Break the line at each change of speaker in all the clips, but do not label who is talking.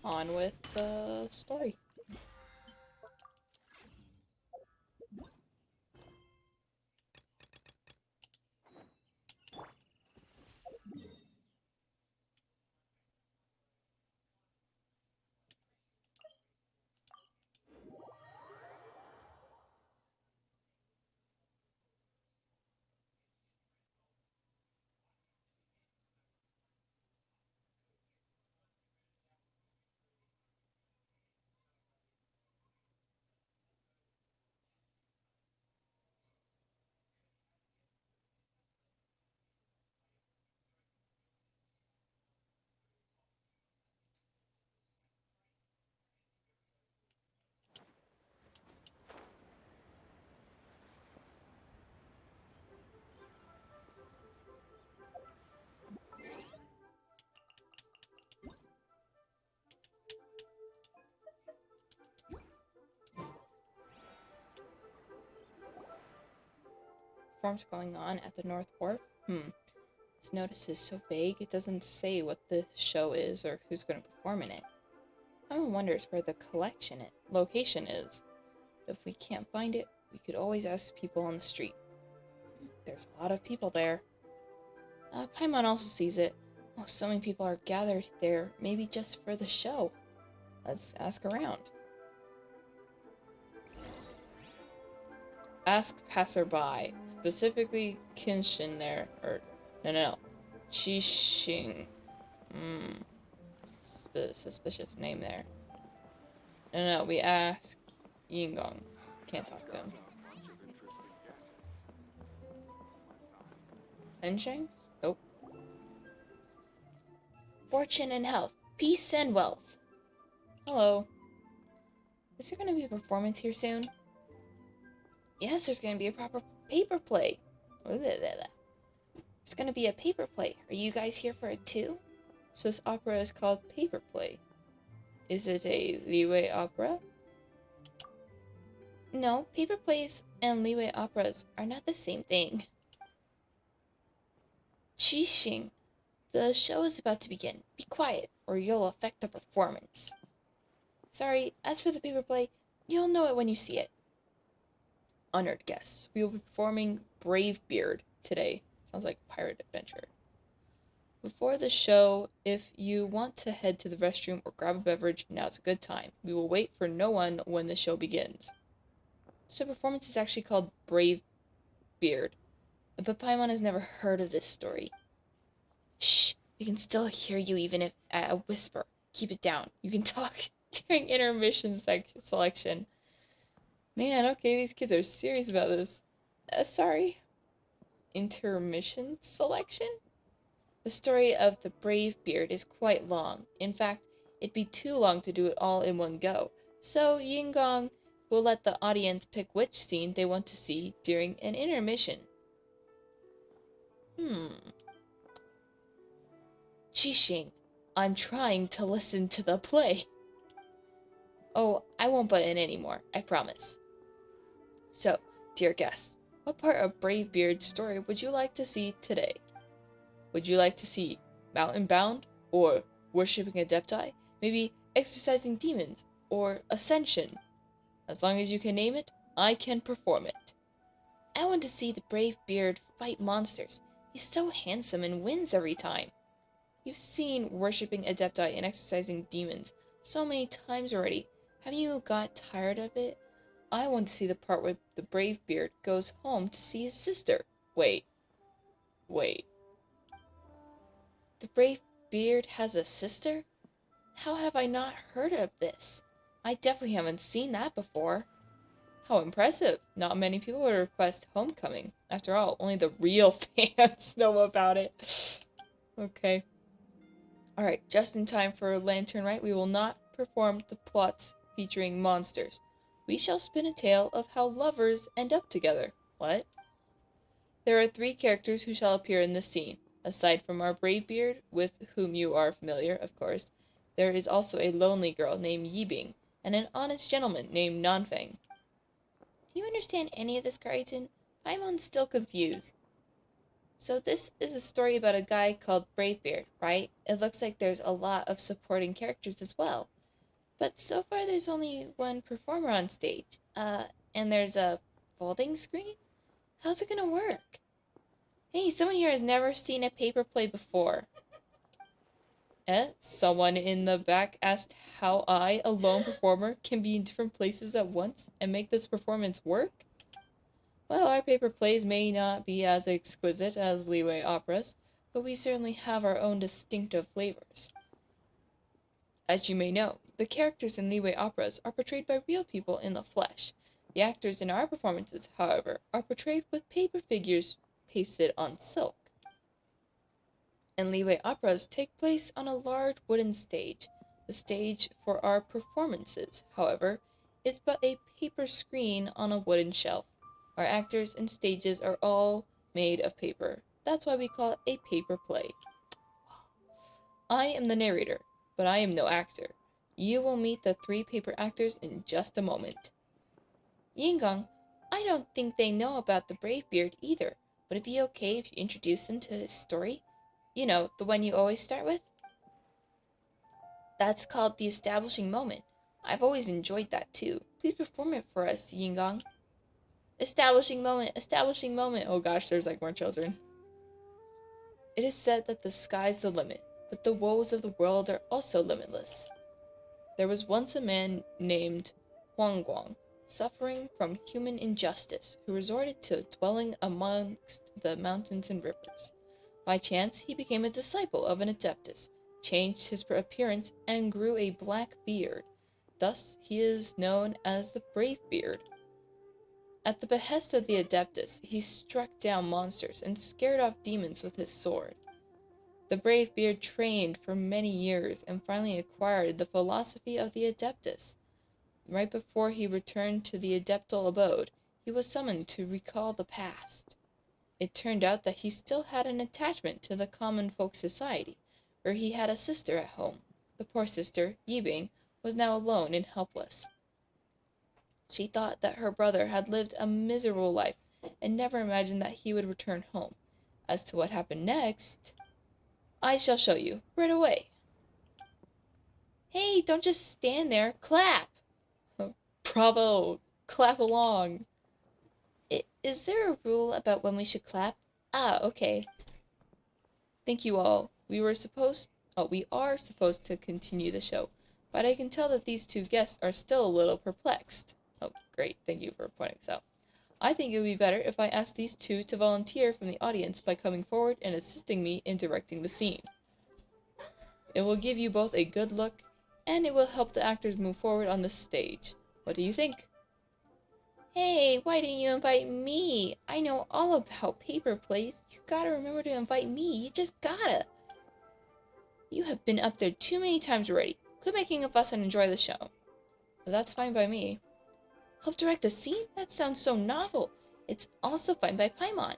on with the story. Performance going on at the North Wharf? This notice is so vague, it doesn't say what the show is or who's going to perform in it. Everyone wonders where the location is. If we can't find it, we could always ask people on the street. There's a lot of people there. Paimon also sees it. Oh, so many people are gathered there, maybe just for the show. Let's ask around. Ask passerby, specifically Kenshin there, or no, Chixing. Suspicious name there. No, we ask Yingong. Can't talk to him. Ensheng? Nope. Fortune and health, peace and wealth. Hello. Is there going to be a performance here soon? Yes, there's going to be a proper paper play. There's going to be a paper play. Are you guys here for it too? So this opera is called Paper Play. Is it a leeway opera? No, paper plays and leeway operas are not the same thing. Qixing, the show is about to begin. Be quiet, or you'll affect the performance. Sorry, as for the paper play, you'll know it when you see it. Honored guests, we will be performing Brave Beard today. Sounds like a pirate adventure. Before the show, if you want to head to the restroom or grab a beverage, now's a good time. We will wait for no one when the show begins. So performance is actually called Brave Beard, but Paimon has never heard of this story. Shh, we can still hear you even if at a whisper. Keep it down. You can talk during intermission selection. Man, okay, these kids are serious about this. Sorry. Intermission selection? The story of the Brave Beard is quite long. In fact, it'd be too long to do it all in one go. So Yingong will let the audience pick which scene they want to see during an intermission. Qixing, I'm trying to listen to the play. Oh, I won't butt in anymore, I promise. So, dear guests, what part of Brave Beard's story would you like to see today? Would you like to see Mountain Bound, or worshipping Adepti, maybe exorcising demons, or Ascension? As long as you can name it, I can perform it. I want to see the Brave Beard fight monsters. He's so handsome and wins every time. You've seen worshipping Adepti and exorcising demons so many times already. Have you got tired of it? I want to see the part where the Brave Beard goes home to see his sister. Wait. The Brave Beard has a sister? How have I not heard of this? I definitely haven't seen that before. How impressive. Not many people would request Homecoming. After all, only the real fans know about it. Okay. Alright, just in time for Lantern Rite, we will not perform the plots featuring monsters. We shall spin a tale of how lovers end up together. What? There are 3 characters who shall appear in this scene. Aside from our Brave Beard, with whom you are familiar, of course, there is also a lonely girl named Yibing, and an honest gentleman named Nanfeng. Do you understand any of this, Crichton? Paimon's still confused. So this is a story about a guy called Bravebeard, right? It looks like there's a lot of supporting characters as well. But so far there's only one performer on stage. And there's a folding screen? How's it gonna work? Hey, someone here has never seen a paper play before. Someone in the back asked how I, a lone performer, can be in different places at once and make this performance work? Well, our paper plays may not be as exquisite as leeway operas, but we certainly have our own distinctive flavors. As you may know, the characters in leeway operas are portrayed by real people in the flesh. The actors in our performances, however, are portrayed with paper figures pasted on silk. And leeway operas take place on a large wooden stage. The stage for our performances, however, is but a paper screen on a wooden shelf. Our actors and stages are all made of paper. That's why we call it a paper play. I am the narrator, but I am no actor. You will meet the three paper actors in just a moment. Yinggang, I don't think they know about the Brave Beard either. Would it be okay if you introduce them to his story? You know, the one you always start with? That's called the establishing moment. I've always enjoyed that too. Please perform it for us, Yinggang. Establishing moment, establishing moment. Oh gosh, there's like more children. It is said that the sky's the limit, but the woes of the world are also limitless. There was once a man named Huang Guang, suffering from human injustice, who resorted to dwelling amongst the mountains and rivers. By chance, he became a disciple of an adeptus, changed his appearance, and grew a black beard. Thus, he is known as the Brave Beard. At the behest of the adeptus, he struck down monsters and scared off demons with his sword. The Brave Beard trained for many years and finally acquired the philosophy of the adeptus. Right before he returned to the adeptal abode, he was summoned to recall the past. It turned out that he still had an attachment to the common folk society, where he had a sister at home. The poor sister, Yibing, was now alone and helpless. She thought that her brother had lived a miserable life and never imagined that he would return home. As to what happened next, I shall show you right away. Hey, don't just stand there, clap! Bravo! Clap along! Is there a rule about when we should clap? Ah, okay. Thank you all. We are supposed to continue the show, but I can tell that these two guests are still a little perplexed. Oh, great. Thank you for pointing this out. I think it would be better if I asked these two to volunteer from the audience by coming forward and assisting me in directing the scene. It will give you both a good look, and it will help the actors move forward on the stage. What do you think? Hey, why didn't you invite me? I know all about paper plays. You gotta remember to invite me. You just gotta. You have been up there too many times already. Quit making a fuss and enjoy the show. But that's fine by me. Help direct the scene? That sounds so novel. It's also fine by Paimon.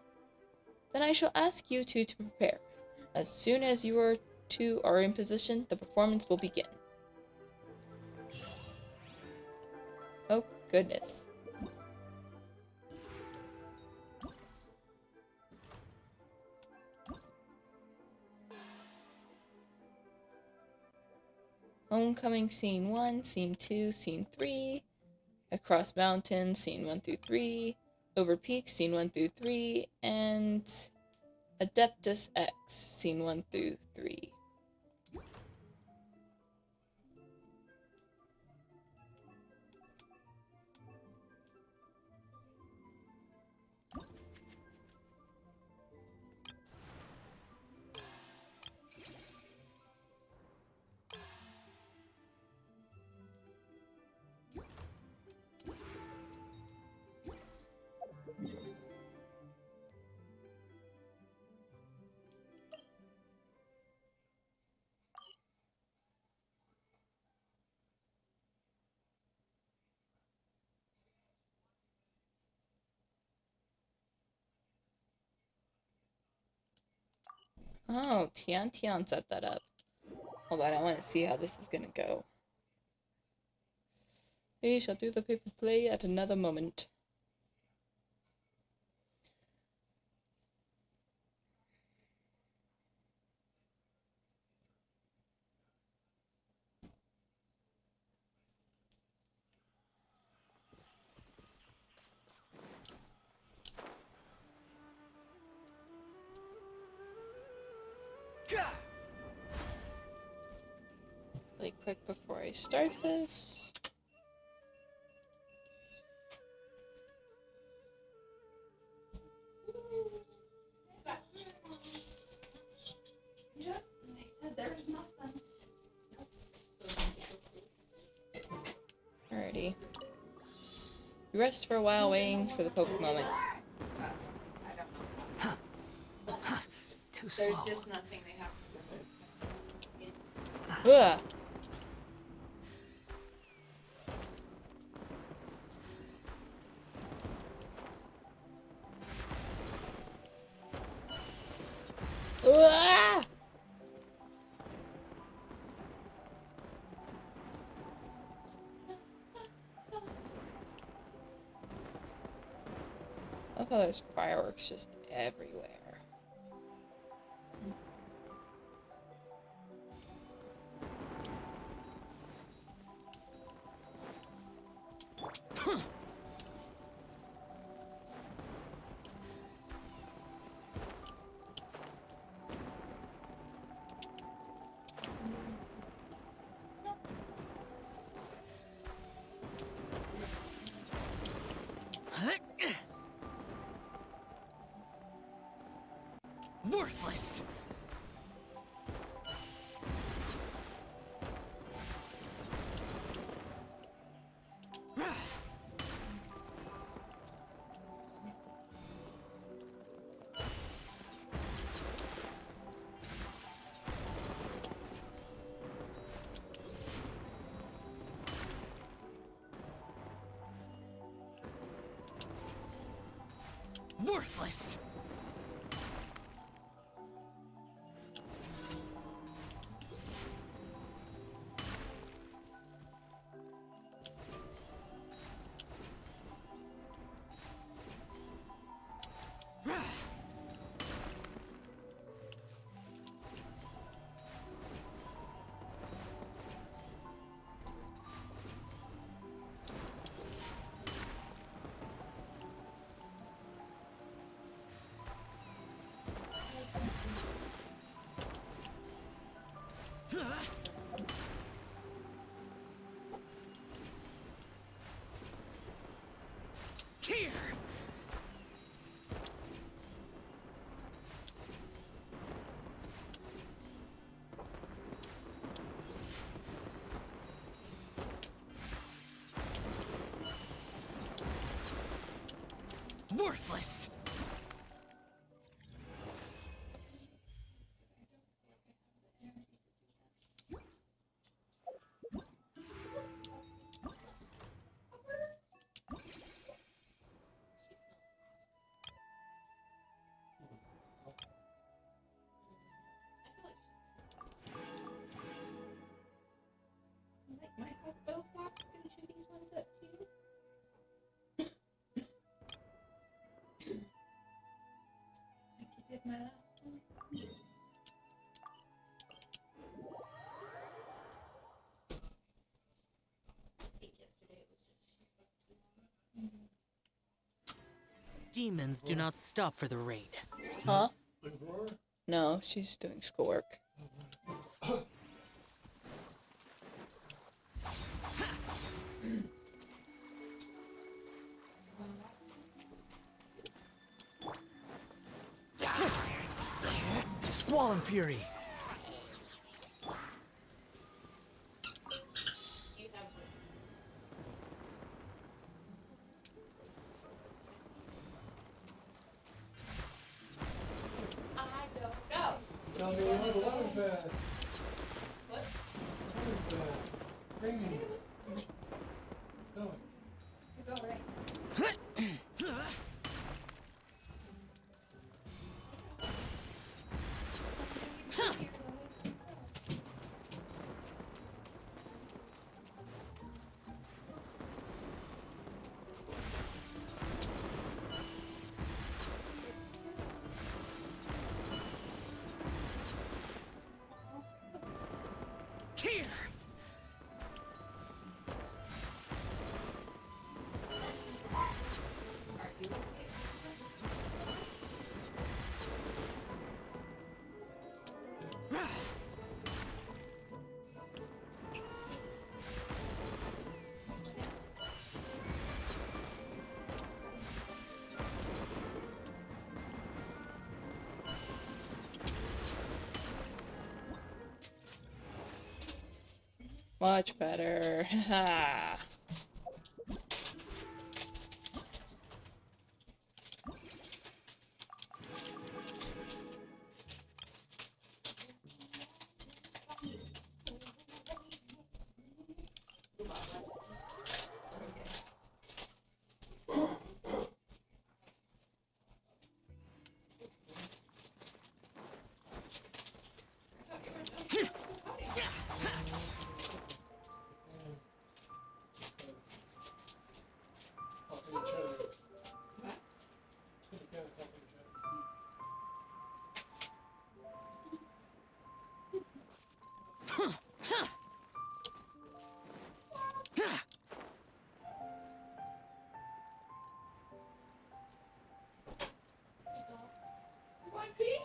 Then I shall ask you two to prepare. As soon as two are in position, the performance will begin. Oh, goodness. Homecoming, scene 1, scene 2, scene 3. Across mountains, scene 1 through 3. Over peaks, scene 1 through 3. And Adeptus X, scene 1 through 3. Oh, Tian Tian set that up. Hold on, I want to see how this is gonna go. We shall do the paper play at another moment. Really quick before I start this. Alrighty. You rest for a while waiting for the poke moment.
Too slow.
There's just nothing they have to do.
Ugh. Ah! I love how there's fireworks just everywhere.
Worthless. Worthless. Here. Worthless.
Like my hospital stops finishing these ones up too. Like you did my last one. I think yesterday it was just she slept too long.
Demons do not stop for the raid.
Huh? No, she's doing schoolwork.
Squall and fury.
You have I don't know.
Tell me what was that?
What?
What is that? Bring me. Tell me.
You go right.
Here.
Much better. Ha.
Helping each other. Could've been helping each other.
One tree?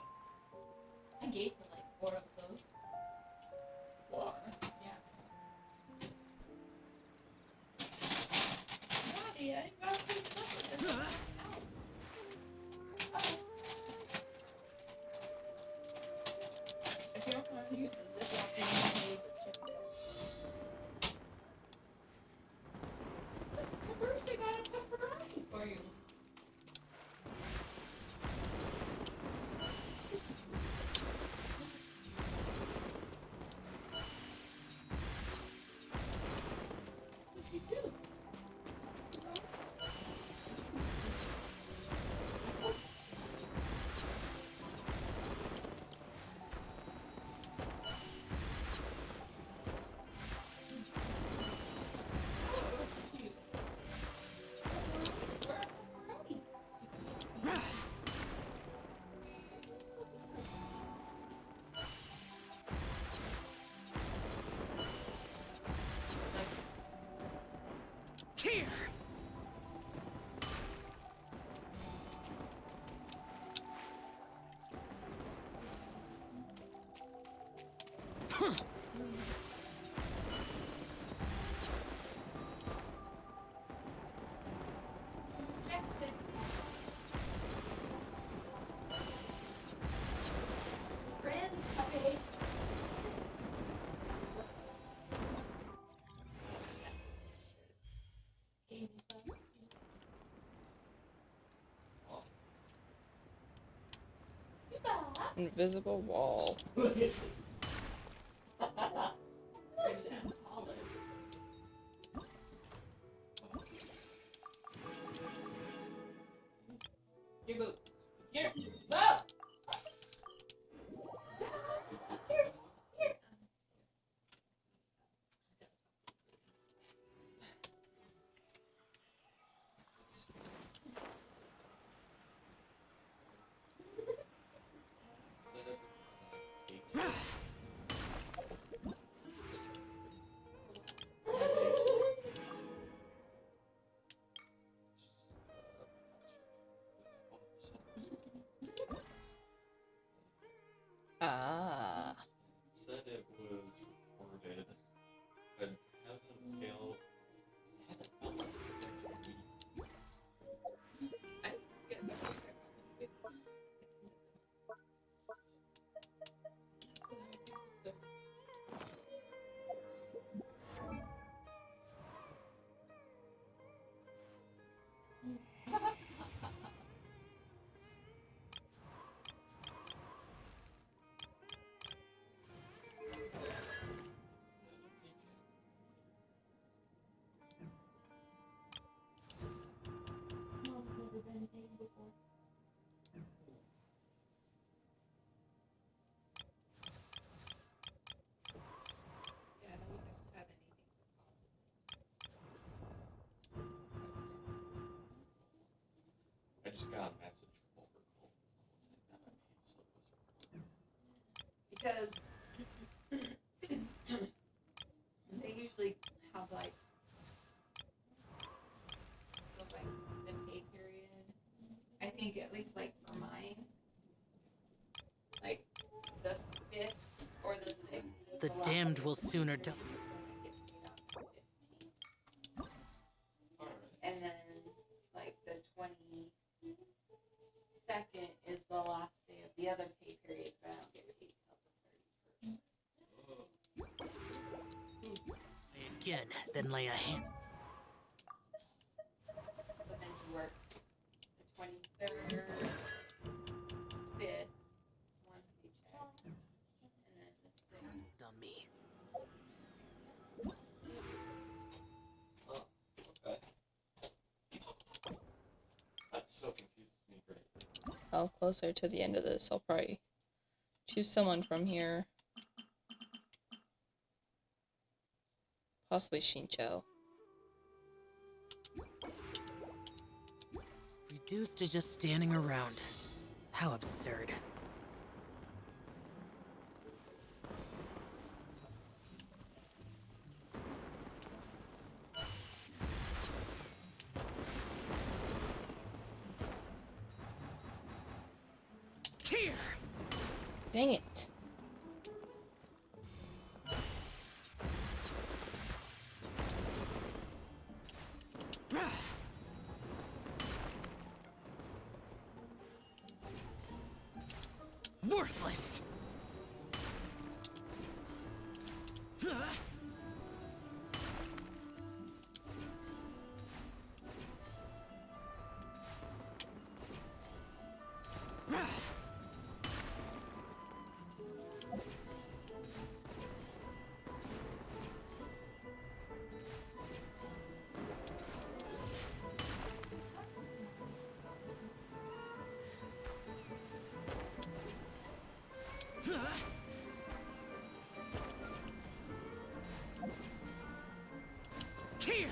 I gave her like 4 of those.
Four.
Yeah.
Naughty, I didn't got to put it. If you don't want to use the ziploc, you can use a chip. But your birthday got a pepperoni for you. What did you do?
Here!
Okay. Game stuff. You back?
Invisible wall.
She's taller. Your boot. Here. Whoa! Here. Here.
Ah.
Said it was recorded, but hasn't failed. Hasn't felt like it.
I get that. Mom's never been paid before. Yeah, no, we don't have anything for
I just got a message from Overcall. Someone saying that my pay slip was recorded.
because they usually have like the pay period. I think at least like for mine, like the 5th or the 6th. Is
The
last
damned
day
will
of the
sooner
period,
die.
and I get paid out the 15th.
Alright.
And then like the 22nd is the last day of the other pay period, but I don't get paid till the 31st.
Oh.
again, then lay a hand.
So then you work the 23rd, 5th, one paycheck, and then the 6th.
On me.
Oh, okay. That so confuses me great.
Well, closer to the end of this, I'll probably choose someone from here. Possibly Shincho.
Reduced to just standing around. How absurd. Here!
Dang it.
Worthless! Here!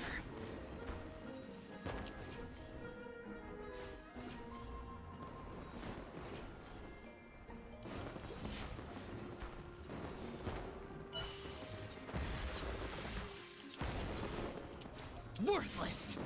Worthless!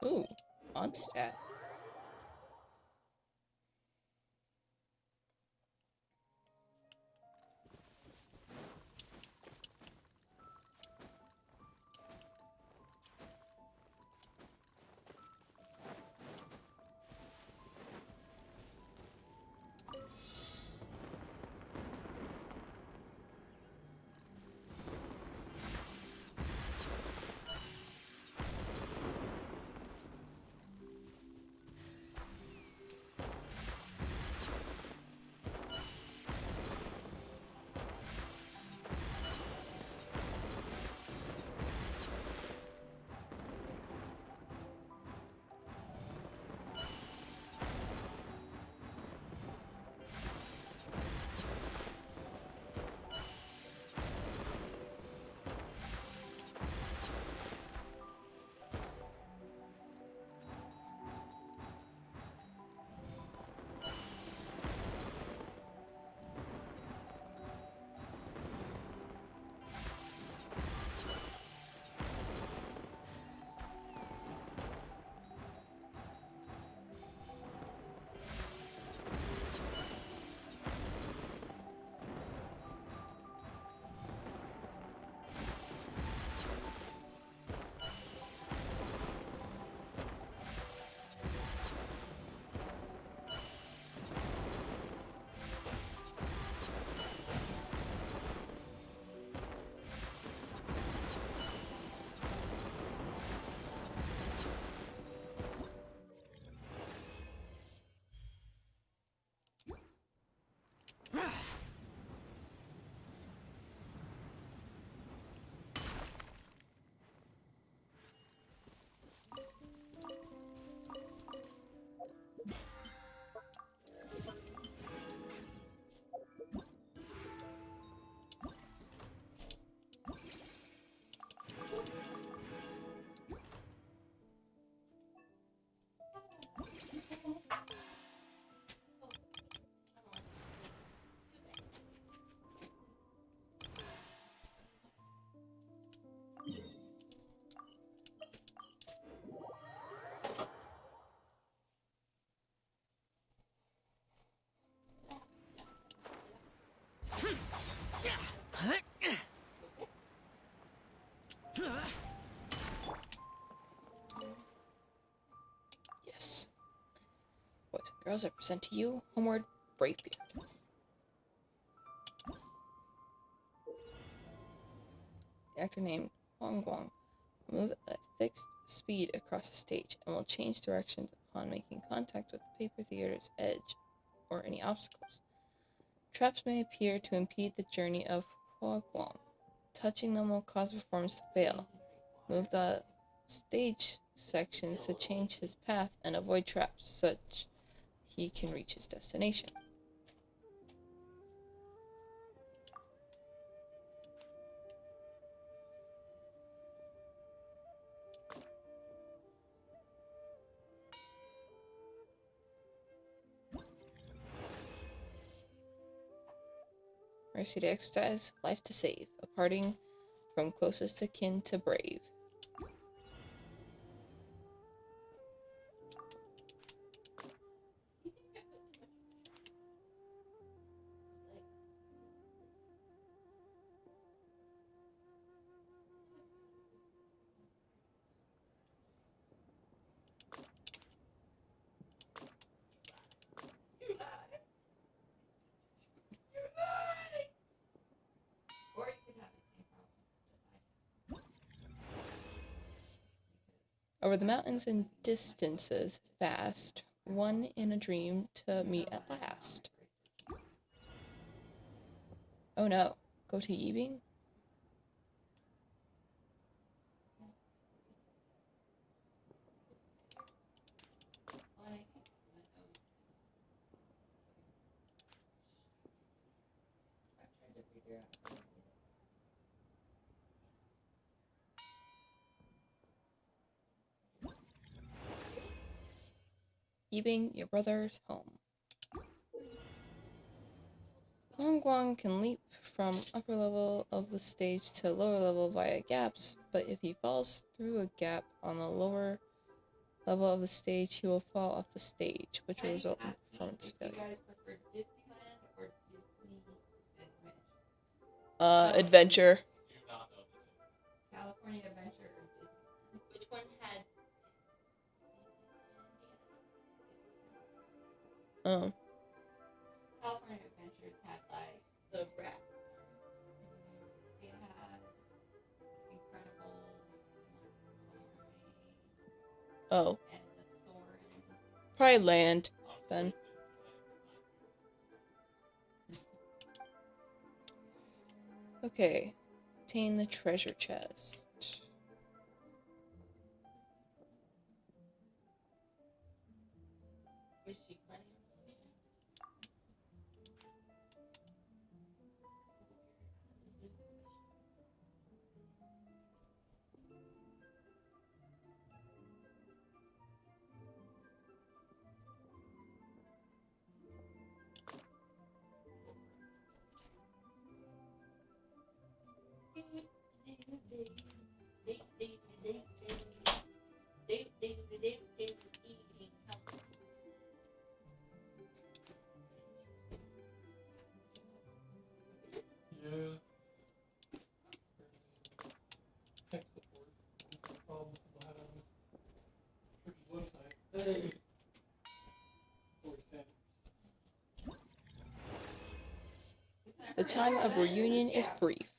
Ooh, on stat. Girls, I present to you Homeward Bravebeard. The actor named Huang Guang will move at a fixed speed across the stage and will change directions upon making contact with the paper theater's edge or any obstacles. Traps may appear to impede the journey of Huang Guang. Touching them will cause the performance to fail. Move the stage sections to change his path and avoid traps such he can reach his destination. Mercy to exercise, life to save, a parting from closest to kin to brave.
Or you could have the same problem that I have.
Over the mountains and distances fast, one in a dream to meet at last. Oh no, go to Yibing?
Well, I think my nose. I've tried to figure out how to do it.
Yibing, your brother's home. Huang Guang can leap from upper level of the stage to lower level via gaps, but if he falls through a gap on the lower level of the stage, he will fall off the stage, which will result in performance
If you
failure.
guys prefer Disneyland or Disney Adventure.
Adventure.
Do not know the difference.
California Adventure or Disneyland.
Which one had? Oh.
California Adventures had like
The rat.
they had Incredibles
Oh.
and the Soarin'.
Probably land,
Honestly,
then.
Disneyland is my favorite.
Okay. Obtain the treasure chest.
Was she planning on
Yeah. Tech support. No problem with people had on Church's website. What we're saying.
The time of reunion is brief.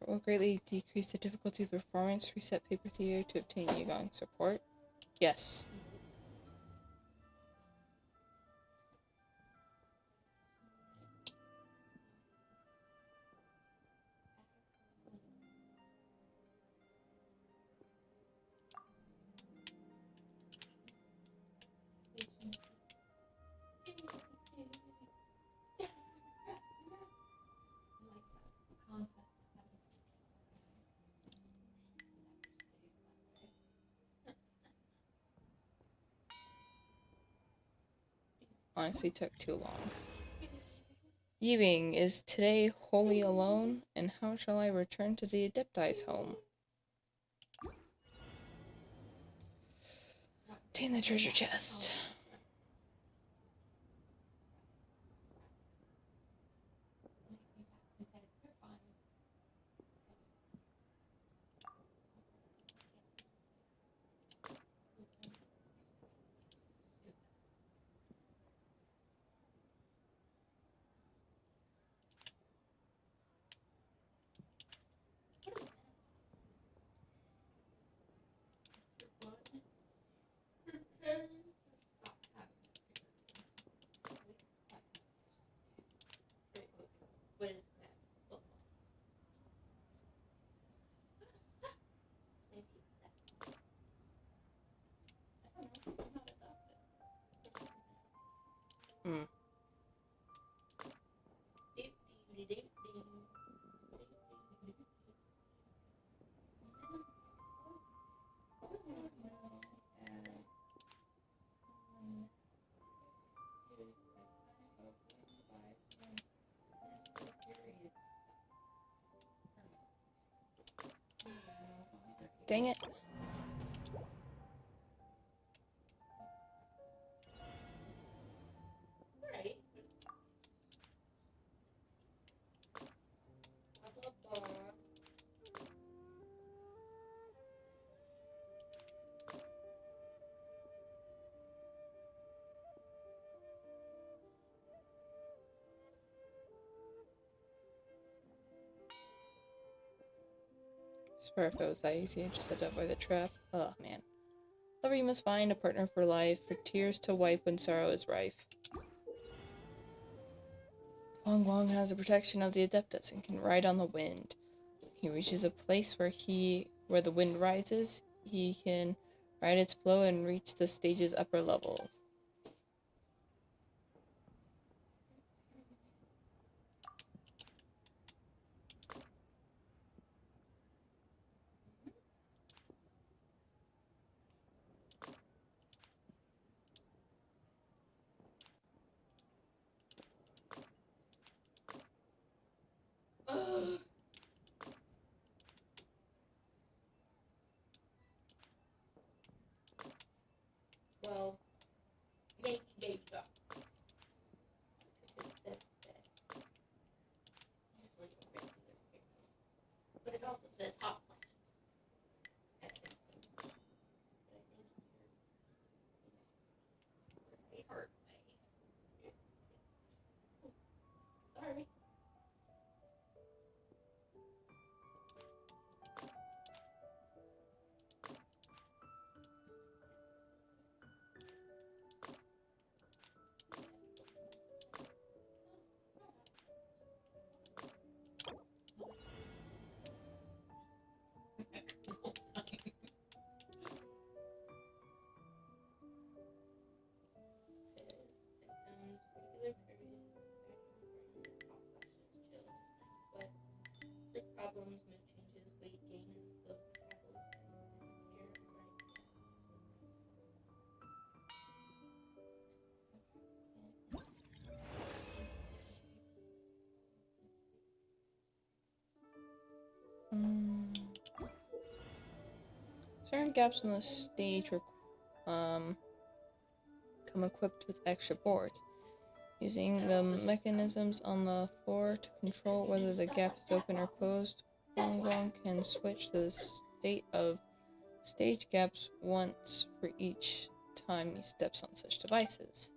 will greatly decrease the difficulty of the performance. Reset paper theory to obtain Yagong support. Yes. Honestly took too long. Yibing, is today wholly alone? And how shall I return to the Adepti's home? Obtain the treasure chest.
What does that look like? Maybe it's that. I don't know. I'm not adopted.
Hmm. Dang it.
Right. Blah, blah, blah.
Swear if it was that easy, I just had to avoid the trap. Oh, man. Lover, you must find a partner for life, for tears to wipe when sorrow is rife. Wang Wang has the protection of the Adeptus and can ride on the wind. He reaches a place where the wind rises, he can ride its flow and reach the stage's upper levels.
Ugh. Well, maybe they got. Because it says that it's usually a regular period. But it also says hot flashes as symptoms. But I think here they hurt my hand. Sorry. Symptoms, regular periods, hot flashes, chills, night sweats, sleep problems, mood changes, weight gain, and slow metabolism, and hair rising.
Certain gaps in the stage come equipped with extra boards. Using the mechanisms on the floor to control whether the gap is open or closed, Wang Wang can switch the state of stage gaps once for each time he steps on such devices.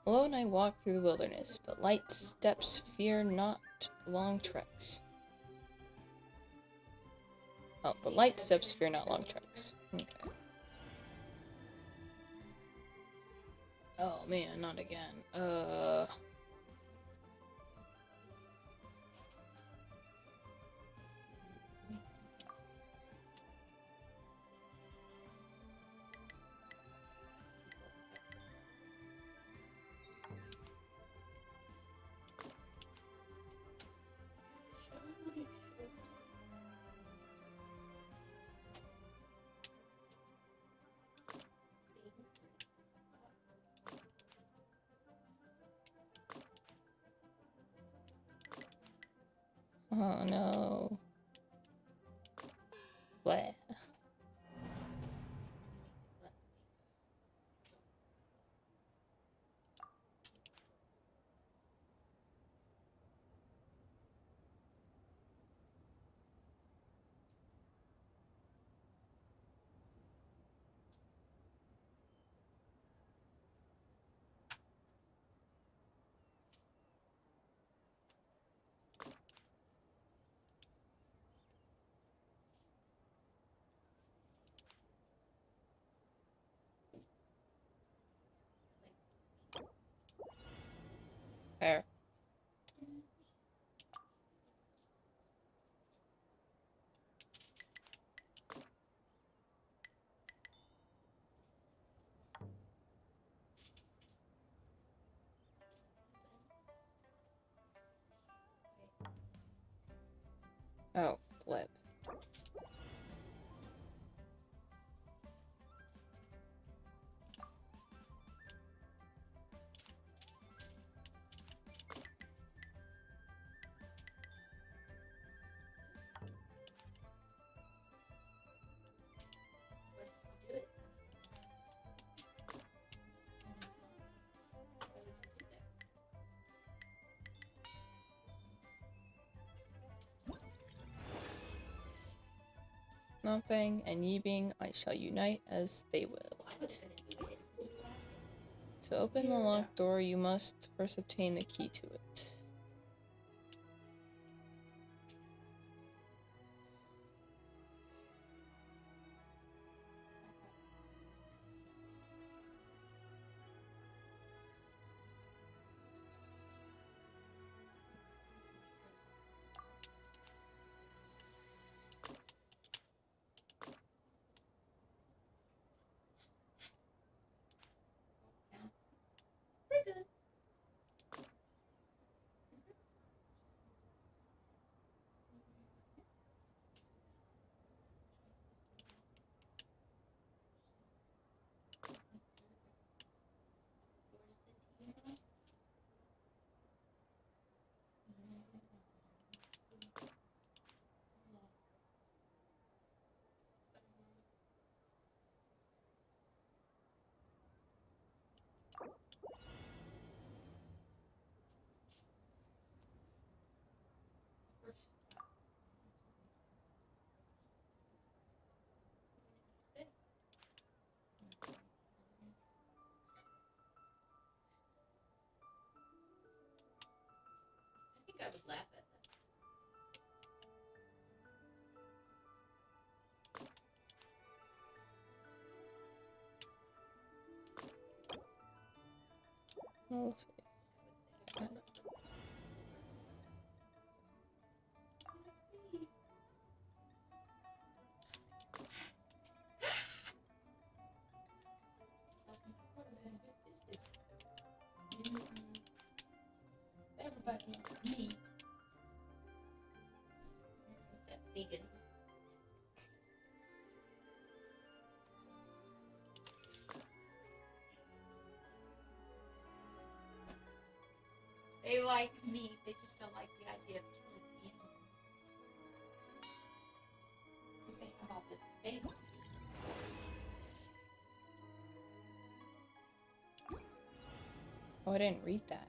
Alone I walk through the wilderness, but light steps fear not long treks. Oh, but light steps fear not long treks. Okay. Oh man, not again. Oh no. Bleh. Fair. Oh, flip. Nothing and Yibing I shall unite as they will. To open the locked door, you must first obtain the key to it.
I think I would laugh at that.
We'll see.
Everybody likes me. Except vegans. They like meat, they just don't like the idea of killing animals. Because they have all this faith.
Oh, I didn't read that.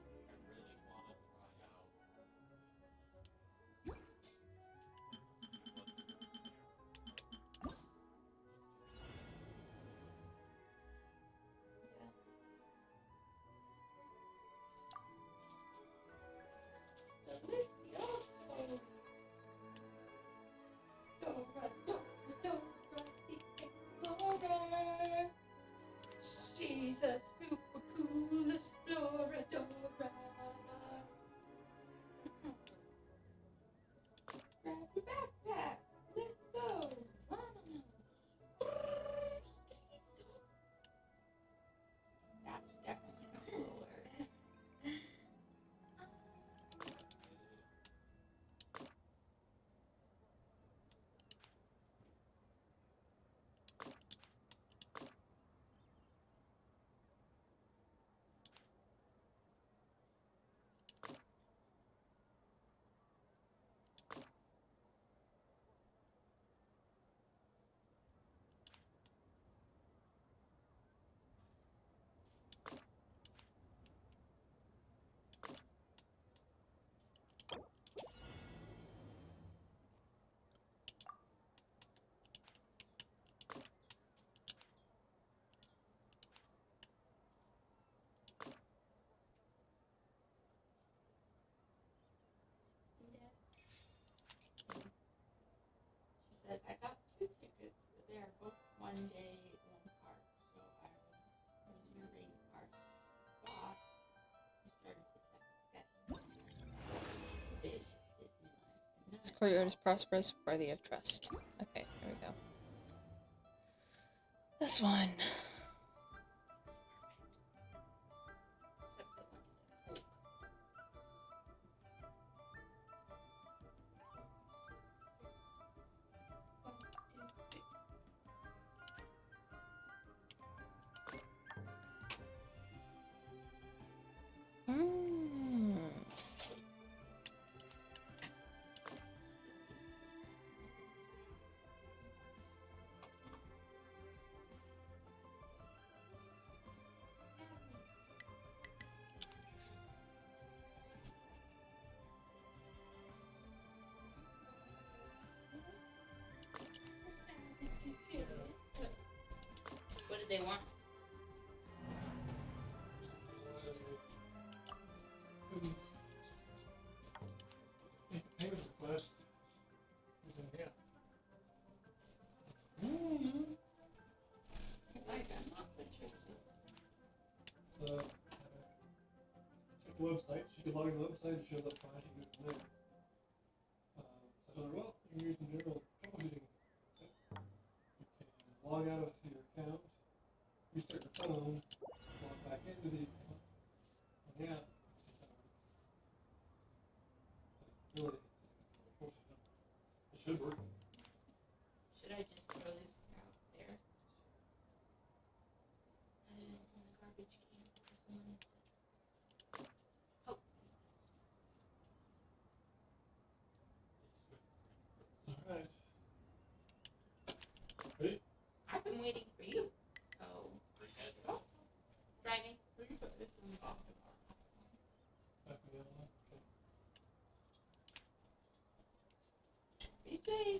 She's a super cool exploradora. Grab your backpack. Let's go. That's definitely not a word. She said, I got 2 tickets, but they are both 1 day, 1 park. So I was reserving our spot and started to second guess myself. Big Disneyland.
This courtyard is prosperous, worthy of trust. Okay, there we go. This one.
Except for like the oak.
Mm.
What did they want?
Couldn't make a payment request. Yeah.
Like I'm not the churches.
Check the website. She could log in the website and shows up fine. She can do it from there. So I told her, well, you can use the neural troubleshooting. You can log out of your account, restart your phone, log back into the account, and yeah, really, it should work.
Should I just throw this out there? Rather than in the garbage can for someone to. Oh.
All right. Ready?
I've been waiting for you. So. Oh, driving.
You can put this one off the car. Back to the other one. Okay.
Be safe.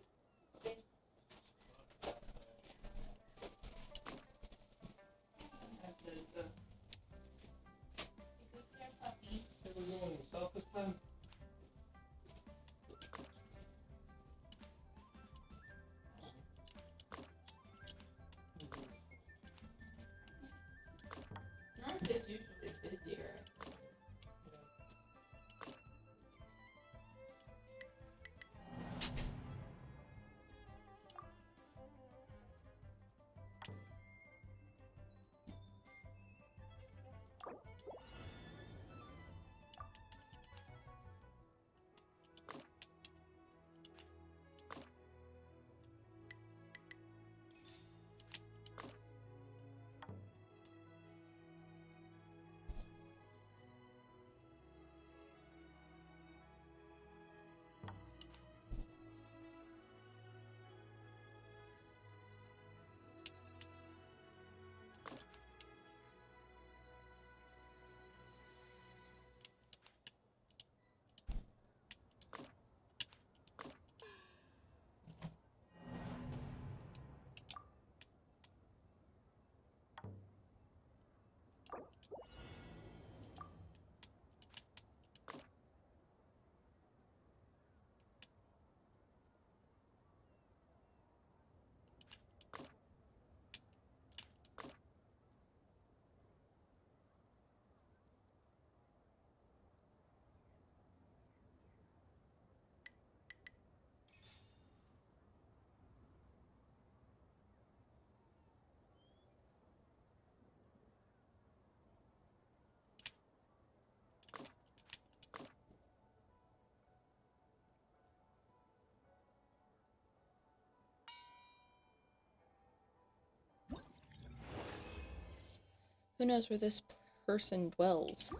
Who knows where this person dwells?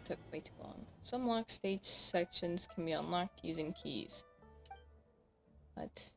Took way too long. Some locked stage sections can be unlocked using keys. What?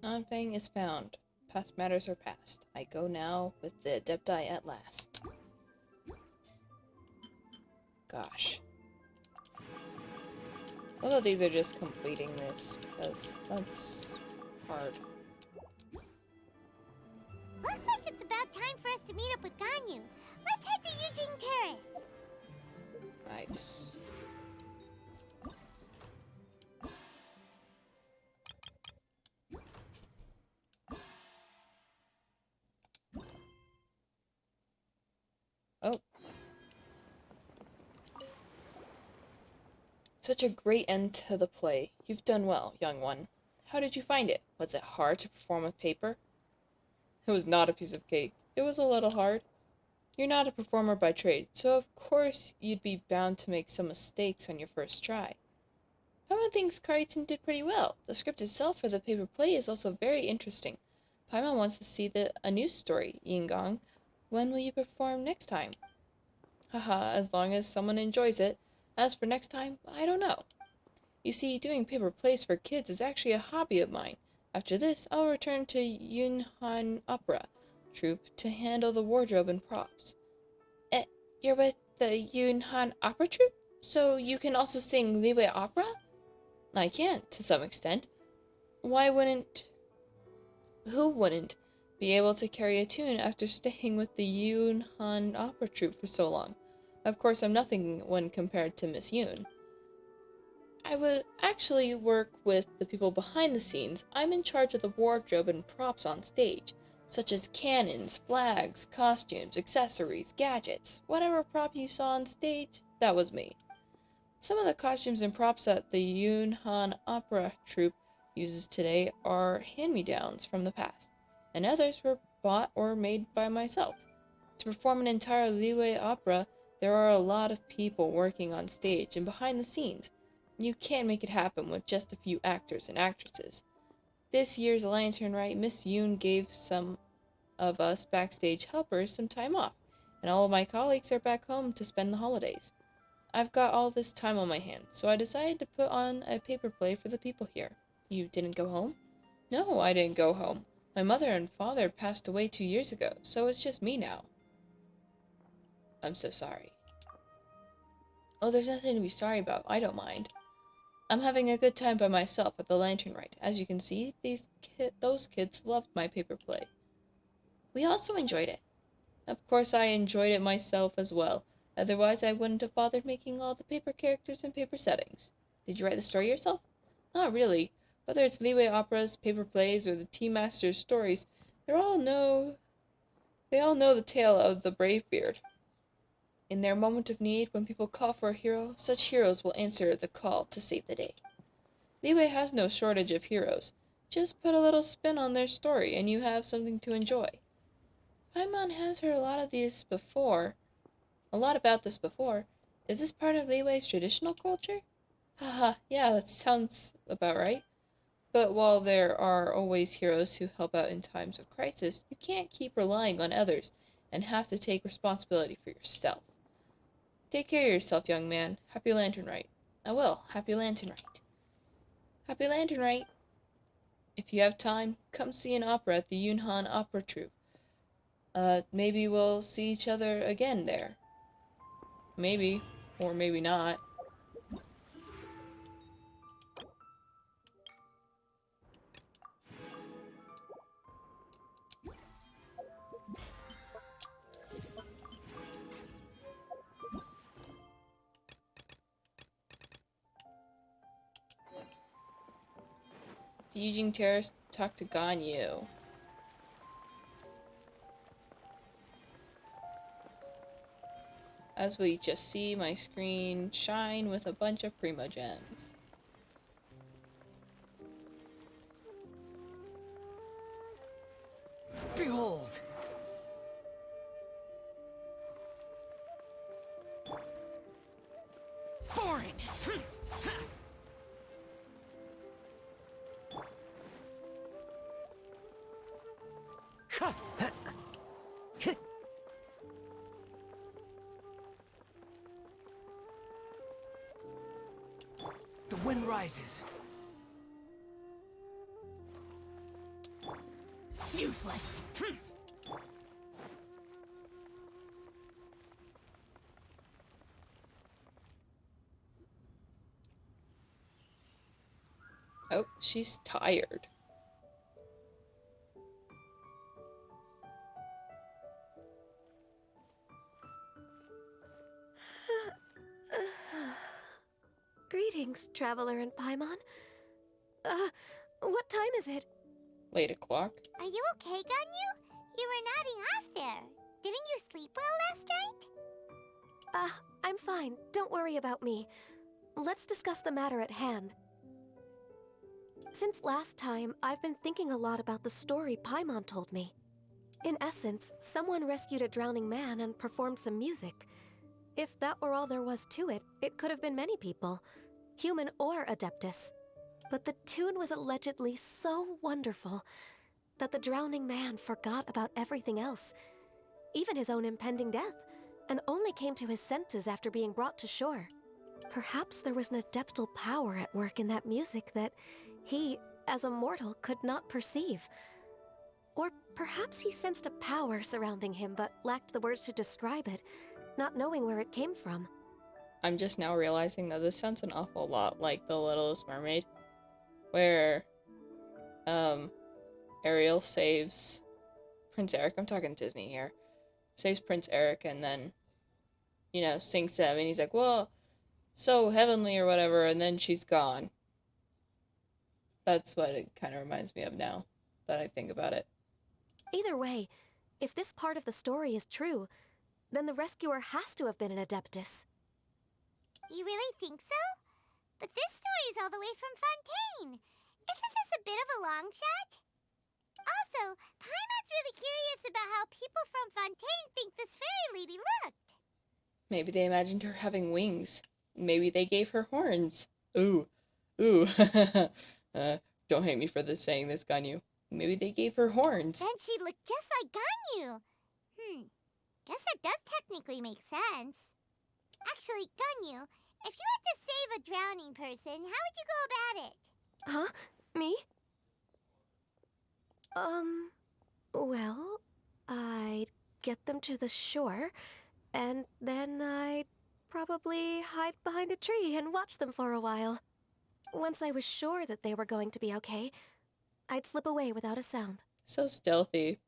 Non-Fang is found. Past matters are past. I go now with the Adepti at last. Gosh. All of these are just completing this, because that's hard.
Looks like it's about time for us to meet up with Ganyu. Let's head to Eugene Terrace.
Nice. Oh. Such a great end to the play. You've done well, young one. How did you find it? Was it hard to perform with paper? It was not a piece of cake. It was a little hard. You're not a performer by trade, so of course you'd be bound to make some mistakes on your first try. Paimon thinks Kariton did pretty well. The script itself for the paper play is also very interesting. Paimon wants to see a new story, Yingong. When will you perform next time? Haha, as long as someone enjoys it. As for next time, I don't know. You see, doing paper plays for kids is actually a hobby of mine. After this, I'll return to Yunhan Opera Troupe to handle the wardrobe and props. You're with the Yunhan Opera Troupe? So you can also sing Liyue opera? I can, to some extent. Who wouldn't be able to carry a tune after staying with the Yunhan Opera Troupe for so long? Of course, I'm nothing when compared to Miss Yoon. I would actually work with the people behind the scenes. I'm in charge of the wardrobe and props on stage, such as cannons, flags, costumes, accessories, gadgets. Whatever prop you saw on stage, that was me. Some of the costumes and props that the Yunhan Opera Troupe uses today are hand-me-downs from the past, and others were bought or made by myself. To perform an entire Liyue opera, there are a lot of people working on stage and behind the scenes. You can't make it happen with just a few actors and actresses. This year's Lantern Rite, Miss Yoon gave some of us backstage helpers some time off, and all of my colleagues are back home to spend the holidays. I've got all this time on my hands, so I decided to put on a paper play for the people here. You didn't go home? No, I didn't go home. My mother and father passed away 2 years ago, so it's just me now. I'm so sorry. Oh, there's nothing to be sorry about. I don't mind. I'm having a good time by myself at the Lantern Rite. As you can see, those kids loved my paper play. We also enjoyed it. Of course, I enjoyed it myself as well. Otherwise, I wouldn't have bothered making all the paper characters and paper settings. Did you write the story yourself? Not really. Whether it's Leeway operas, paper plays, or the Tea Master's stories, they all know the tale of the brave beard. In their moment of need, when people call for a hero, such heroes will answer the call to save the day. Leeway has no shortage of heroes. Just put a little spin on their story, and you have something to enjoy. Paimon has heard a lot about this before. Is this part of Leeway's traditional culture? Haha, yeah, that sounds about right. But while there are always heroes who help out in times of crisis, you can't keep relying on others and have to take responsibility for yourself. Take care of yourself, young man. Happy Lantern Rite. I will. Happy Lantern Rite. Happy Lantern Rite. If you have time, come see an opera at the Yunhan Opera Troupe. Maybe we'll see each other again there. Maybe. Or maybe not. Did Eugene Terrace talk to Ganyu? As we just see my screen shine with a bunch of Primo Gems.
Behold! Boring! The wind rises. Useless.
Oh, she's tired.
Greetings, Traveler and Paimon. What time is it?
8 o'clock.
Are you okay, Ganyu? You were nodding off there. Didn't you sleep well last night?
I'm fine. Don't worry about me. Let's discuss the matter at hand. Since last time, I've been thinking a lot about the story Paimon told me. In essence, someone rescued a drowning man and performed some music. If that were all there was to it, it could have been many people, human or Adeptus. But the tune was allegedly so wonderful that the drowning man forgot about everything else, even his own impending death, and only came to his senses after being brought to shore. Perhaps there was an adeptal power at work in that music that he, as a mortal, could not perceive. Or perhaps he sensed a power surrounding him but lacked the words to describe it, not knowing where it came from.
I'm just now realizing that this sounds an awful lot like The Littlest Mermaid, where Ariel saves Prince Eric. I'm talking Disney here. Saves Prince Eric and then, sings him, and he's like, well, so heavenly or whatever, and then she's gone. That's what it kind of reminds me of now that I think about it.
Either way, if this part of the story is true, then the rescuer has to have been an Adeptus.
You really think so? But this story is all the way from Fontaine. Isn't this a bit of a long shot? Also, Paimon's really curious about how people from Fontaine think this fairy lady looked.
Maybe they imagined her having wings. Maybe they gave her horns. Ooh. Ooh. Don't hate me for saying this, Ganyu. Maybe they gave her horns.
Then she looked just like Ganyu. Guess that does technically make sense. Actually, Ganyu, if you had to save a drowning person, how would you go about it?
Huh? Me? Well, I'd get them to the shore, and then I'd probably hide behind a tree and watch them for a while. Once I was sure that they were going to be okay, I'd slip away without a sound.
So stealthy.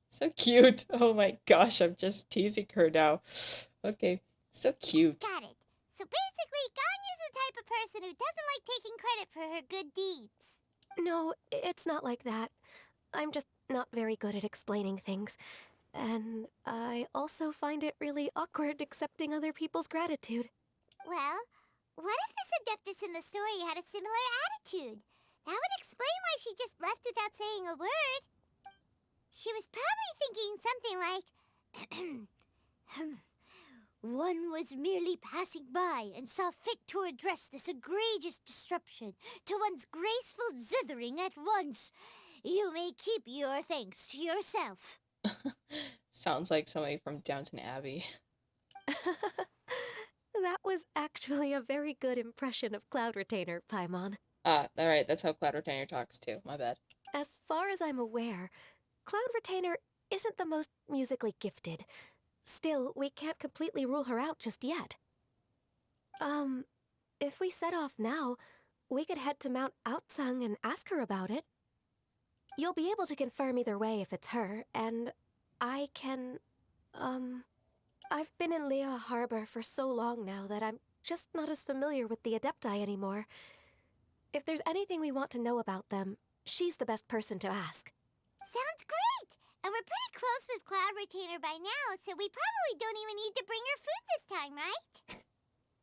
So cute. Oh my gosh, I'm just teasing her now. Okay,
So cute.
Got it. So basically, Ganyu's the type of person who doesn't like taking credit for her good deeds.
No, it's not like that. I'm just not very good at explaining things. And I also find it really awkward accepting other people's gratitude.
Well, what if this Adeptus in the story had a similar attitude? That would explain why she just left without saying a word. She was probably thinking something like, one was merely passing by and saw fit to address this egregious disruption to one's graceful zithering at once. You may keep your thanks to yourself.
Sounds like somebody from Downton Abbey.
That was actually a very good impression of Cloud Retainer, Paimon.
Ah, alright, that's how Cloud Retainer talks too. My bad.
As far as I'm aware, Cloud Retainer isn't the most musically gifted. Still, we can't completely rule her out just yet. If we set off now, we could head to Mount Outsung and ask her about it. You'll be able to confirm either way if it's her, and I can, I've been in Lea Harbor for so long now that I'm just not as familiar with the Adepti anymore. If there's anything we want to know about them, she's the best person to ask.
Sounds great! And we're pretty close with Cloud Retainer by now, so we probably don't even need to bring her food this time, right?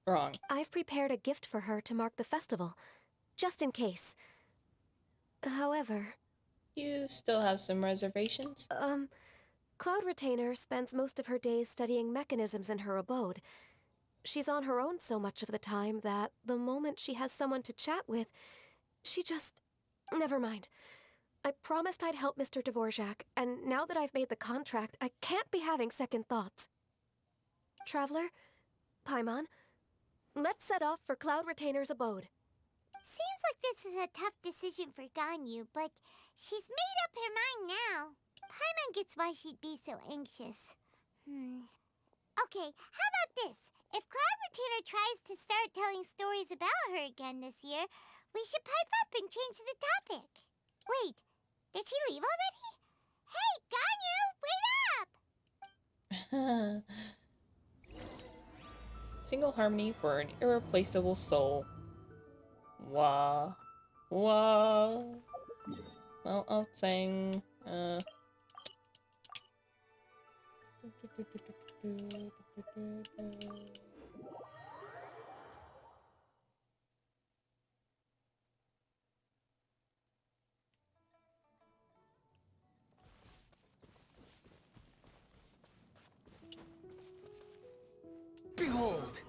Wrong.
I've prepared a gift for her to mark the festival, just in case. However,
You still have some reservations?
Cloud Retainer spends most of her days studying mechanisms in her abode. She's on her own so much of the time that the moment she has someone to chat with, she just... Never mind. I promised I'd help Mr. Dvorak, and now that I've made the contract, I can't be having second thoughts. Traveler, Paimon, let's set off for Cloud Retainer's abode.
Seems like this is a tough decision for Ganyu, but she's made up her mind now. Paimon gets why she'd be so anxious. Okay, how about this? If Cloud Retainer tries to start telling stories about her again this year, we should pipe up and change the topic. Wait, did she leave already? Hey, Ganyu, wait up!
Single harmony for an irreplaceable soul. Wah. Wah. Well, I'll sing,
Behold!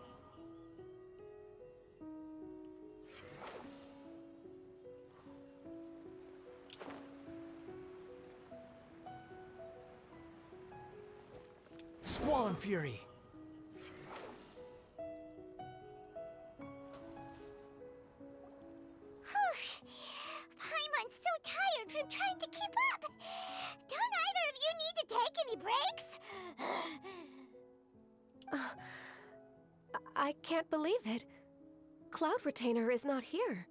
Squall Fury!
Paimon's so tired from trying to keep up. Don't either of you need to take any breaks?
I can't believe it. Cloud Retainer is not here.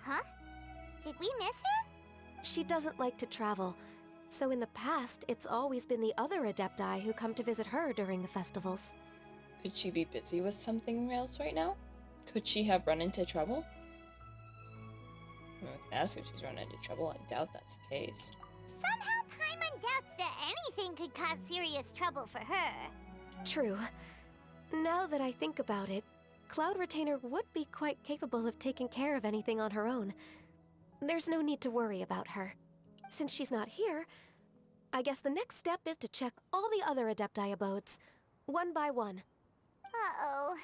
Huh? Did we miss her?
She doesn't like to travel, so in the past, it's always been the other Adepti who come to visit her during the festivals.
could she be busy with something else right now? Could she have run into trouble? I mean, we can ask if she's run into trouble. I doubt that's the case.
Somehow Paimon doubts that anything could cause serious trouble for her.
True. Now that I think about it, Cloud Retainer would be quite capable of taking care of anything on her own. There's no need to worry about her. Since she's not here, I guess the next step is to check all the other Adepti abodes, one by one.
Uh-oh.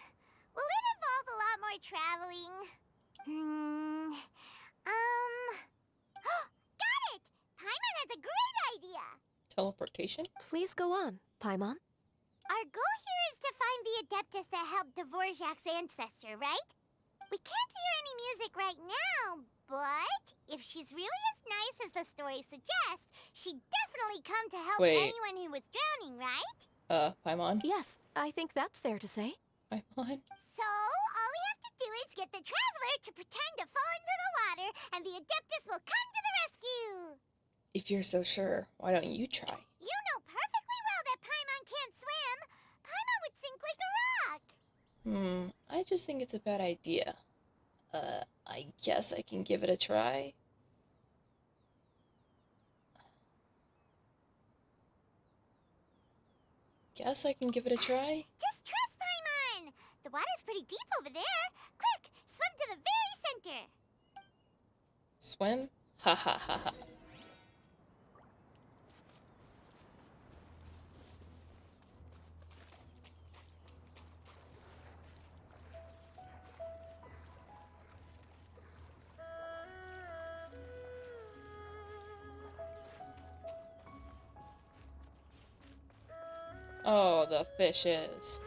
Will it involve a lot more traveling? Got it! Paimon has a great idea!
Teleportation?
Please go on, Paimon.
Our goal here is to find the Adeptus that helped Dvorak's ancestor, right? We can't hear any music right now, but if she's really as nice as the story suggests, she'd definitely come to help
Wait.
anyone who was drowning, right?
Paimon?
Yes, I think that's fair to say.
Paimon?
So, all we have to do is get the Traveler to pretend to fall into the water, and the Adeptus will come to the rescue!
If you're so sure, why don't you try?
You know perfectly well that Paimon can't swim! Paimon would sink like a
just think it's a bad idea. I guess I can give it a try. Guess I can give it a try?
Just trust Paimon! The water's pretty deep over there. Quick, swim to the very center.
Swim? Ha ha ha ha. Oh, the fishes.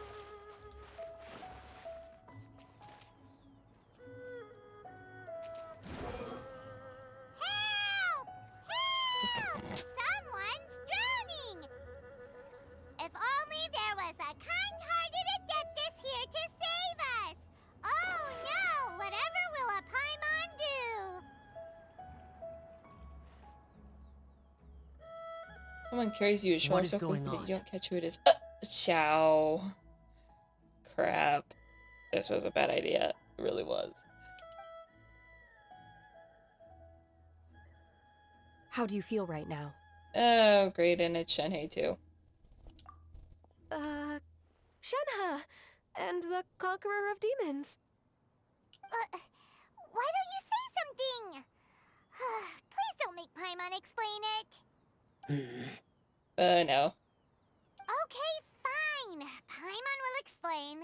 Help! Help! Someone's drowning! If only there was a kind-hearted Adeptus here to save us! Oh no! Whatever will a Paimon do?
Someone carries you ashore
What is
so quickly
going
that
on?
you don't catch who it is. Chow. Crap. This was a bad idea. It really was.
How do you feel right now?
Oh, great, and it's Shenhei too.
Shenhe! And the Conqueror of Demons.
Why don't you say something? Please don't make Paimon explain it.
No.
Okay, fine. Paimon will explain.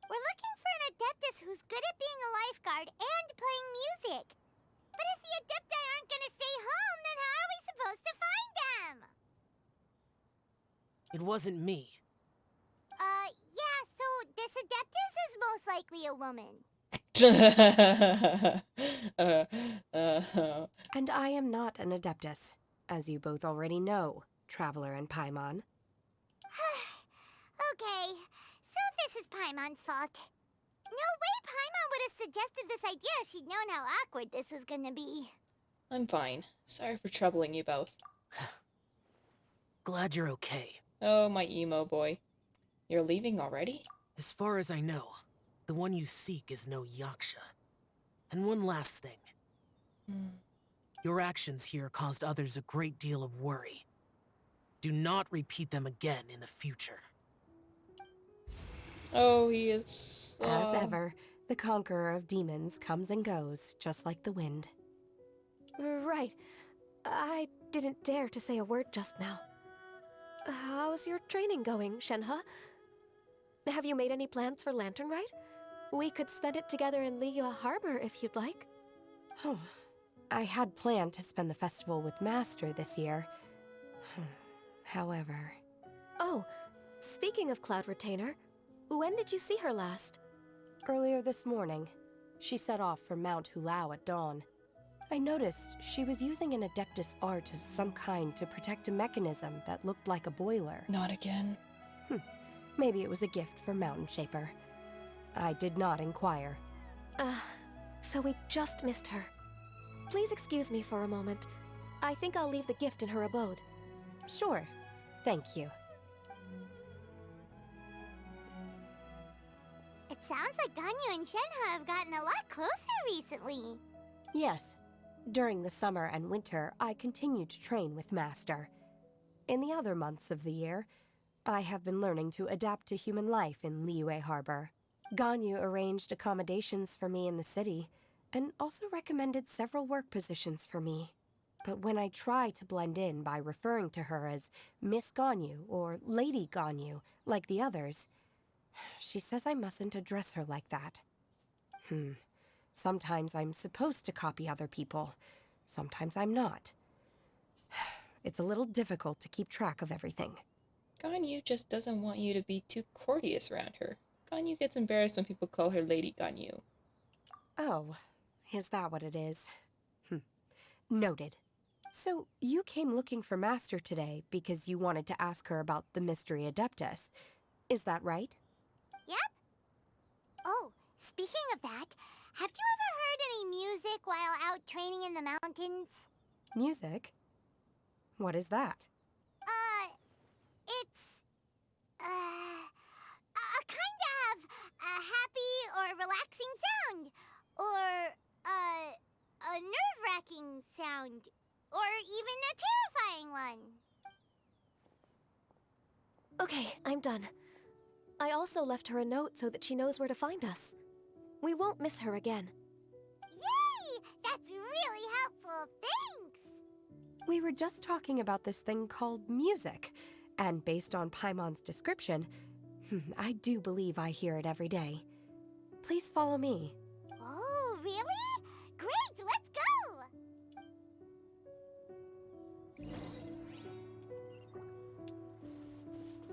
We're looking for an Adeptus who's good at being a lifeguard and playing music. But if the Adepti aren't gonna stay home, then how are we supposed to find them?
It wasn't me.
Yeah, so this Adeptus is most likely a woman.
And I am not an Adeptus, as you both already know, Traveler and Paimon.
Okay, so this is Paimon's fault. No way Paimon would have suggested this idea if she'd known how awkward this was gonna be.
I'm fine. Sorry for troubling you both.
Glad you're okay.
Oh, my emo boy. You're leaving already?
As far as I know, the one you seek is no Yaksha. And one last thing. Your actions here caused others a great deal of worry. Do not repeat them again in the future.
Oh, he is...
As ever, the Conqueror of Demons comes and goes, just like the wind. Right. I didn't dare to say a word just now. How's your training going, Shenhe? Have you made any plans for Lantern Rite? We could spend it together in Liyue Harbor if you'd like. Oh, I had planned to spend the festival with Master this year. However... Oh, speaking of Cloud Retainer, when did you see her last? Earlier this morning. She set off for Mount Hulao at dawn. I noticed she was using an Adeptus art of some kind to protect a mechanism that looked like a boiler.
Not again.
Maybe it was a gift for Mountain Shaper. I did not inquire. So we just missed her. Please excuse me for a moment. I think I'll leave the gift in her abode. Sure. Thank you.
It sounds like Ganyu and Shenhe have gotten a lot closer recently.
Yes. During the summer and winter, I continue to train with Master. In the other months of the year, I have been learning to adapt to human life in Liyue Harbor. Ganyu arranged accommodations for me in the city, and also recommended several work positions for me. But when I try to blend in by referring to her as Miss Ganyu or Lady Ganyu, like the others, she says I mustn't address her like that. Sometimes I'm supposed to copy other people. Sometimes I'm not. It's a little difficult to keep track of everything.
Ganyu just doesn't want you to be too courteous around her. Ganyu gets embarrassed when people call her Lady Ganyu.
Oh, is that what it is? Noted. So, you came looking for Master today because you wanted to ask her about the Mystery Adeptus. Is that right?
Yep. Oh, speaking of that, have you ever heard any music while out training in the mountains?
Music? What is that?
It's... a kind of happy or relaxing sound, or a nerve-wracking sound, or even a terrifying one.
Okay, I'm done. I also left her a note so that she knows where to find us. We won't miss her again.
Yay! That's really helpful. Thanks!
We were just talking about this thing called music, and based on Paimon's description, I do believe I hear it every day. Please follow me.
Oh, really? Great, let's go!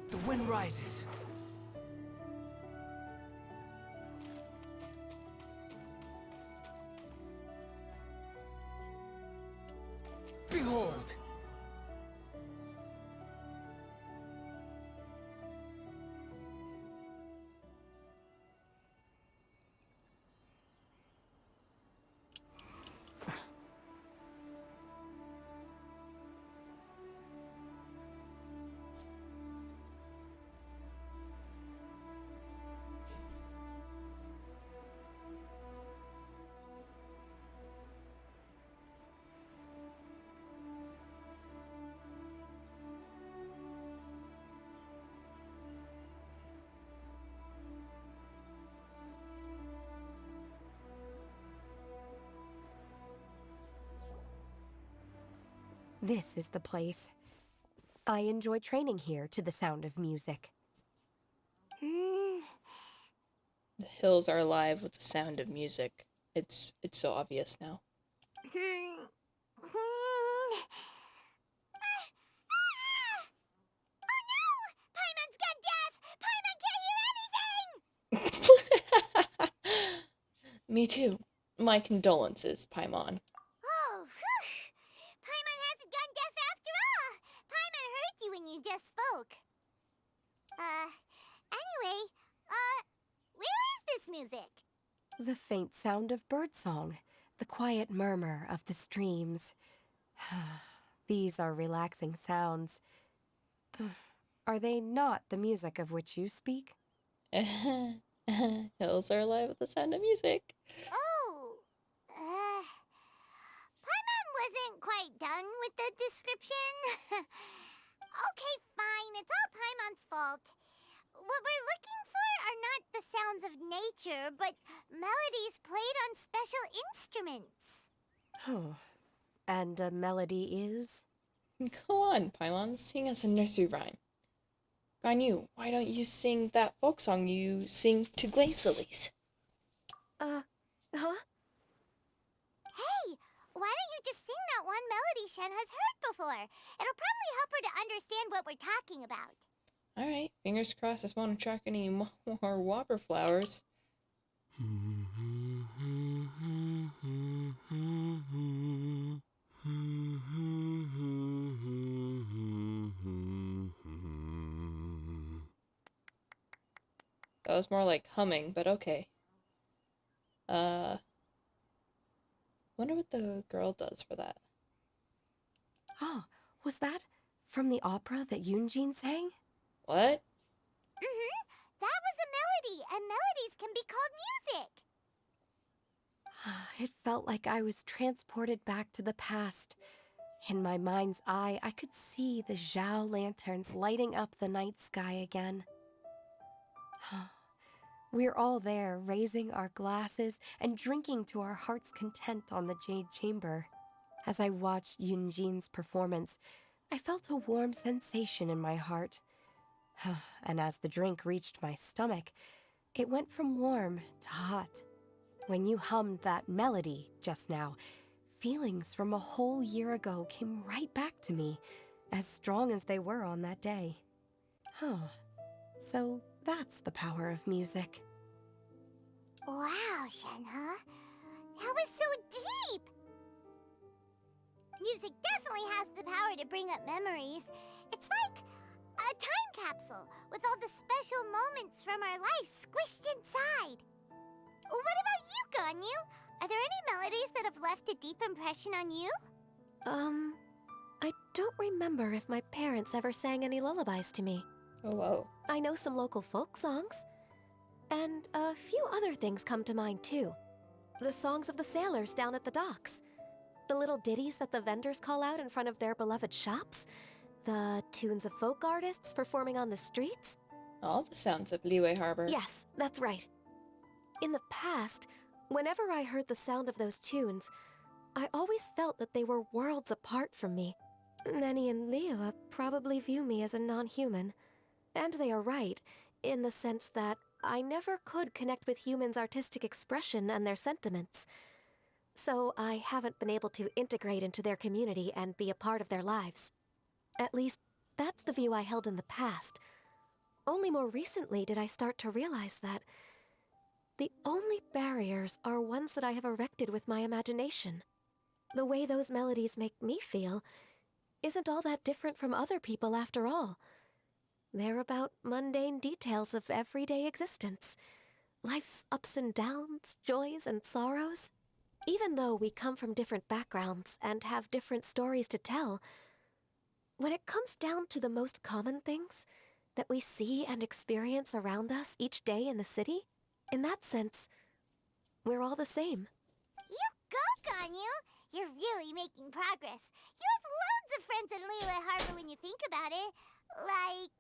The wind rises. Behold!
This is the place. I enjoy training here to the sound of music.
Hmm.
The hills are alive with the sound of music. It's so obvious now.
Hmm. Hmm. Oh no! Paimon's gone deaf! Paimon can't hear anything!
Me too. My condolences, Paimon.
Oh, whew! Paimon hasn't gone deaf after all! Paimon heard you when you just spoke. Anyway, where is this music?
The faint sound of birdsong, the quiet murmur of the streams. These are relaxing sounds. Are they not the music of which you speak?
Hills are alive with the sound of music.
Oh, Paimon wasn't quite done with the description. Okay, fine, it's all Paimon's fault. What we're looking for are not the sounds of nature, but melodies played on special instruments.
Oh, and a melody is?
Go on, Paimon, sing us a nursery rhyme. Ganyu, why don't you sing that folk song you sing to glaze lilies?
Huh?
Hey, why don't you just sing that one melody Shen has heard before? It'll probably help her to understand what we're talking about.
Alright, fingers crossed this won't attract any more whopper flowers. That was more like humming, but okay. Wonder what the girl does for that.
Oh, was that from the opera that Yunjin sang?
What?
Mm-hmm. That was a melody, and melodies can be called music.
It felt like I was transported back to the past. In my mind's eye, I could see the Zhao lanterns lighting up the night sky again. We're all there, raising our glasses and drinking to our heart's content on the Jade Chamber. As I watched Yunjin's performance, I felt a warm sensation in my heart. And as the drink reached my stomach, it went from warm to hot. When you hummed that melody just now, feelings from a whole year ago came right back to me, as strong as they were on that day. So that's the power of music.
Wow, Shenhe. That was so deep! Music definitely has the power to bring up memories. It's like a time capsule with all the special moments from our lives squished inside. What about you, Ganyu? Are there any melodies that have left a deep impression on you?
I don't remember if my parents ever sang any lullabies to me.
Oh, whoa.
I know some local folk songs. And a few other things come to mind too. The songs of the sailors down at the docks. The little ditties that the vendors call out in front of their beloved shops. The tunes of folk artists performing on the streets.
All the sounds of Liyue Harbor.
Yes, that's right. In the past, whenever I heard the sound of those tunes, I always felt that they were worlds apart from me. Nenny and Liyue probably view me as a non-human. And they are right, in the sense that I never could connect with humans' artistic expression and their sentiments. So I haven't been able to integrate into their community and be a part of their lives. At least, that's the view I held in the past. Only more recently did I start to realize that the only barriers are ones that I have erected with my imagination. The way those melodies make me feel isn't all that different from other people after all. They're about mundane details of everyday existence. Life's ups and downs, joys and sorrows. Even though we come from different backgrounds and have different stories to tell, when it comes down to the most common things that we see and experience around us each day in the city, in that sense, we're all the same.
You go, Ganyu! You're really making progress. You have loads of friends in Liyue Harbor when you think about it. Like,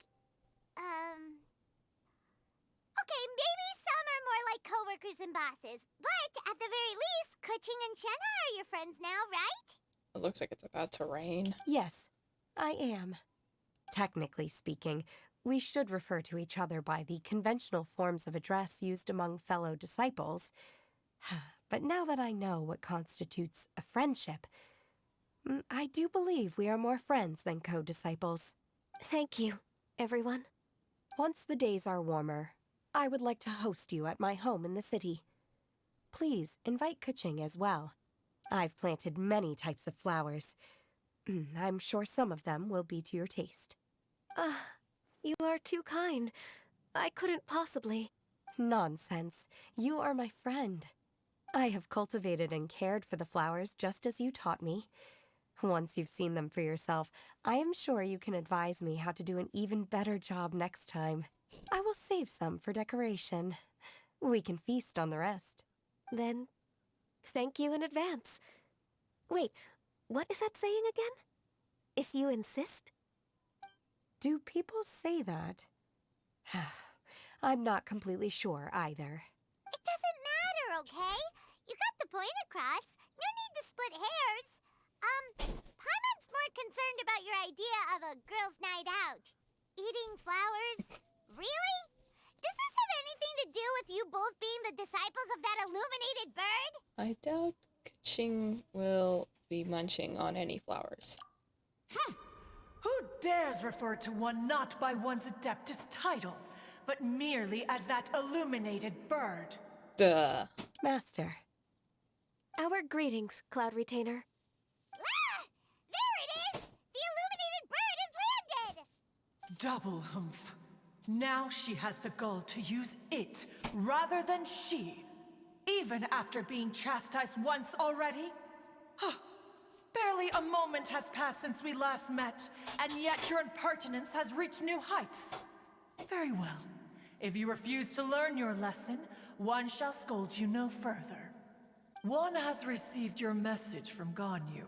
okay, maybe some are more like coworkers and bosses, but at the very least, Kuching and Shenna are your friends now, right?
It looks like it's about to rain.
Yes, I am. Technically speaking, we should refer to each other by the conventional forms of address used among fellow disciples. But now that I know what constitutes a friendship, I do believe we are more friends than co-disciples.
Thank you, everyone.
Once the days are warmer, I would like to host you at my home in the city. Please invite Kuching as well. I've planted many types of flowers. I'm sure some of them will be to your taste.
You are too kind. I couldn't possibly.
Nonsense. You are my friend. I have cultivated and cared for the flowers just as you taught me. Once you've seen them for yourself, I am sure you can advise me how to do an even better job next time. I will save some for decoration. We can feast on the rest.
Then, thank you in advance. Wait, what is that saying again? If you insist?
Do people say that? I'm not completely sure either.
It doesn't matter, okay? You got the point across. No need to split hairs. Paimon's more concerned about your idea of a girls' night out. Eating flowers? Really? Does this have anything to do with you both being the disciples of that illuminated bird?
I doubt Kuching will be munching on any flowers.
Who dares refer to one not by one's Adeptus title, but merely as that illuminated bird?
Duh.
Master.
Our greetings, Cloud Retainer.
Ah! There it is! The illuminated bird has landed!
Double humph. Now she has the gall to use it rather than she. Even after being chastised once already? Huh. Barely a moment has passed since we last met, and yet your impertinence has reached new heights. Very well. If you refuse to learn your lesson, one shall scold you no further. One has received your message from Ganyu.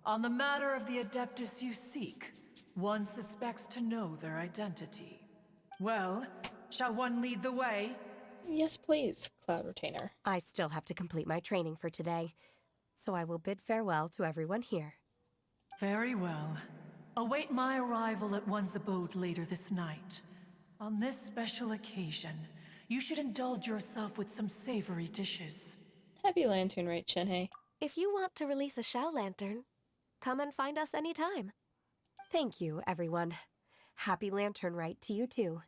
On the matter of the Adeptus you seek, one suspects to know their identity. Well, shall one lead the way?
Yes, please, Cloud Retainer.
I still have to complete my training for today, so I will bid farewell to everyone here.
Very well. Await my arrival at one's abode later this night. On this special occasion, you should indulge yourself with some savory dishes.
Happy Lantern Rite, Shenhei.
If you want to release a Shao Lantern, come and find us anytime.
Thank you, everyone. Happy Lantern Rite to you too.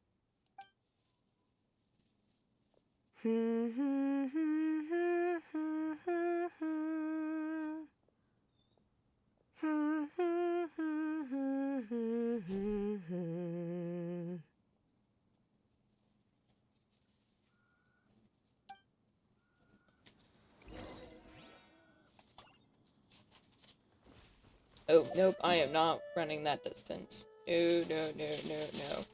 Oh, nope, I am not running that distance. No, no, no, no, no.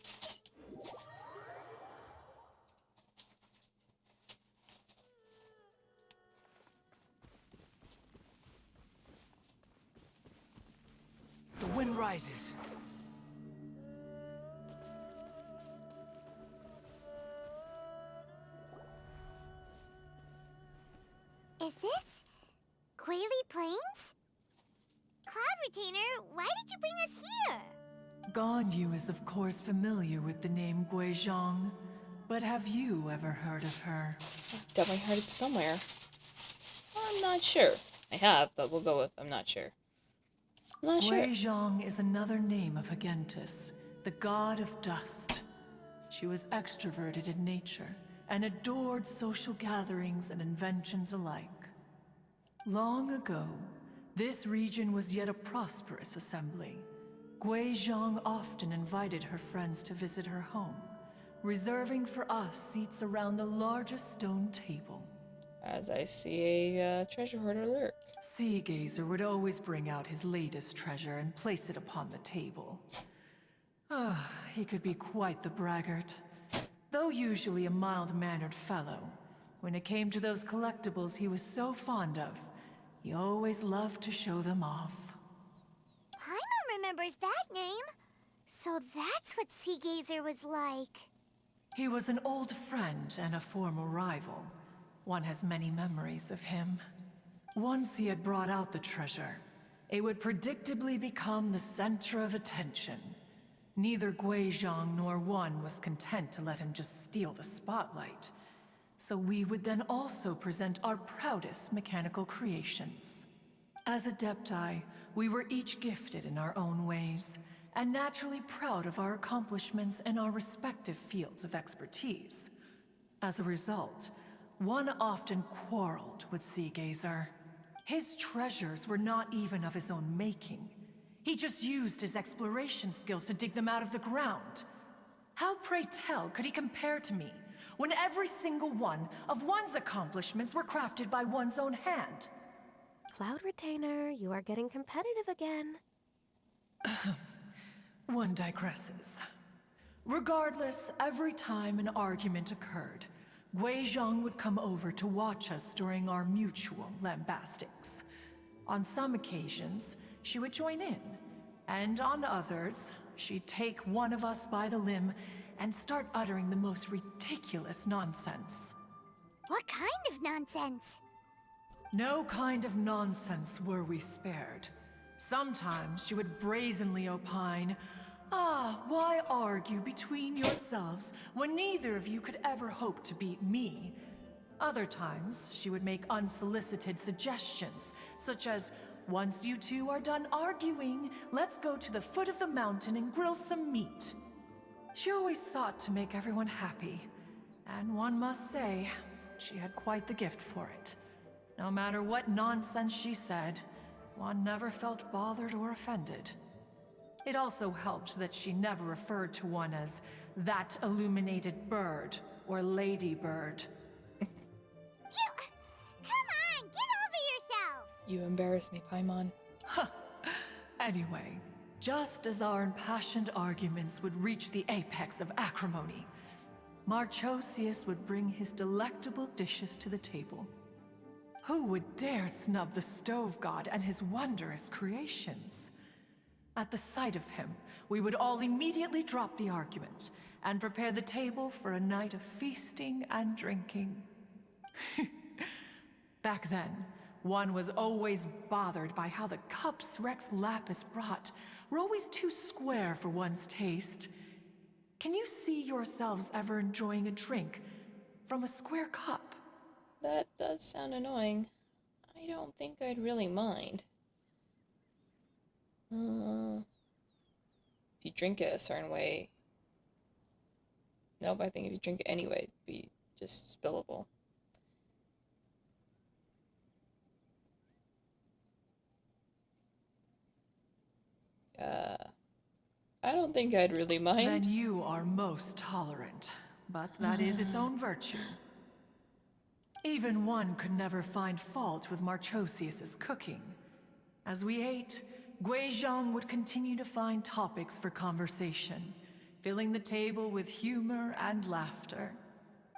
prizes.
Is this Quaily Plains? Cloud Retainer, why did you bring us here?
Ganyu is of course familiar with the name Guizhong, but have you ever heard of her?
Definitely heard it somewhere. I'm not sure. I have, but we'll go with I'm not sure. I'm not sure.
Guizhong is another name of Agentis, the god of dust. She was extroverted in nature and adored social gatherings and inventions alike. Long ago, this region was yet a prosperous assembly. Guizhong often invited her friends to visit her home, reserving for us seats around the largest stone table.
As I see a treasure hoarder lurk.
Sea Gazer would always bring out his latest treasure and place it upon the table. He could be quite the braggart. Though usually a mild-mannered fellow, when it came to those collectibles he was so fond of, he always loved to show them off.
Paimon remembers that name. So that's what Sea Gazer was like.
He was an old friend and a former rival. One has many memories of him. Once he had brought out the treasure, it would predictably become the center of attention. Neither Guizhong nor One was content to let him just steal the spotlight. So we would then also present our proudest mechanical creations. As Adepti, we were each gifted in our own ways, and naturally proud of our accomplishments in our respective fields of expertise. As a result, One often quarreled with Sea Gazer. His treasures were not even of his own making. He just used his exploration skills to dig them out of the ground. How, pray tell, could he compare to me, when every single one of One's accomplishments were crafted by one's own hand?
Cloud Retainer, you are getting competitive again.
One digresses. Regardless, every time an argument occurred, Guizhong would come over to watch us during our mutual lambastics. On some occasions, she would join in, and on others, she'd take one of us by the limb and start uttering the most ridiculous nonsense.
What kind of nonsense?
No kind of nonsense were we spared. Sometimes she would brazenly opine, why argue between yourselves when neither of you could ever hope to beat me? Other times, she would make unsolicited suggestions, such as, once you two are done arguing, let's go to the foot of the mountain and grill some meat. She always sought to make everyone happy, and one must say, she had quite the gift for it. No matter what nonsense she said, One never felt bothered or offended. It also helped that she never referred to One as that illuminated bird or lady bird.
You... Come on, get over yourself!
You embarrass me, Paimon.
Anyway, just as our impassioned arguments would reach the apex of acrimony, Marchosius would bring his delectable dishes to the table. Who would dare snub the stove god and his wondrous creations? At the sight of him, we would all immediately drop the argument and prepare the table for a night of feasting and drinking. Back then, One was always bothered by how the cups Rex Lapis brought were always too square for one's taste. Can you see yourselves ever enjoying a drink from a square cup?
That does sound annoying. I don't think I'd really mind. If you drink it a certain way... Nope, I think if you drink it anyway, it'd be just spillable. I don't think I'd really mind.
Then you are most tolerant, but that is its own virtue. Even One could never find fault with Marchosius's cooking. As we ate, Guizhong would continue to find topics for conversation, filling the table with humor and laughter.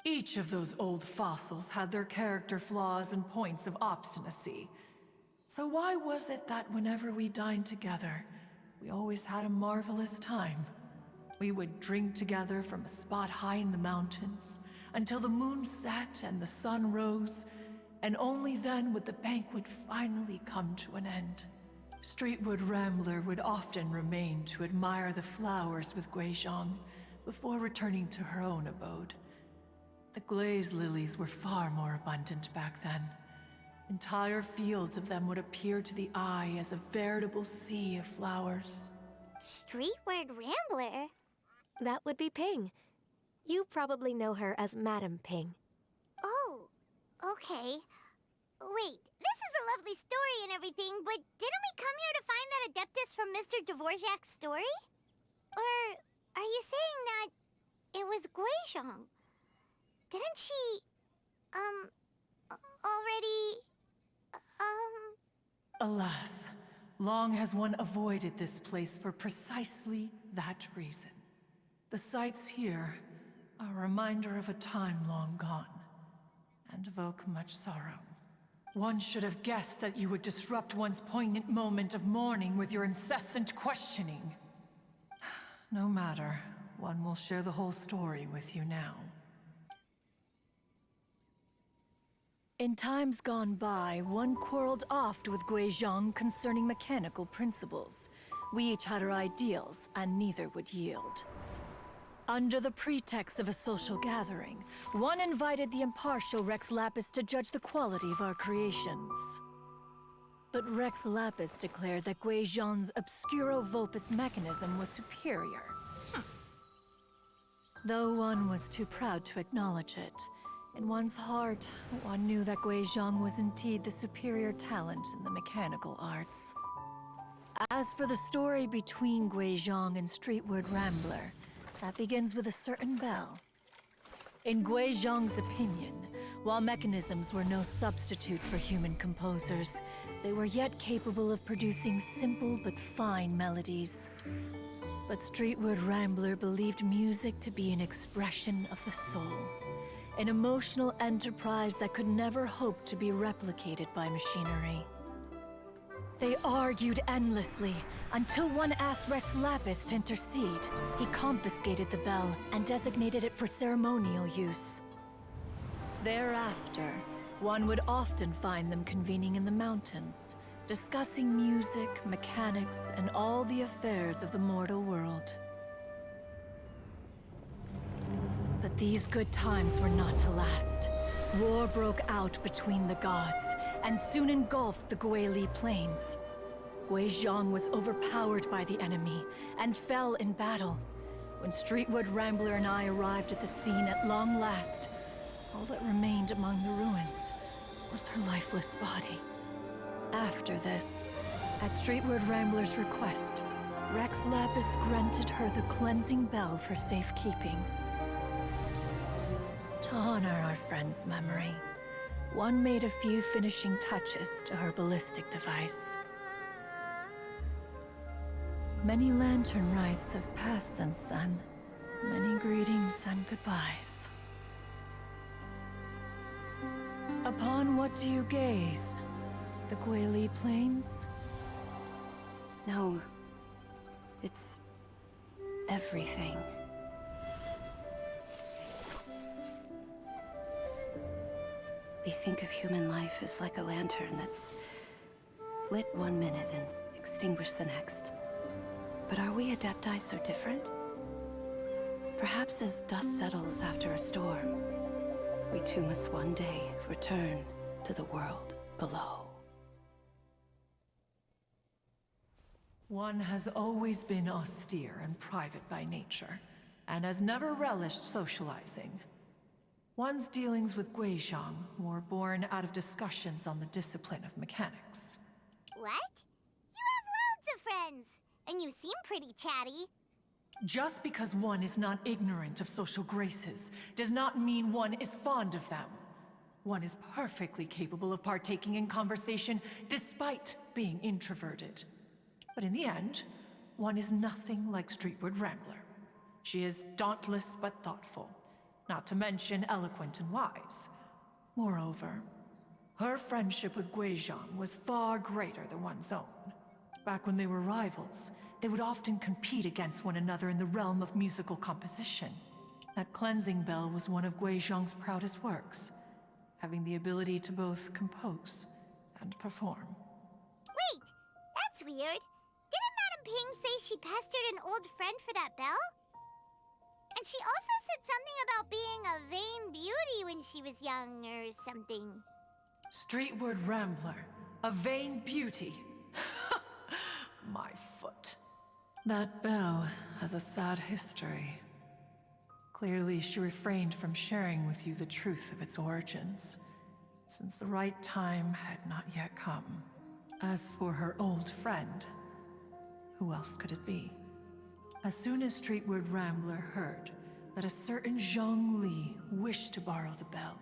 Each of those old fossils had their character flaws and points of obstinacy. So why was it that whenever we dined together, we always had a marvelous time. We would drink together from a spot high in the mountains until the moon set and the sun rose, and only then would the banquet finally come to an end. Streetwood Rambler would often remain to admire the flowers with Guizhong before returning to her own abode. The glaze lilies were far more abundant back then. Entire fields of them would appear to the eye as a veritable sea of flowers.
Streetward Rambler?
That would be Ping. You probably know her as Madam Ping.
Oh, okay. Wait, this is a lovely story and everything, but didn't we come here to find that Adeptus from Mr. Dvorak's story? Or are you saying that it was Guizhong? Didn't she, already,
Alas, long has one avoided this place for precisely that reason. The sights here are a reminder of a time long gone, and evoke much sorrow. One should have guessed that you would disrupt one's poignant moment of mourning with your incessant questioning. No matter, one will share the whole story with you now. In times gone by, one quarreled oft with Guizhong concerning mechanical principles. We each had our ideals, and neither would yield. Under the pretext of a social gathering, one invited the impartial Rex Lapis to judge the quality of our creations. But Rex Lapis declared that Guizhong's Obscuro Vulpus mechanism was superior. Though one was too proud to acknowledge it, in one's heart, one knew that Guizhong was indeed the superior talent in the mechanical arts. As for the story between Guizhong and Streetward Rambler, that begins with a certain bell. In Guizhong's opinion, while mechanisms were no substitute for human composers, they were yet capable of producing simple but fine melodies. But Streetward Rambler believed music to be an expression of the soul, an emotional enterprise that could never hope to be replicated by machinery. They argued endlessly, until one asked Rex Lapis to intercede. He confiscated the bell and designated it for ceremonial use. Thereafter, one would often find them convening in the mountains, discussing music, mechanics, and all the affairs of the mortal world. But these good times were not to last. War broke out between the gods, and soon engulfed the Guili Plains. Guizhong was overpowered by the enemy, and fell in battle. When Streetwood Rambler and I arrived at the scene at long last, all that remained among the ruins was her lifeless body. After this, at Streetwood Rambler's request, Rex Lapis granted her the cleansing bell for safekeeping. To honor our friend's memory, one made a few finishing touches to her ballistic device. Many lantern rites have passed since then. Many greetings and goodbyes. Upon what do you gaze? The Guili Plains?
No. It's everything. We think of human life as like a lantern that's lit one minute and extinguished the next. But are we Adepti so different? Perhaps as dust settles after a storm, we too must one day return to the world below.
One has always been austere and private by nature, and has never relished socializing. One's dealings with Guizhong were born out of discussions on the discipline of mechanics.
What? You have loads of friends, and you seem pretty chatty.
Just because one is not ignorant of social graces does not mean one is fond of them. One is perfectly capable of partaking in conversation despite being introverted. But in the end, one is nothing like Streetward Rambler. She is dauntless but thoughtful, not to mention eloquent and wise. Moreover, her friendship with Guizhong was far greater than one's own. Back when they were rivals, they would often compete against one another in the realm of musical composition. That cleansing bell was one of Gui Zhang's proudest works, having the ability to both compose and perform.
Wait, that's weird. Didn't Madame Ping say she pestered an old friend for that bell? And she also said something about being a vain beauty when she was young or something.
Streetward Rambler, a vain beauty. My foot. That bell has a sad history. Clearly, she refrained from sharing with you the truth of its origins, since the right time had not yet come. As for her old friend, who else could it be? As soon as Streetward Rambler heard that a certain Zhang Li wished to borrow the bell,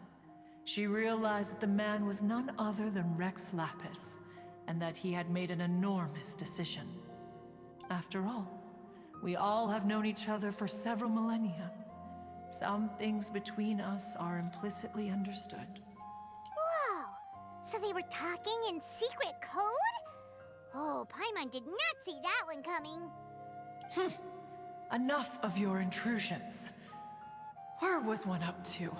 she realized that the man was none other than Rex Lapis, and that he had made an enormous decision. After all, we all have known each other for several millennia. Some things between us are implicitly understood.
Whoa! So they were talking in secret code? Oh, Paimon did not see that one coming.
Enough of your intrusions. Where was one up to?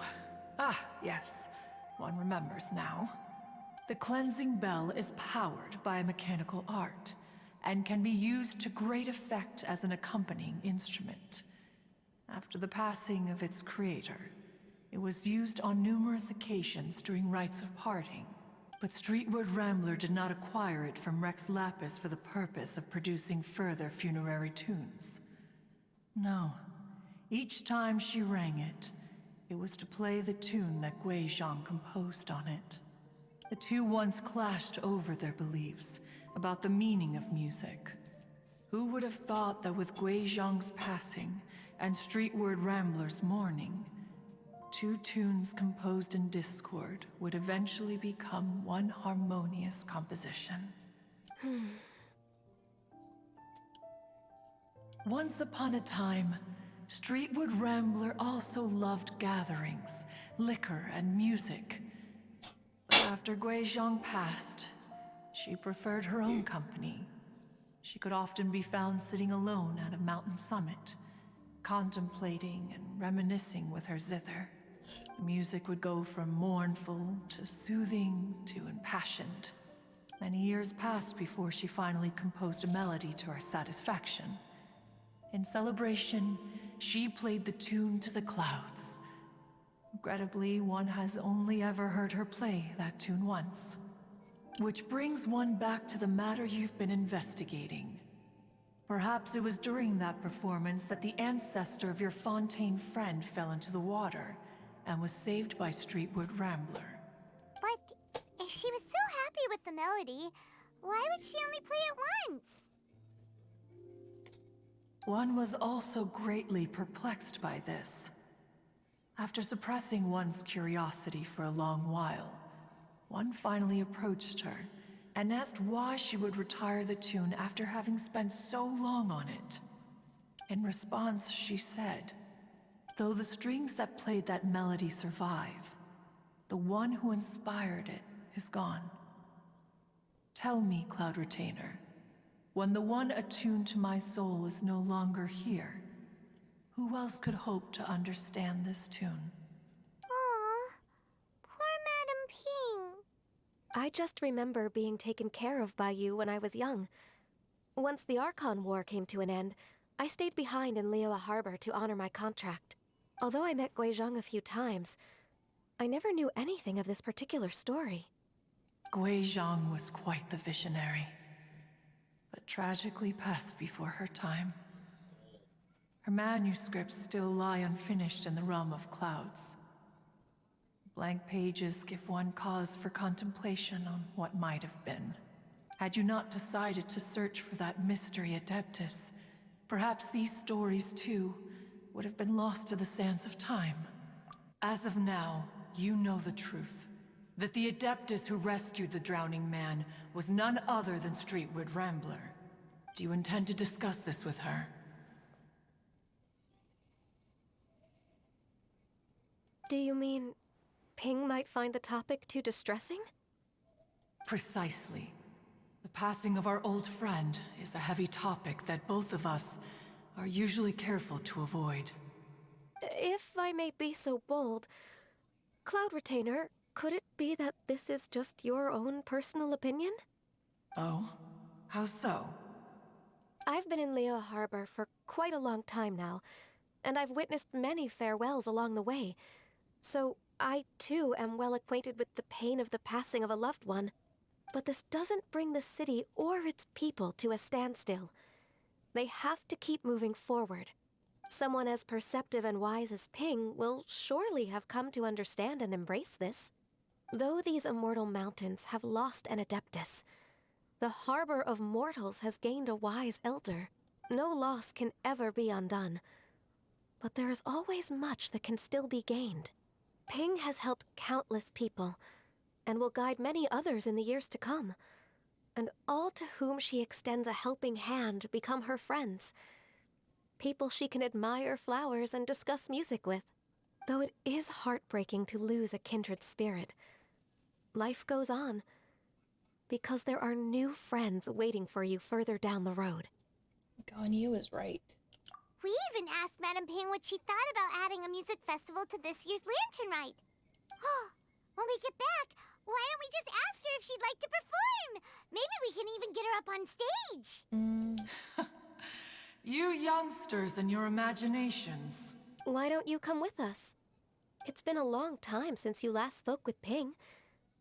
Ah, yes. One remembers now. The cleansing bell is powered by a mechanical art, and can be used to great effect as an accompanying instrument. After the passing of its creator, it was used on numerous occasions during rites of parting. But Streetward Rambler did not acquire it from Rex Lapis for the purpose of producing further funerary tunes. No. Each time she rang it, it was to play the tune that Gui Zhang composed on it. The two once clashed over their beliefs about the meaning of music. Who would have thought that with Gui Zhang's passing and Streetward Rambler's mourning, two tunes composed in discord would eventually become one harmonious composition? Once upon a time, Streetward Rambler also loved gatherings, liquor, and music. But after Gui Zhang passed, she preferred her own company. She could often be found sitting alone at a mountain summit, contemplating and reminiscing with her zither. The music would go from mournful to soothing to impassioned. Many years passed before she finally composed a melody to her satisfaction. In celebration, she played the tune to the clouds. Regrettably, one has only ever heard her play that tune once. Which brings one back to the matter you've been investigating. Perhaps it was during that performance that the ancestor of your Fontaine friend fell into the water and was saved by Streetward Rambler.
But if she was so happy with the melody, why would she only play it once?
One was also greatly perplexed by this. After suppressing one's curiosity for a long while, one finally approached her and asked why she would retire the tune after having spent so long on it. In response, she said, "Though the strings that played that melody survive, the one who inspired it is gone. Tell me, Cloud Retainer, when the one attuned to my soul is no longer here, who else could hope to understand this tune?"
Aw, poor Madame Ping.
I just remember being taken care of by you when I was young. Once the Archon War came to an end, I stayed behind in Liyue Harbor to honor my contract. Although I met Gui Zhang a few times, I never knew anything of this particular story.
Gui Zhang was quite the visionary, but tragically passed before her time. Her manuscripts still lie unfinished in the realm of clouds. Blank pages give one cause for contemplation on what might have been. Had you not decided to search for that mystery Adeptus, perhaps these stories, too, would have been lost to the sands of time. As of now, you know the truth. That the Adeptus who rescued the drowning man was none other than Streetward Rambler. Do you intend to discuss this with her?
Do you mean Ping might find the topic too distressing?
Precisely. The passing of our old friend is a heavy topic that both of us are usually careful to avoid.
If I may be so bold, Cloud Retainer, could it be that this is just your own personal opinion?
Oh? How so?
I've been in Leo Harbor for quite a long time now, and I've witnessed many farewells along the way, so I too am well acquainted with the pain of the passing of a loved one. But this doesn't bring the city or its people to a standstill. They have to keep moving forward. Someone as perceptive and wise as Ping will surely have come to understand and embrace this. Though these immortal mountains have lost an Adeptus, the harbor of mortals has gained a wise elder. No loss can ever be undone. But there is always much that can still be gained. Ping has helped countless people, and will guide many others in the years to come. And all to whom she extends a helping hand become her friends. People she can admire flowers and discuss music with. Though it is heartbreaking to lose a kindred spirit, life goes on, because there are new friends waiting for you further down the road.
Ganyu is right.
We even asked Madame Ping what she thought about adding a music festival to this year's Lantern Rite. When we get back, why don't we just ask her if she'd like to perform? Maybe we can even get her up on stage.
You youngsters and your imaginations.
Why don't you come with us? It's been a long time since you last spoke with Ping,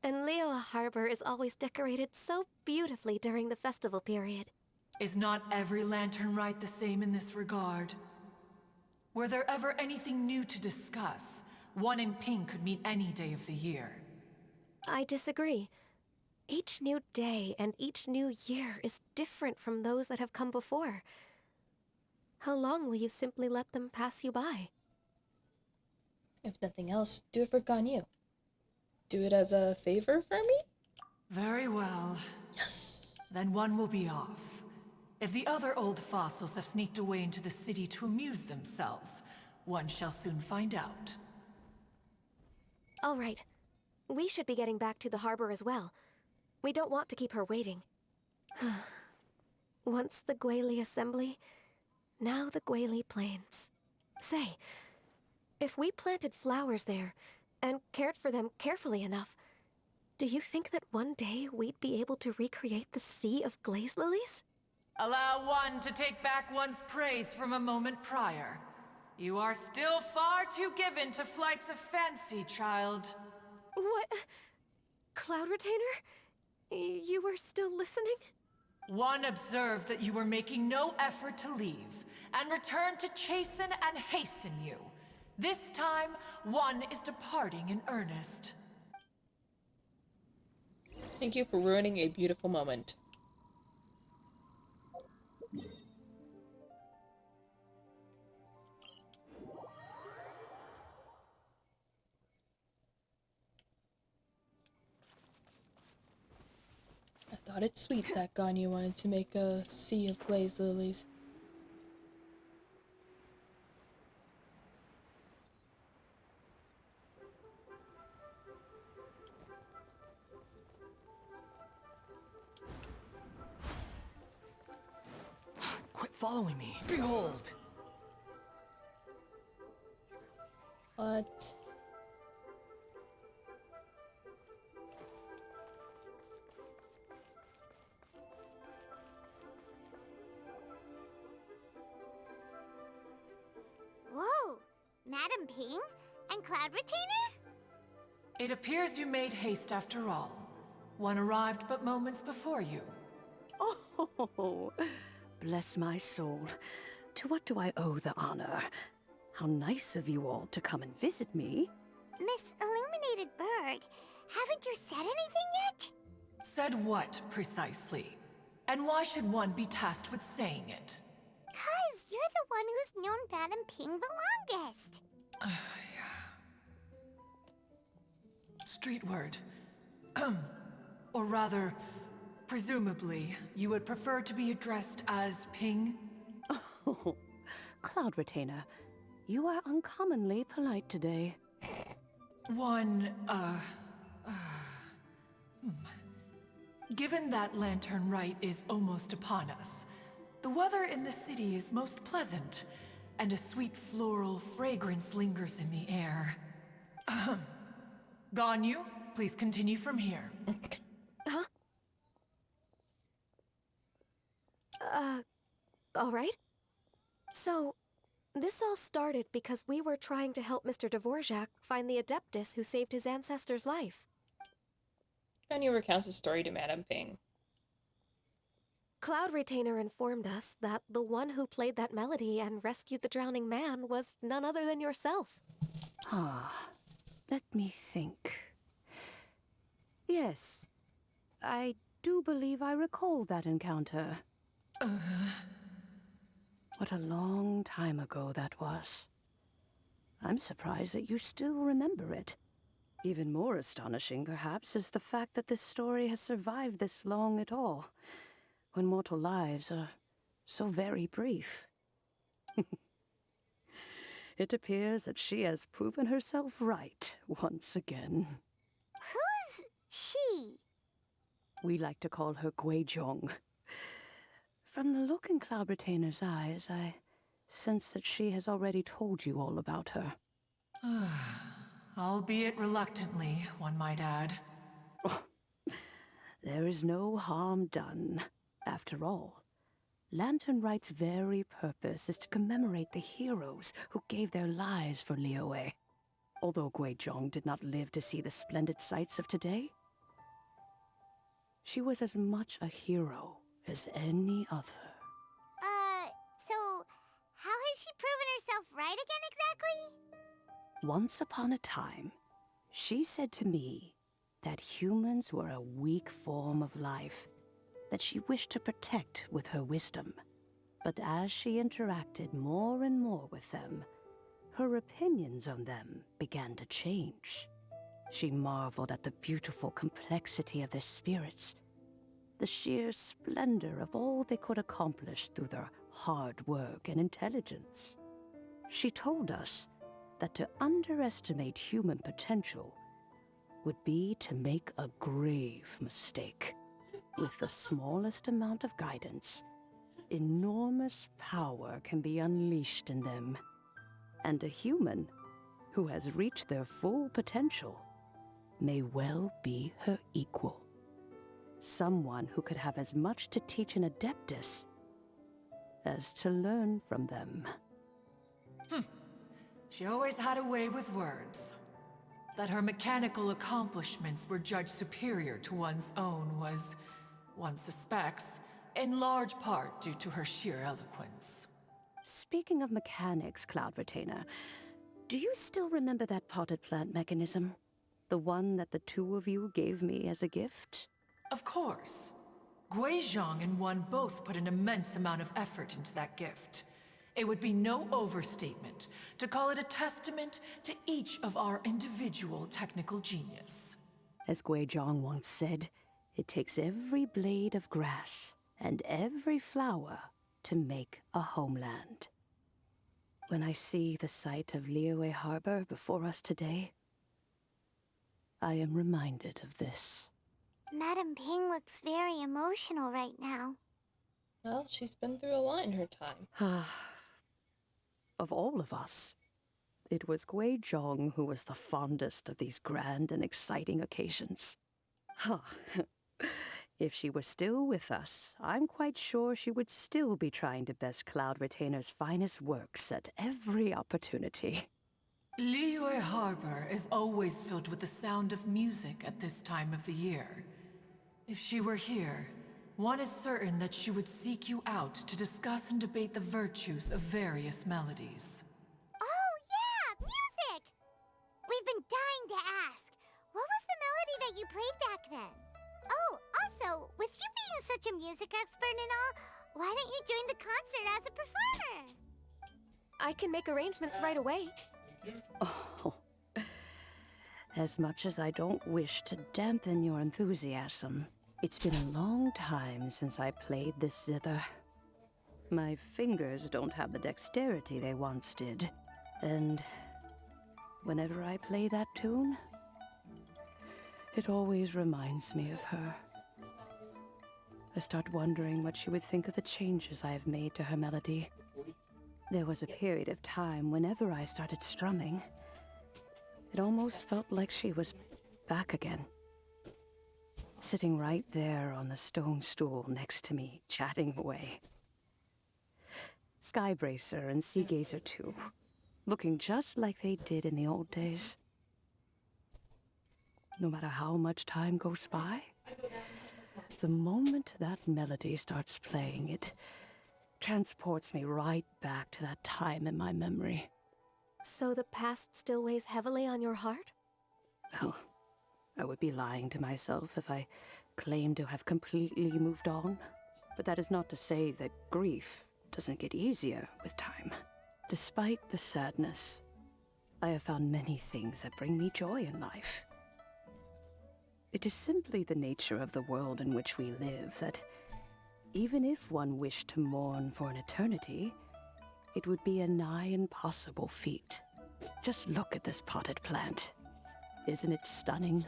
and Leo Harbor is always decorated so beautifully during the festival period.
Is not every Lantern Rite the same in this regard? Were there ever anything new to discuss? One in Ping could meet any day of the year.
I disagree. Each new day and each new year is different from those that have come before. How long will you simply let them pass you by?
If nothing else, do it for Ganyu. Do it as a favor for me?
Very well.
Yes.
Then one will be off. If the other old fossils have sneaked away into the city to amuse themselves, one shall soon find out.
All right. We should be getting back to the harbor as well. We don't want to keep her waiting. Once the Guili Assembly, now the Guili Plains. Say, if we planted flowers there, and cared for them carefully enough, do you think that one day we'd be able to recreate the Sea of Glaze Lilies?
Allow one to take back one's praise from a moment prior. You are still far too given to flights of fancy, child.
What? Cloud Retainer? You were still listening?
One observed that you were making no effort to leave, and returned to chasten and hasten you. This time, one is departing in earnest.
Thank you for ruining a beautiful moment.
I thought it sweet that Ganyu wanted to make a sea of glazed lilies.
Quit following me. Behold!
What?
Whoa! Madame Ping? And Cloud Retainer?
It appears you made haste after all. One arrived but moments before you.
Oh, bless my soul. To what do I owe the honor? How nice of you all to come and visit me.
Miss Illuminated Bird, haven't you said anything yet?
Said what, precisely? And why should one be tasked with saying it?
'Cause you're the one who's known Madame Ping the longest.
Street word. Or rather, presumably, you would prefer to be addressed as Ping?
Oh, Cloud Retainer, you are uncommonly polite today.
Given that Lantern Rite is almost upon us, the weather in the city is most pleasant, and a sweet floral fragrance lingers in the air. Ahem. Ganyu, please continue from here.
Huh? Alright. So, this all started because we were trying to help Mr. Dvorak find the Adeptus who saved his ancestor's life.
Ganyu recounts the story to Madame Ping.
Cloud Retainer informed us that the one who played that melody and rescued the drowning man was none other than yourself.
Ah, let me think. Yes, I do believe I recall that encounter. What a long time ago that was. I'm surprised that you still remember it. Even more astonishing, perhaps, is the fact that this story has survived this long at all, when mortal lives are so very brief. It appears that she has proven herself right once again.
Who's she?
We like to call her Guizhong. From the look in Cloud Retainer's eyes, I sense that she has already told you all about her.
Albeit reluctantly, one might add.
There is no harm done. After all, Lantern Rite's very purpose is to commemorate the heroes who gave their lives for Liyue. Although Guizhong did not live to see the splendid sights of today, she was as much a hero as any other.
So how has she proven herself right again exactly?
Once upon a time, she said to me that humans were a weak form of life that she wished to protect with her wisdom. But as she interacted more and more with them, her opinions on them began to change. She marveled at the beautiful complexity of their spirits, the sheer splendor of all they could accomplish through their hard work and intelligence. She told us that to underestimate human potential would be to make a grave mistake. With the smallest amount of guidance, enormous power can be unleashed in them. And a human who has reached their full potential may well be her equal. Someone who could have as much to teach an Adeptus as to learn from them.
She always had a way with words. That her mechanical accomplishments were judged superior to one's own was, one suspects, in large part due to her sheer eloquence.
Speaking of mechanics, Cloud Retainer, do you still remember that potted plant mechanism? The one that the two of you gave me as a gift?
Of course. Guizhong and one both put an immense amount of effort into that gift. It would be no overstatement to call it a testament to each of our individual technical genius.
As Guizhong once said, it takes every blade of grass and every flower to make a homeland. When I see the sight of Liyue Harbor before us today, I am reminded of this.
Madame Ping looks very emotional right now.
Well, she's been through a lot in her time.
Of all of us, it was Guizhong who was the fondest of these grand and exciting occasions. If she were still with us, I'm quite sure she would still be trying to best Cloud Retainer's finest works at every opportunity.
Liyue Harbor is always filled with the sound of music at this time of the year. If she were here, one is certain that she would seek you out to discuss and debate the virtues of various melodies.
Oh yeah, music! We've been dying to ask. What was the melody that you played back then? Oh, also, with you being such a music expert and all, why don't you join the concert as a performer?
I can make arrangements right away.
Oh, as much as I don't wish to dampen your enthusiasm, it's been a long time since I played this zither. My fingers don't have the dexterity they once did, and whenever I play that tune, it always reminds me of her. I start wondering what she would think of the changes I have made to her melody. There was a period of time whenever I started strumming, it almost felt like she was back again. Sitting right there on the stone stool next to me, chatting away. Skybracer and Seagazer too, looking just like they did in the old days. No matter how much time goes by, the moment that melody starts playing, it transports me right back to that time in my memory.
So the past still weighs heavily on your heart?
Well, I would be lying to myself if I claimed to have completely moved on. But that is not to say that grief doesn't get easier with time. Despite the sadness, I have found many things that bring me joy in life. It is simply the nature of the world in which we live that even if one wished to mourn for an eternity, it would be a nigh impossible feat. Just look at this potted plant. Isn't it stunning?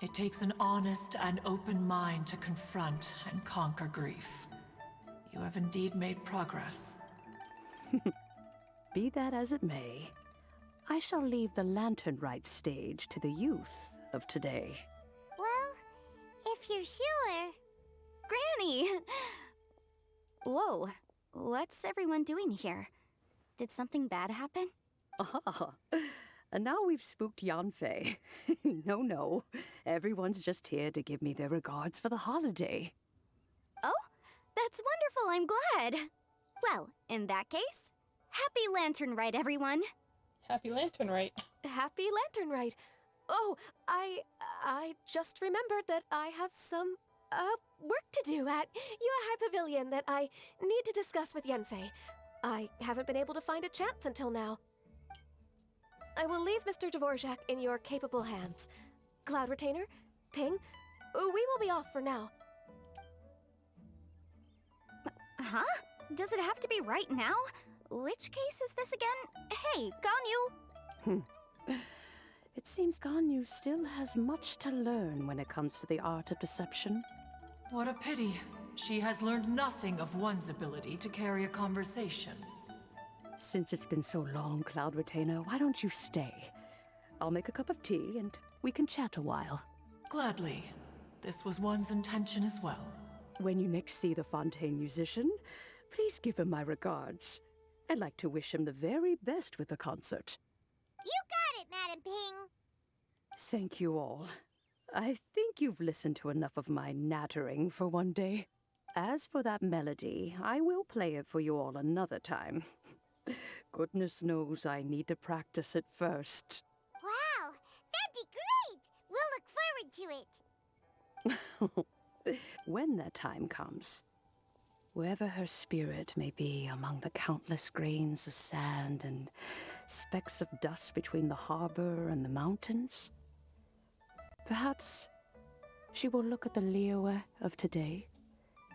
It takes an honest and open mind to confront and conquer grief. You have indeed made progress.
Be that as it may, I shall leave the lantern rite stage to the youth of today.
Well, if you're sure.
Granny! Whoa, what's everyone doing here? Did something bad happen?
Ah, and now we've spooked Yanfei. No, everyone's just here to give me their regards for the holiday.
Oh, that's wonderful, I'm glad. Well, in that case, happy Lantern Rite, everyone.
Happy Lantern Rite.
Happy Lantern Rite. Oh, I just remembered that I have some, work to do at Yuehai Pavilion that I need to discuss with Yanfei. I haven't been able to find a chance until now. I will leave Mr. Dvorak in your capable hands. Cloud Retainer, Ping, we will be off for now.
Huh? Does it have to be right now? Which case is this again? Hey, Ganyu!
It seems Ganyu still has much to learn when it comes to the art of deception.
What a pity. She has learned nothing of one's ability to carry a conversation.
Since it's been so long, Cloud Retainer, why don't you stay? I'll make a cup of tea and we can chat a while.
Gladly. This was one's intention as well.
When you next see the Fontaine musician, please give him my regards. I'd like to wish him the very best with the concert.
You got it, Madam Ping.
Thank you all. I think you've listened to enough of my nattering for one day. As for that melody, I will play it for you all another time. Goodness knows I need to practice it first.
Wow, that'd be great. We'll look forward to it.
When that time comes, wherever her spirit may be among the countless grains of sand and specks of dust between the harbor and the mountains, perhaps she will look at the Liyue of today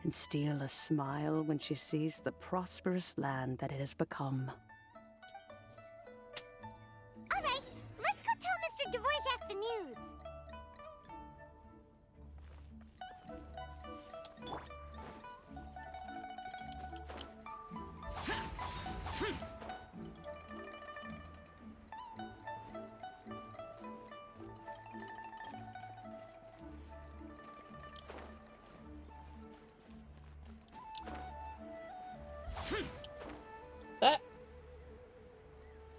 and steal a smile when she sees the prosperous land that it has become.
All right, let's go tell Mr. Dvorak the news.
Is that?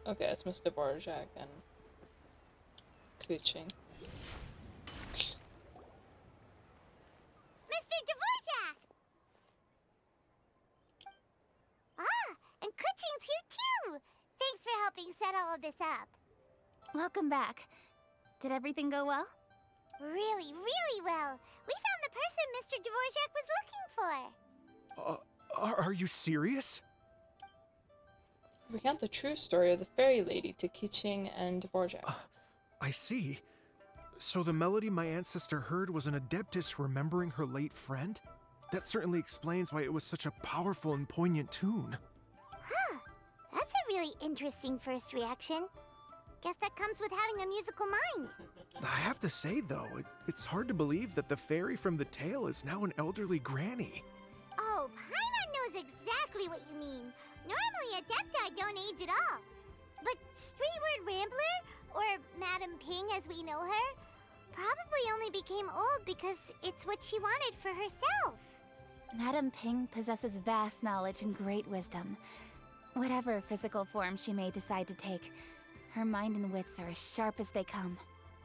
Okay, it's Mr. Dvorak and Kuching.
Mr. Dvorak! Ah, and Kuching's here too! Thanks for helping set all of this up.
Welcome back. Did everything go well?
Really, really well. We found the person Mr. Dvorak was looking for.
Are you serious?
Recount the true story of the fairy lady to Kuching and Dvorak.
I see. So the melody my ancestor heard was an adeptus remembering her late friend? That certainly explains why it was such a powerful and poignant tune.
Huh. That's a really interesting first reaction. Guess that comes with having a musical mind.
I have to say, though, it's hard to believe that the fairy from the tale is now an elderly granny.
Oh, Paimon knows exactly what you mean. Normally, Adepti don't age at all. But Streetward Rambler, or Madam Ping as we know her, probably only became old because it's what she wanted for herself.
Madam Ping possesses vast knowledge and great wisdom. Whatever physical form she may decide to take, her mind and wits are as sharp as they come.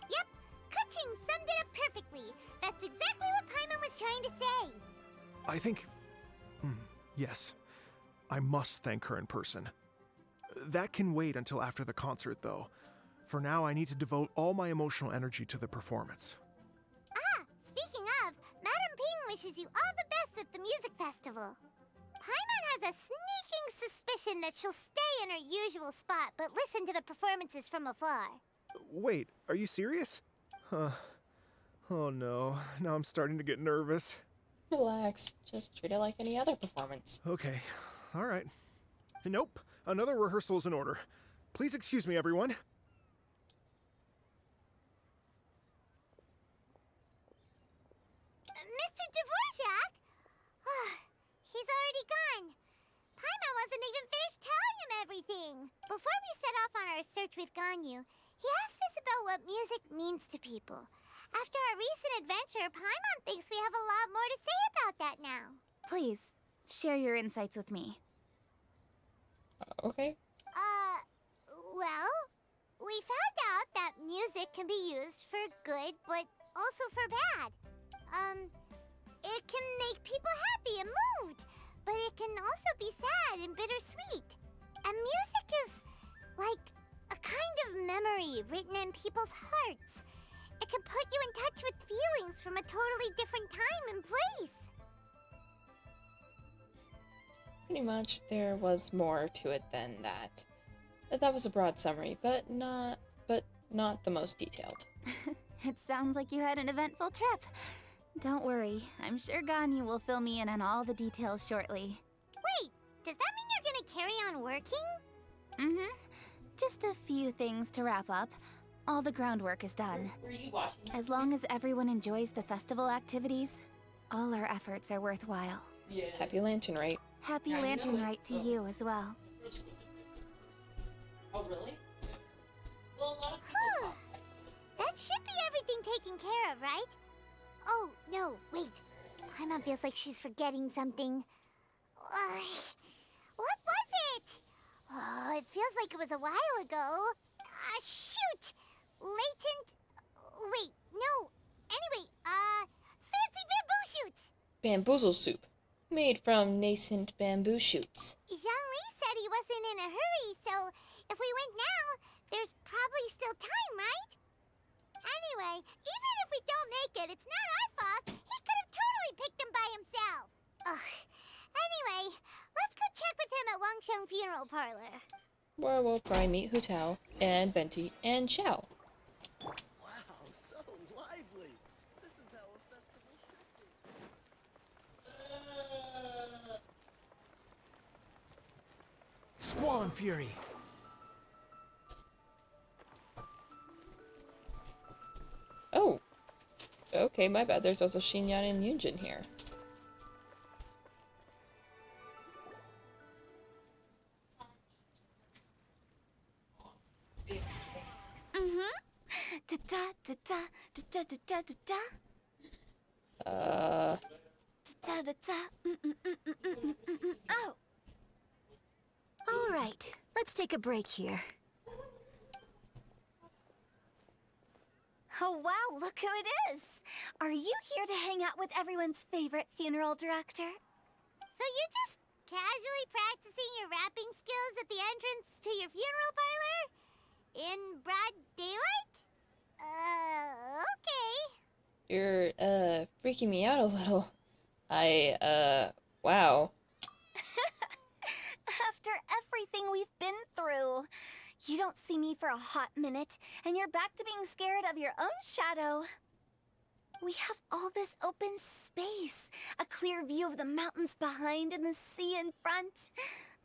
Yep, Kuching summed it up perfectly. That's exactly what Paimon was trying to say.
I think... yes. I must thank her in person. That can wait until after the concert, though. For now, I need to devote all my emotional energy to the performance.
Ah, speaking of, Madam Ping wishes you all the best with the music festival. Paimon has a sneaking suspicion that she'll stay in her usual spot, but listen to the performances from afar.
Wait, are you serious? Oh no, now I'm starting to get nervous.
Relax. Just treat it like any other performance.
Okay, alright. Nope, another rehearsal is in order. Please excuse me, everyone.
Mr. Dvorak? He's already gone. Paimon wasn't even finished telling him everything. Before we set off on our search with Ganyu, he asked us about what music means to people. After our recent adventure, Paimon thinks we have a lot more to say about that now.
Please, share your insights with me.
Okay.
Well, we found out that music can be used for good, but also for bad. It can make people happy and moved, but it can also be sad and bittersweet. And music is like a kind of memory written in people's hearts. It can put you in touch with feelings from a totally different time and place.
Pretty much, there was more to it than that. That was a broad summary, but not the most detailed.
It sounds like you had an eventful trip. Don't worry, I'm sure Ganyu will fill me in on all the details shortly.
Wait, does that mean you're gonna carry on working?
Mm-hmm. Just a few things to wrap up. All the groundwork is done.
Were you watching that?
As long as everyone enjoys the festival activities, all our efforts are worthwhile.
Yeah. Happy Lantern, right?
Happy
I know
Lantern
it,
Rite to
so-
you as well.
Oh, really? Well, a lot of people
That should be everything taken care of, right? Oh, no, wait. Paimon feels like she's forgetting something. What was it? Oh, it feels like it was a while ago. Shoot! Latent... Wait, no. Anyway, fancy bamboo shoots!
Bamboozle soup, made from nascent bamboo shoots.
Zhangli said he wasn't in a hurry, so if we went now, there's probably still time, right? Anyway, even if we don't make it, it's not our fault. He could have totally picked them by himself. Ugh. Anyway, let's go check with him at Wangsheng Funeral Parlor.
Where we'll probably meet Hu Tao and Venti and Xiao.
Wow, so lively. This is how a festival should be.
Squall Fury!
Oh. Okay, my bad. There's also Xinyan and Yunjin here.
Da-da-da-da, da-da-da-da-da. Da-da-da, Oh!
All right, let's take a break here.
Oh wow, look who it is! Are you here to hang out with everyone's favorite funeral director?
So you're just casually practicing your rapping skills at the entrance to your funeral parlor? In broad daylight? Okay.
You're, freaking me out a little. Wow.
After everything we've been through, you don't see me for a hot minute, and you're back to being scared of your own shadow. We have all this open space, a clear view of the mountains behind and the sea in front.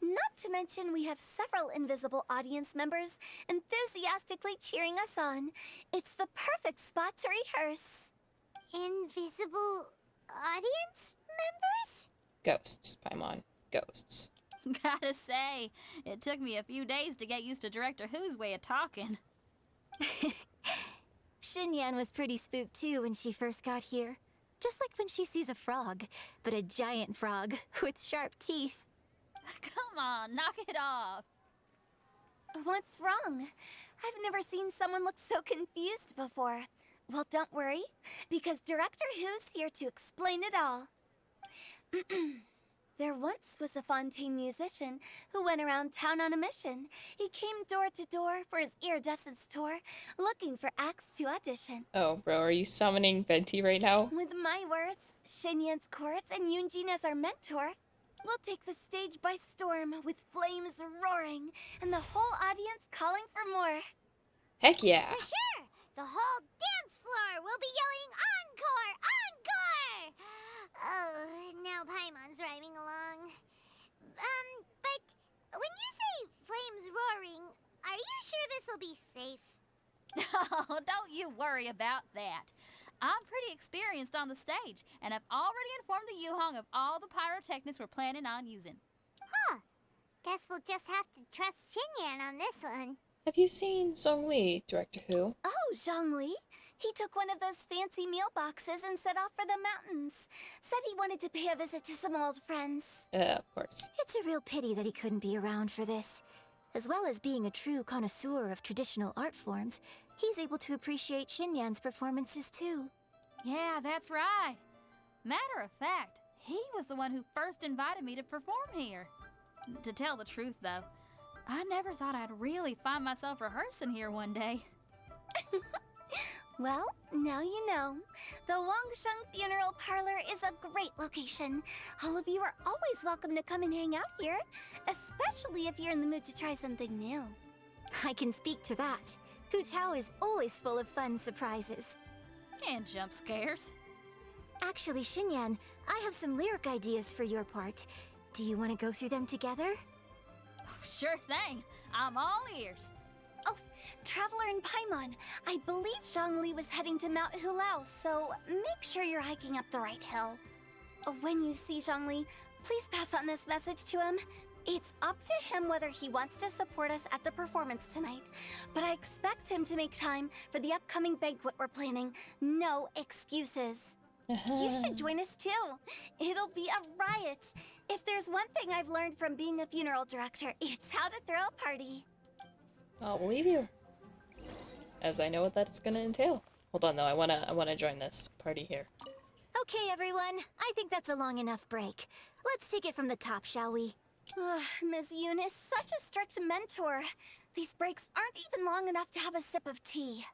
Not to mention we have several invisible audience members enthusiastically cheering us on. It's the perfect spot to rehearse.
Invisible audience members?
Ghosts, Paimon. Ghosts.
Gotta say, it took me a few days to get used to Director Who's way of talking.
Xinyan was pretty spooked too when she first got here. Just like when she sees a frog, but a giant frog with sharp teeth.
Come on, knock it off.
What's wrong? I've never seen someone look so confused before. Well, don't worry, because Director Who's here to explain it all. There once was a Fontaine musician who went around town on a mission. He came door to door for his iridescence tour, looking for acts to audition.
Oh, bro, are you summoning Venti right now?
With my words, Xinyan's courts, and Yunjin as our mentor, we'll take the stage by storm with flames roaring and the whole audience calling for more.
Heck yeah.
For sure! The whole dance floor will be yelling encore! Encore! Oh, now Paimon's rhyming along. But when you say flames roaring, are you sure this'll be safe?
Oh, don't you worry about that. I'm pretty experienced on the stage, and I've already informed the Yuhong of all the pyrotechnics we're planning on using.
Huh. Guess we'll just have to trust Xinyan on this one.
Have you seen Zhongli, Director Who?
Oh, Zhongli? He took one of those fancy meal boxes and set off for the mountains. Said he wanted to pay a visit to some old friends.
Of course.
It's a real pity that he couldn't be around for this. As well as being a true connoisseur of traditional art forms, he's able to appreciate Xinyan's performances too.
Yeah, that's right. Matter of fact, he was the one who first invited me to perform here. To tell the truth, though, I never thought I'd really find myself rehearsing here one day.
Well, now you know. The Wangsheng Funeral Parlor is a great location. All of you are always welcome to come and hang out here, especially if you're in the mood to try something new. I can speak to that. Hu Tao is always full of fun surprises.
And jump scares.
Actually, Xinyan, I have some lyric ideas for your part. Do you want to go through them together?
Sure thing. I'm all ears.
Oh, Traveler in Paimon, I believe Zhongli was heading to Mount Hulao, so make sure you're hiking up the right hill. When you see Zhongli, please pass on this message to him. It's up to him whether he wants to support us at the performance tonight, but I expect him to make time for the upcoming banquet we're planning. No excuses. You should join us too. It'll be a riot. If there's one thing I've learned from being a funeral director, it's how to throw a party.
I'll believe you. As I know what that's gonna entail. Hold on though, I wanna join this party here.
Okay, everyone. I think that's a long enough break. Let's take it from the top, shall we? Ms. Eunice, such a strict mentor. These breaks aren't even long enough to have a sip of tea.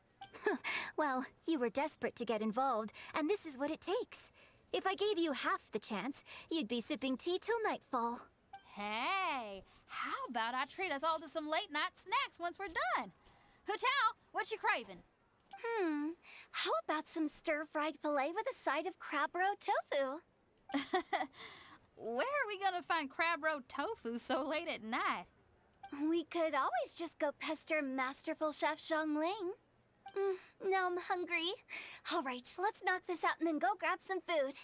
Well, you were desperate to get involved, and this is what it takes. If I gave you half the chance, you'd be sipping tea till nightfall.
Hey, how about I treat us all to some late night snacks once we're done? Hu Tao, what you craving?
How about some stir-fried filet with a side of crab roe tofu?
Where are we gonna find crab roe tofu so late at night?
We could always just go pester Masterful Chef Zhongling. Now I'm hungry. All right, let's knock this out and then go grab some food.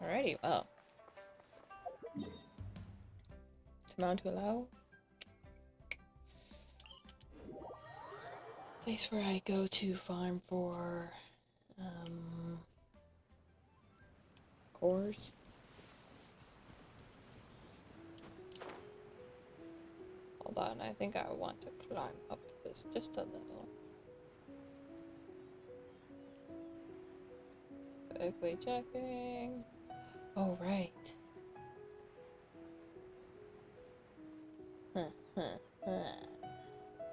Alrighty, well. To Mount Hulao. Place where I go to farm for cores. Hold on, I think I want to climb up this just a little. Quickly checking. Oh, right.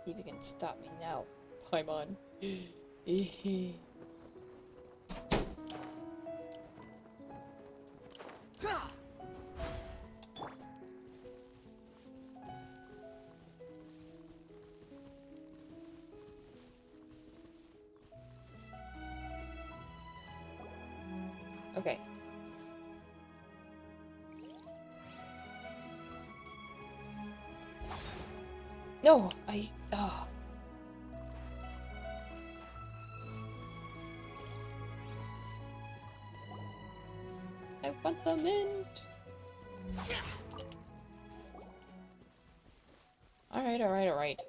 See if you can stop me now, Paimon. Okay. No, oh. I want the mint. Alright, alright, alright.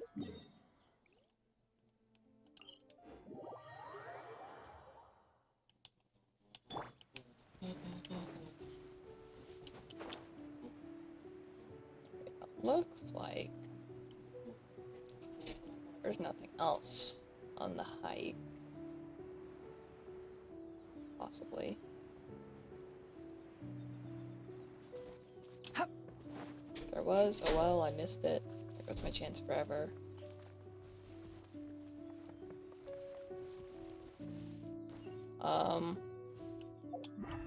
It looks like there's nothing else on the hike. Possibly. If there was, oh well, I missed it. There goes my chance forever.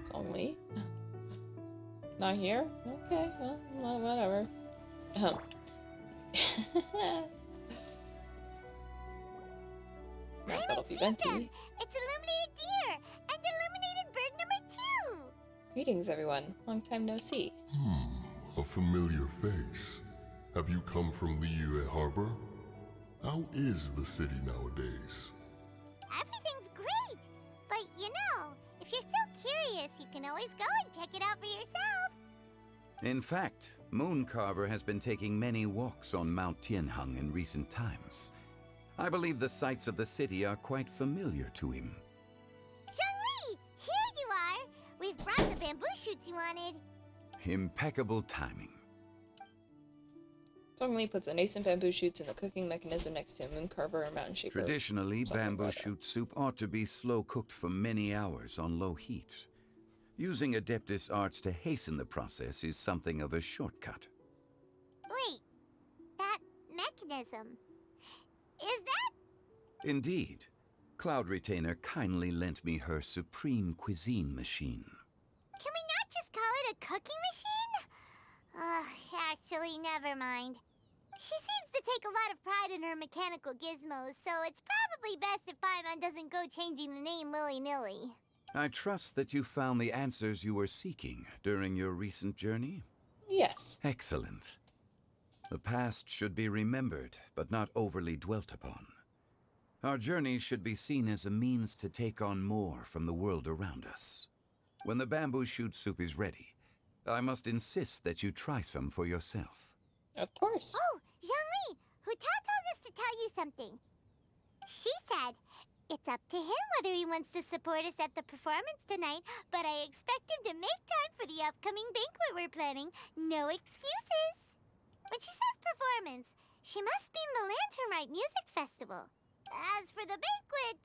Zhongli? Not here? Okay, well, whatever. That'll be Venti.
It's illuminated deer and illuminated bird number 2.
Greetings, everyone. Long time no see.
A familiar face. Have you come from Liyue Harbor? How is the city nowadays?
Everything's great, but you know, if you're so curious, you can always go and check it out for yourself.
In fact, Mooncarver has been taking many walks on Mount Tianheng in recent times. I believe the sights of the city are quite familiar to him.
Zhongli, here you are. We've brought the bamboo shoots you wanted.
Impeccable timing.
Zhongli puts the nascent bamboo shoots in the cooking mechanism next to a Mooncarver or Mountain Shaper.
Traditionally, bamboo shoot soup ought to be slow cooked for many hours on low heat. Using Adeptus arts to hasten the process is something of a shortcut.
Wait, that mechanism. Is that?
Indeed. Cloud Retainer kindly lent me her supreme cuisine machine.
Can we not just call it a cooking machine? Actually, never mind. She seems to take a lot of pride in her mechanical gizmos, so it's probably best if Paimon doesn't go changing the name willy-nilly.
I trust that you found the answers you were seeking during your recent journey?
Yes.
Excellent. The past should be remembered, but not overly dwelt upon. Our journey should be seen as a means to take on more from the world around us. When the bamboo shoot soup is ready, I must insist that you try some for yourself.
Of course.
Oh, Zhongli, Huta told us to tell you something. She said, it's up to him whether he wants to support us at the performance tonight, but I expect him to make time for the upcoming banquet we're planning. No excuses. When she says performance, she must mean the Lantern Rite Music Festival. As for the banquet,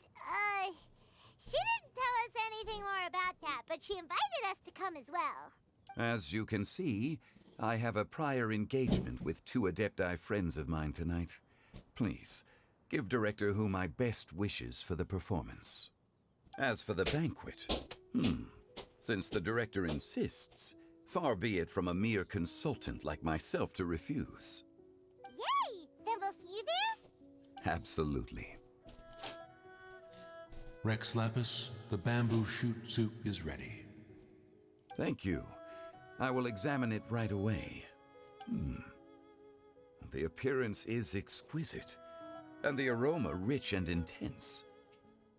she didn't tell us anything more about that, but she invited us to come as well.
As you can see, I have a prior engagement with 2 Adepti friends of mine tonight. Please, give Director Hu my best wishes for the performance. As for the banquet, since the Director insists, far be it from a mere consultant like myself to refuse.
Yay! Then we'll see you there?
Absolutely.
Rex Lapis, the bamboo shoot soup is ready.
Thank you. I will examine it right away. The appearance is exquisite, and the aroma rich and intense.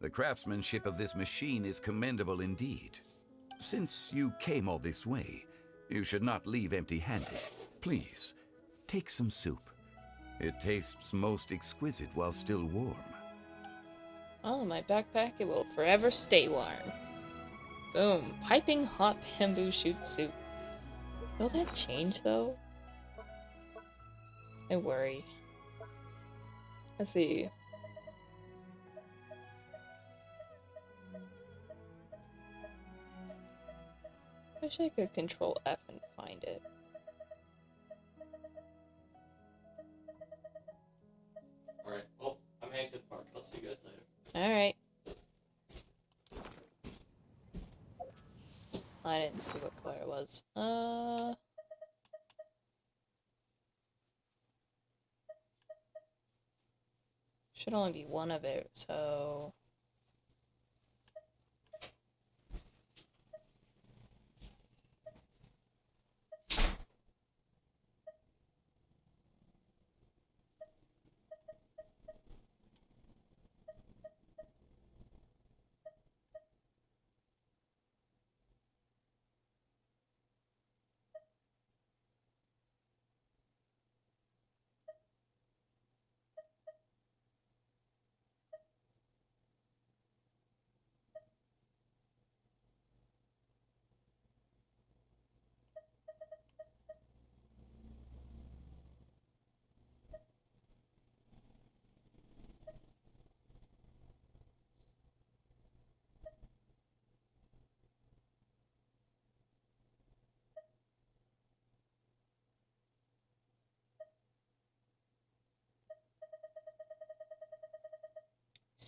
The craftsmanship of this machine is commendable indeed. Since you came all this way, you should not leave empty-handed. Please, take some soup. It tastes most exquisite while still warm.
Oh, in my backpack, it will forever stay warm. Boom. Piping hot bamboo shoot soup. Will that change, though? I worry. Let's see. Wish I could control F and find it.
Alright, well, I'm heading to the park. I'll see you guys later.
Alright. I didn't see what color it was. Should only be one of it, so...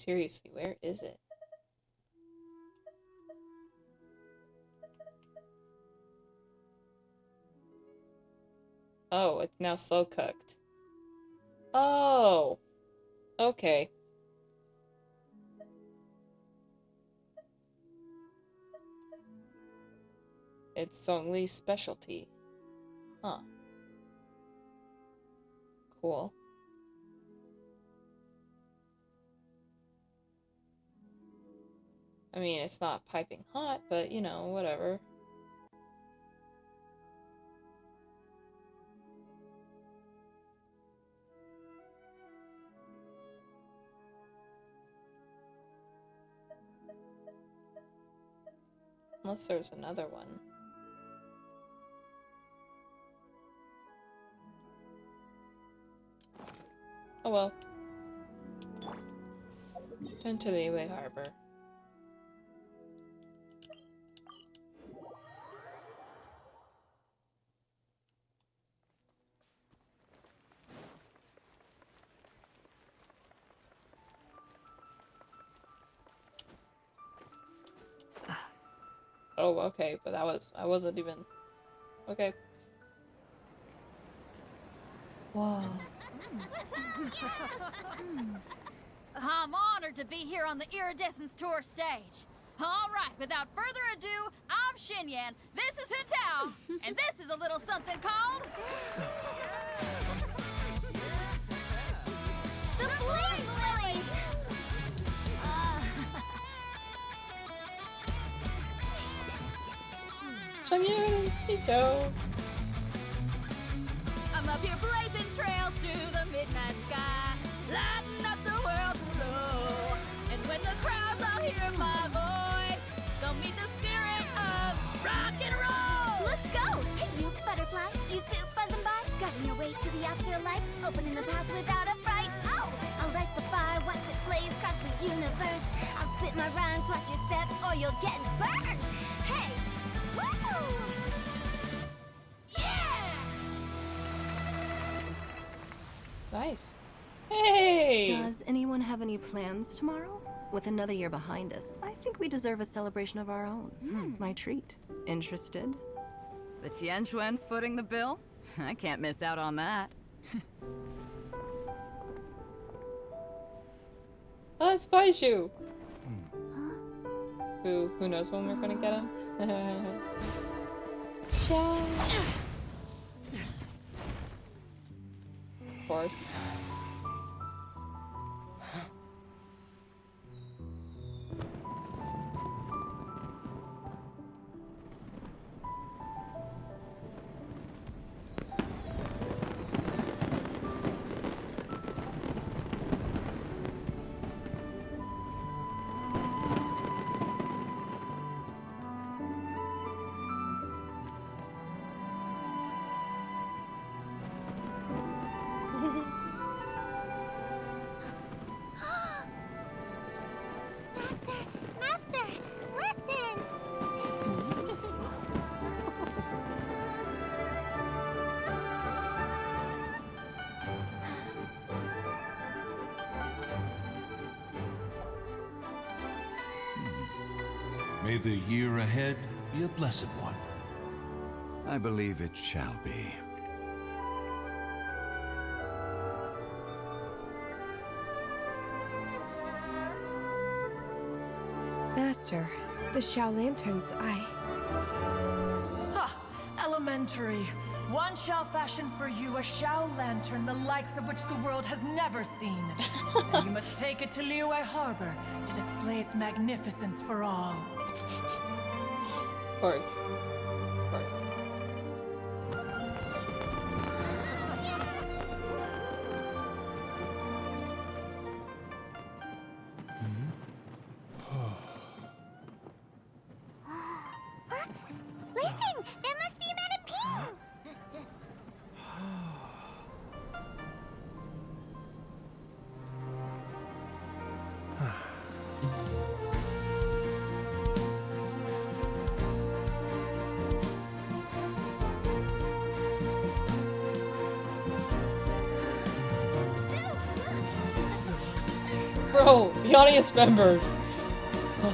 Seriously, where is it? Oh, it's now slow cooked. Oh! Okay. It's Song Lee's specialty. Huh. Cool. I mean, it's not piping hot, but you know, whatever. Unless there's another one. Oh well. Turn to Liyue Harbor. Oh, okay, but I wasn't even... Okay. Whoa.
I'm honored to be here on the Iridescence Tour stage. All right, without further ado, I'm Xinyan, this is Hintao, and this is a little something called...
The Blaze Lilies!
Xinyan, Hito.
I'm up here blazing trails through the midnight sky, lighting up the world below. And when the crowds all hear my voice, they'll meet the spirit of rock and roll.
Let's go! Hey, you butterfly, you two buzzing by, guiding your way to the afterlife, opening the path without a fright. Oh, I'll light the fire, watch it blaze across the universe. I'll spit my rhymes, watch you step, or you'll get burned. Hey, woo!
Nice. Hey!
Does anyone have any plans tomorrow? With another year behind us, I think we deserve a celebration of our own. My treat. Interested?
The Tianquan footing the bill? I can't miss out on that.
Oh, it's Baishu! Who knows when we're gonna get him? Shall. Of course.
Master, listen!
May the year ahead be a blessed one.
I believe it shall be.
Master, the Shao Lanterns,
Ha! Elementary. One shall fashion for you a Shao Lantern, the likes of which the world has never seen. And you must take it to Liyue Harbor to display its magnificence for all.
Of course. Of course.
Listen! That must be Madame Ping!
Bro, the audience members. Ugh.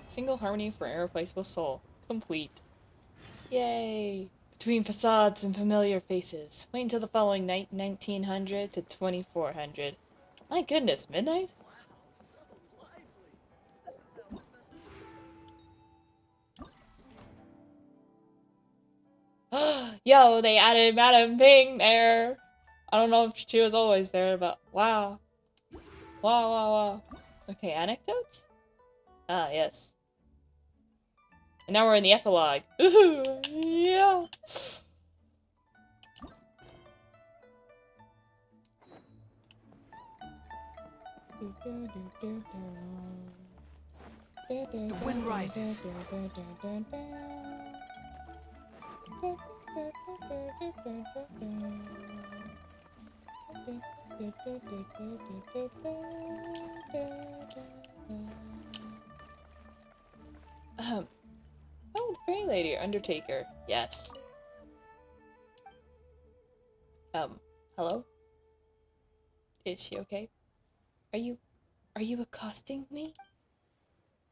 Single harmony for irreplaceable soul. Complete. Yay! Between facades and familiar faces. Wait until the following night, 1900 to 2400. My goodness, midnight? Yo, they added Madame Ping there! I don't know if she was always there, but wow. Wow, wow, wow. Okay, anecdotes? Ah, yes. And now we're in the epilogue. Ooh, yeah.
The wind rises.
Oh, the fairy lady, Undertaker. Yes. Hello? Is she okay? Are you accosting me?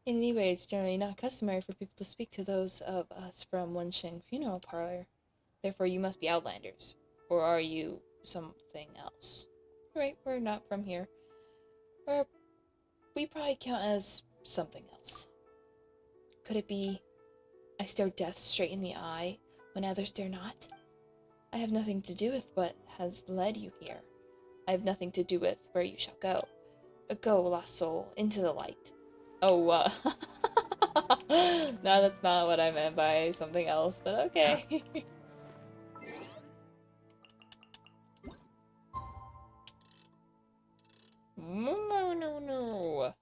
In Liyue, it's generally not customary for people to speak to those of us from Wensheng Funeral Parlor. Therefore, you must be outlanders. Or are you something else? Right, we're not from here. We probably count as something else. Could it be I stare death straight in the eye when others dare not? I have nothing to do with what has led you here. I have nothing to do with where you shall go. Go, lost soul, into the light. Oh, no, that's not what I meant by something else, but okay. No.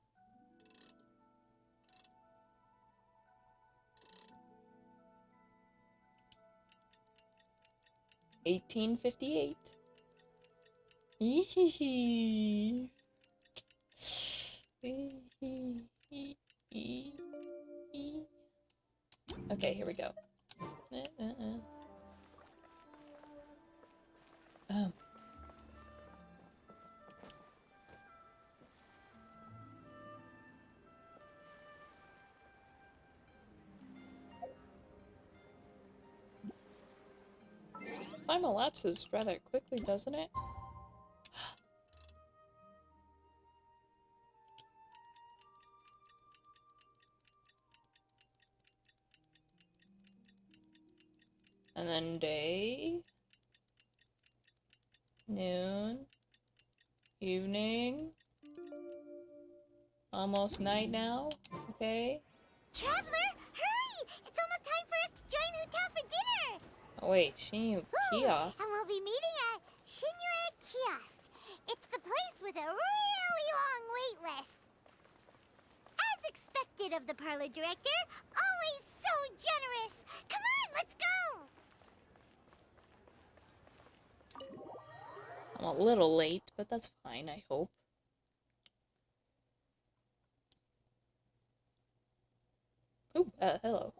1858. Okay, here we go. Oh. Time elapses rather quickly, doesn't it? And then day, noon, evening, almost night now. Okay.
Traveler, hurry! It's almost time for us to join Hotel for dinner!
Oh wait, Shinyu Kiosk.
And we'll be meeting at Shinyue Kiosk. It's the place with a really long wait list. As expected of the parlor director, always so generous. Come on, let's go!
I'm a little late, but that's fine, I hope. Ooh, hello.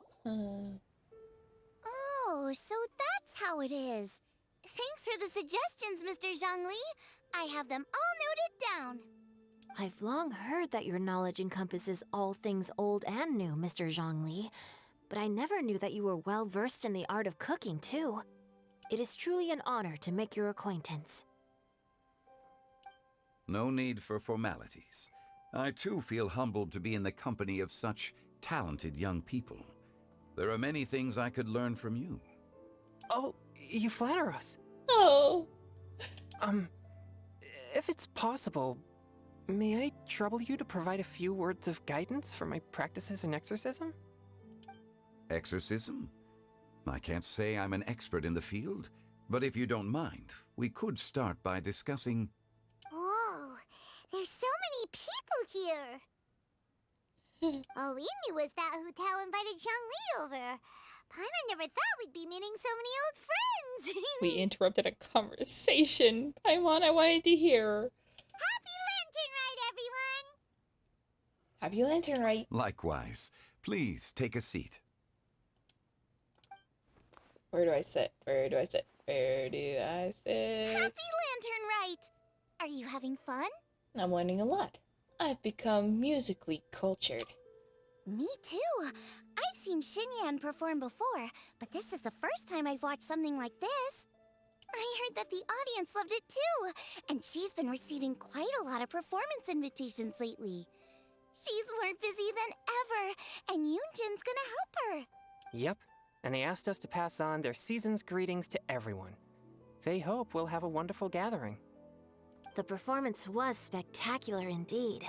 Oh, so that's how it is. Thanks for the suggestions, Mr. Zhongli. I have them all noted down.
I've long heard that your knowledge encompasses all things old and new, Mr. Zhongli, but I never knew that you were well versed in the art of cooking, too. It is truly an honor to make your acquaintance.
No need for formalities. I too feel humbled to be in the company of such talented young people. There are many things I could learn from you.
Oh, you flatter us.
Oh.
If it's possible, may I trouble you to provide a few words of guidance for my practices in exorcism?
Exorcism? I can't say I'm an expert in the field, but if you don't mind, we could start by discussing...
Whoa, there's so many people here. All we knew was that Hotel invited Zhongli over. Paimon never thought we'd be meeting so many old friends.
We interrupted a conversation. Paimon, I wanted to hear.
Happy Lantern Rite, everyone!
Happy Lantern Rite.
Likewise. Please take a seat.
Where do I sit? Where do I sit? Where do I sit?
Happy Lantern Rite! Are you having fun?
I'm learning a lot. I've become musically cultured.
Me too. I've seen Xinyan perform before, but this is the first time I've watched something like this. I heard that the audience loved it too, and she's been receiving quite a lot of performance invitations lately. She's more busy than ever, and Yoonjin's gonna help her.
Yep, and they asked us to pass on their season's greetings to everyone. They hope we'll have a wonderful gathering.
The performance was spectacular indeed.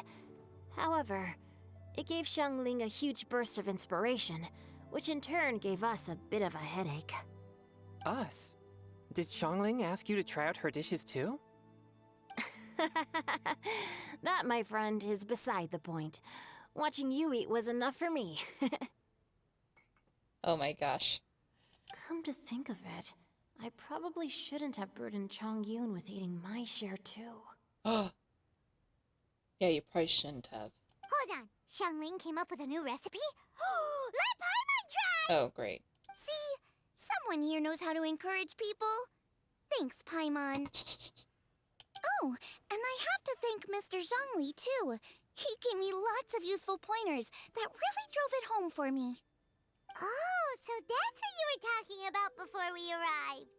However, it gave Xiangling a huge burst of inspiration, which in turn gave us a bit of a headache.
Us? Did Xiangling ask you to try out her dishes too?
That, my friend, is beside the point. Watching you eat was enough for me.
Oh my gosh.
Come to think of it, I probably shouldn't have burdened Chongyun with eating my share too.
Oh. Yeah, you probably shouldn't have.
Hold on. Xiangling came up with a new recipe? Let Paimon try!
Oh, great.
See? Someone here knows how to encourage people. Thanks, Paimon. Oh, and I have to thank Mr. Zhongli, too. He gave me lots of useful pointers that really drove it home for me. Oh, so that's what you were talking about before we arrived.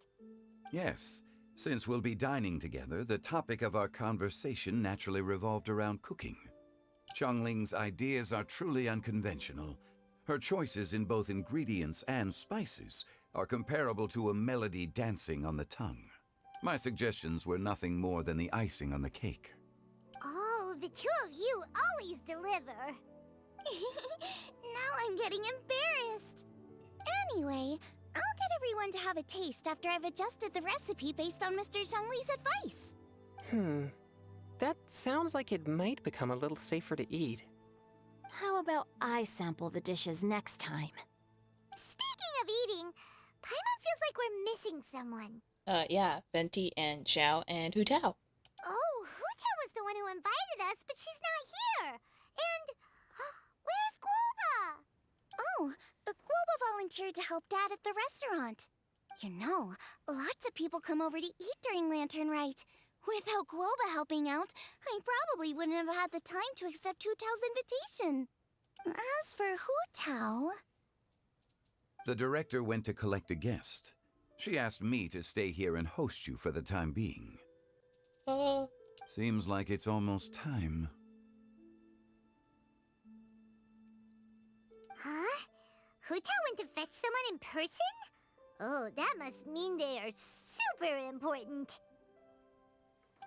Yes. Since we'll be dining together, the topic of our conversation naturally revolved around cooking. Xiangling's ideas are truly unconventional. Her choices in both ingredients and spices are comparable to a melody dancing on the tongue. My suggestions were nothing more than the icing on the cake.
Oh, the two of you always deliver. Now I'm getting embarrassed. Anyway, I'll get everyone to have a taste after I've adjusted the recipe based on Mr. Zhongli's advice.
That sounds like it might become a little safer to eat.
How about I sample the dishes next time?
Speaking of eating, Paimon feels like we're missing someone.
Yeah, Venti and Xiao and Hu Tao.
Oh, Hu Tao was the one who invited us, but she's not here. And where's Guoba? Oh, Guoba volunteered to help Dad at the restaurant. You know, lots of people come over to eat during Lantern Rite. Without Guoba helping out, I probably wouldn't have had the time to accept Hu Tao's invitation. As for Hu Tao...
The director went to collect a guest. She asked me to stay here and host you for the time being. Seems like it's almost time.
Huh? Hu Tao went to fetch someone in person? Oh, that must mean they are super important.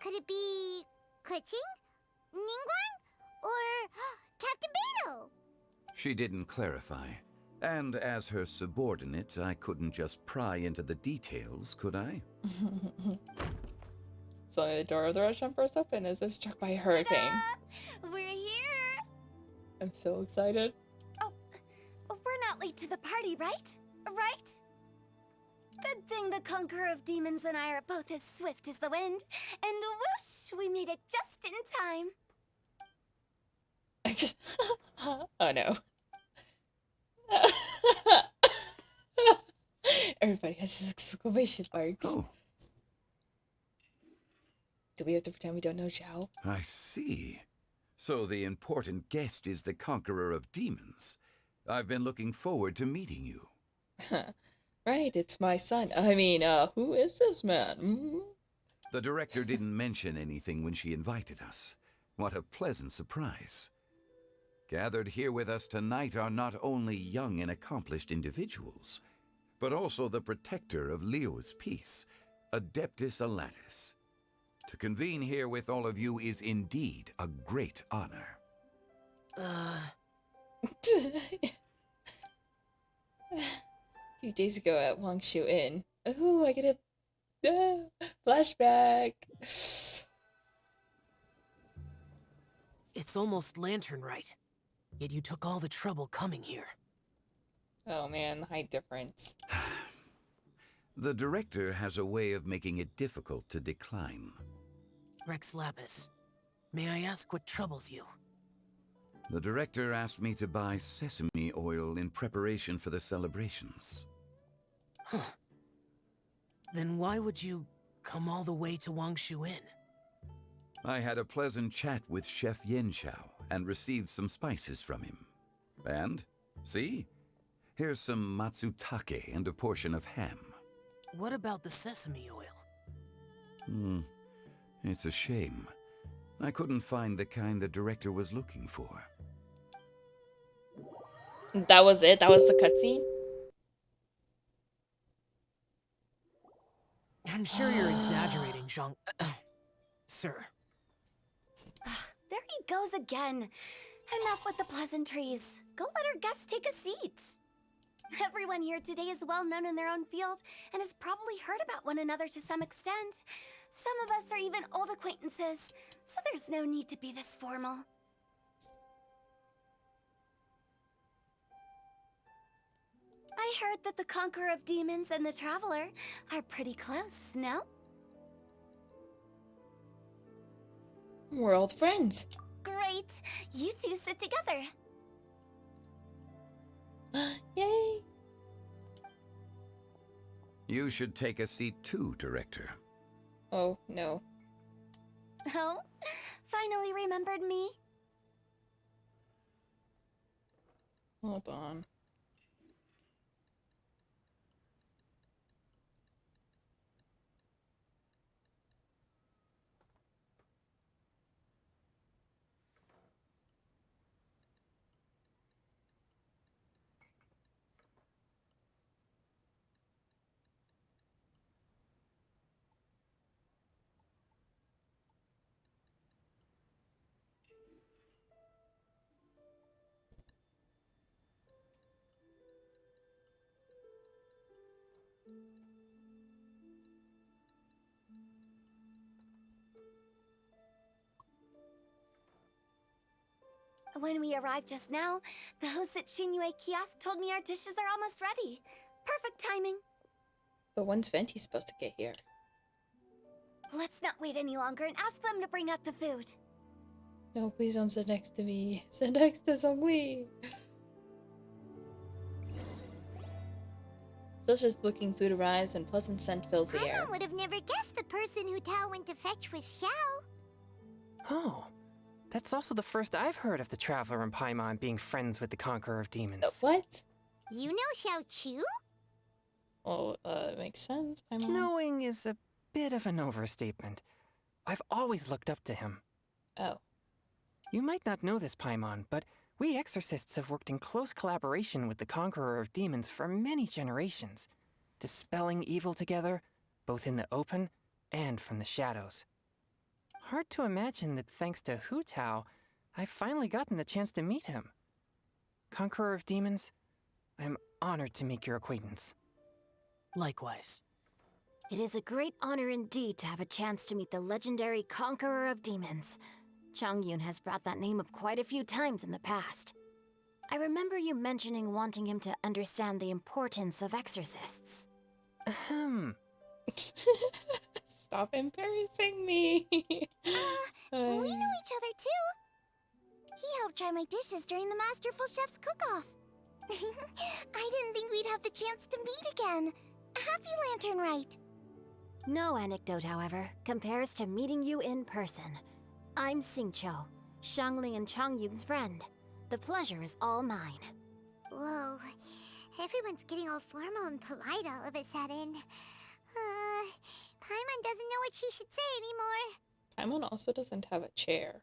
Could it be Keqing? Ningguang? Or Captain Beidou?
She didn't clarify. And as her subordinate, I couldn't just pry into the details, could I?
So the door of the restaurant burst open as if struck by a hurricane.
We're here!
I'm so excited.
Oh, we're not late to the party, right? Right? Good thing the Conqueror of Demons and I are both as swift as the wind. And whoosh, we made it just in time.
Oh no. Everybody has just exclamation marks.
Oh.
Do we have to pretend we don't know Xiao?
I see. So the important guest is the Conqueror of Demons. I've been looking forward to meeting you.
Right, it's my son. I mean, who is this man? Mm-hmm.
The director didn't mention anything when she invited us. What a pleasant surprise. Gathered here with us tonight are not only young and accomplished individuals, but also the protector of Leo's peace, Adeptus Alatus. To convene here with all of you is indeed a great honor.
A few days ago at Wangshu Inn. Ooh, I get a flashback.
It's almost Lantern Rite, yet you took all the trouble coming here.
Oh man, the height difference.
The director has a way of making it difficult to decline.
Rex Lapis, may I ask what troubles you?
The director asked me to buy sesame oil in preparation for the celebrations.
Huh. Then why would you come all the way to Wangshu Inn?
I had a pleasant chat with Chef Yenshao and received some spices from him. And, see? Here's some matsutake and a portion of ham.
What about the sesame oil?
It's a shame. I couldn't find the kind the director was looking for.
That was it? That was the cutscene?
I'm sure you're exaggerating, Zhang. Sir.
There he goes again. Enough with the pleasantries. Go let our guests take a seat. Everyone here today is well known in their own field and has probably heard about one another to some extent. Some of us are even old acquaintances, so there's no need to be this formal. I heard that the Conqueror of Demons and the Traveler are pretty close, no?
We're old friends.
Great! You two sit together.
Yay!
You should take a seat too, director.
Oh, no.
Oh, finally remembered me?
Hold on.
When we arrived just now, the host at Shinue Kiosk told me our dishes are almost ready. Perfect timing.
But when's Venti supposed to get here?
Let's not wait any longer and ask them to bring out the food.
No, please don't sit next to me. Sit next to Zhongli. Delicious looking food arrives and pleasant scent fills the air.
I would have never guessed the person who Tao went to fetch was Xiao.
Oh, that's also the first I've heard of the Traveler and Paimon being friends with the Conqueror of Demons.
What?
You know Xiao Chu?
Oh, it makes sense. Paimon.
Knowing is a bit of an overstatement. I've always looked up to him.
Oh.
You might not know this, Paimon, but we exorcists have worked in close collaboration with the Conqueror of Demons for many generations, dispelling evil together, both in the open and from the shadows. Hard to imagine that thanks to Hu Tao, I've finally gotten the chance to meet him. Conqueror of Demons, I am honored to make your acquaintance.
Likewise.
It is a great honor indeed to have a chance to meet the legendary Conqueror of Demons. Changyun has brought that name up quite a few times in the past. I remember you mentioning wanting him to understand the importance of exorcists.
Ahem.
Stop embarrassing me.
Well, we know each other too. He helped try my dishes during the Masterful Chef's cook-off. I didn't think we'd have the chance to meet again. Happy Lantern Rite.
No anecdote, however, compares to meeting you in person. I'm Xingqiu, Shangli and Changyun's friend. The pleasure is all mine.
Whoa. Everyone's getting all formal and polite all of a sudden. Paimon doesn't know what she should say anymore.
Paimon also doesn't have a chair.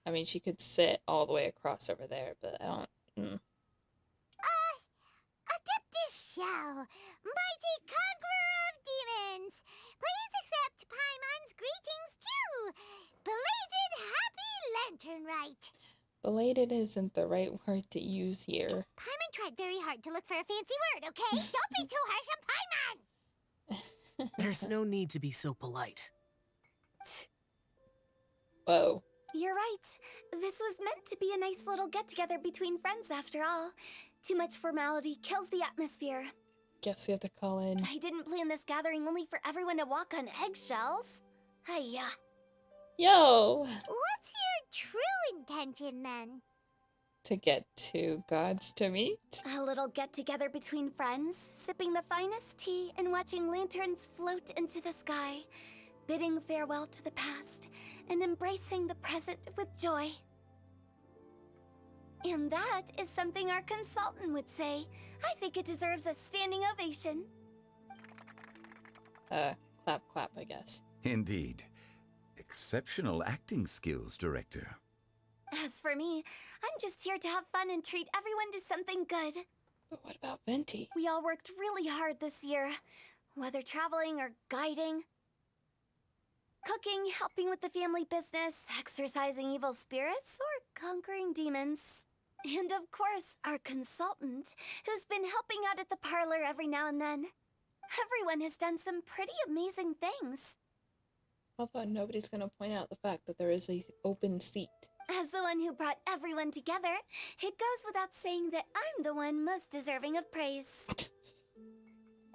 I mean, she could sit all the way across over there, but I don't...
Adeptus Xiao, mighty conqueror of demons. Please accept Paimon's greetings too. Belated Happy Lantern Rite.
Belated isn't the right word to use here.
Paimon tried very hard to look for a fancy word, okay? Don't be too harsh on Paimon.
There's no need to be so polite.
Whoa.
You're right. This was meant to be a nice little get-together between friends after all. Too much formality kills the atmosphere.
Guess we have to call in.
I didn't plan this gathering only for everyone to walk on eggshells. Hiya.
Yo!
What's your true intention then?
To get two gods to meet?
A little get-together between friends, sipping the finest tea and watching lanterns float into the sky, bidding farewell to the past and embracing the present with joy. And that is something our consultant would say. I think it deserves a standing ovation.
Clap, clap, I guess.
Indeed. Exceptional acting skills, Director.
As for me, I'm just here to have fun and treat everyone to something good.
But what about Venti?
We all worked really hard this year, whether traveling or guiding, cooking, helping with the family business, exorcising evil spirits, or conquering demons. And of course, our consultant, who's been helping out at the parlor every now and then. Everyone has done some pretty amazing things.
How about nobody's gonna point out the fact that there is an open seat?
As the one who brought everyone together, it goes without saying that I'm the one most deserving of praise.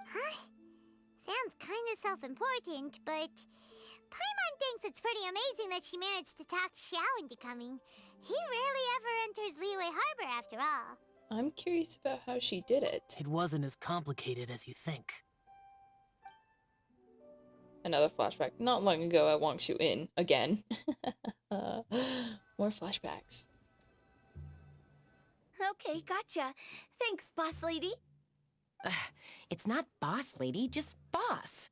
Huh? Sounds kinda self-important, but Paimon thinks it's pretty amazing that she managed to talk Xiao into coming. He rarely ever enters Liyue Harbor after all.
I'm curious about how she did it.
It wasn't as complicated as you think.
Another flashback. Not long ago at Wangshu Inn. Again. More flashbacks.
Okay, gotcha. Thanks, boss lady.
It's not boss lady, just boss.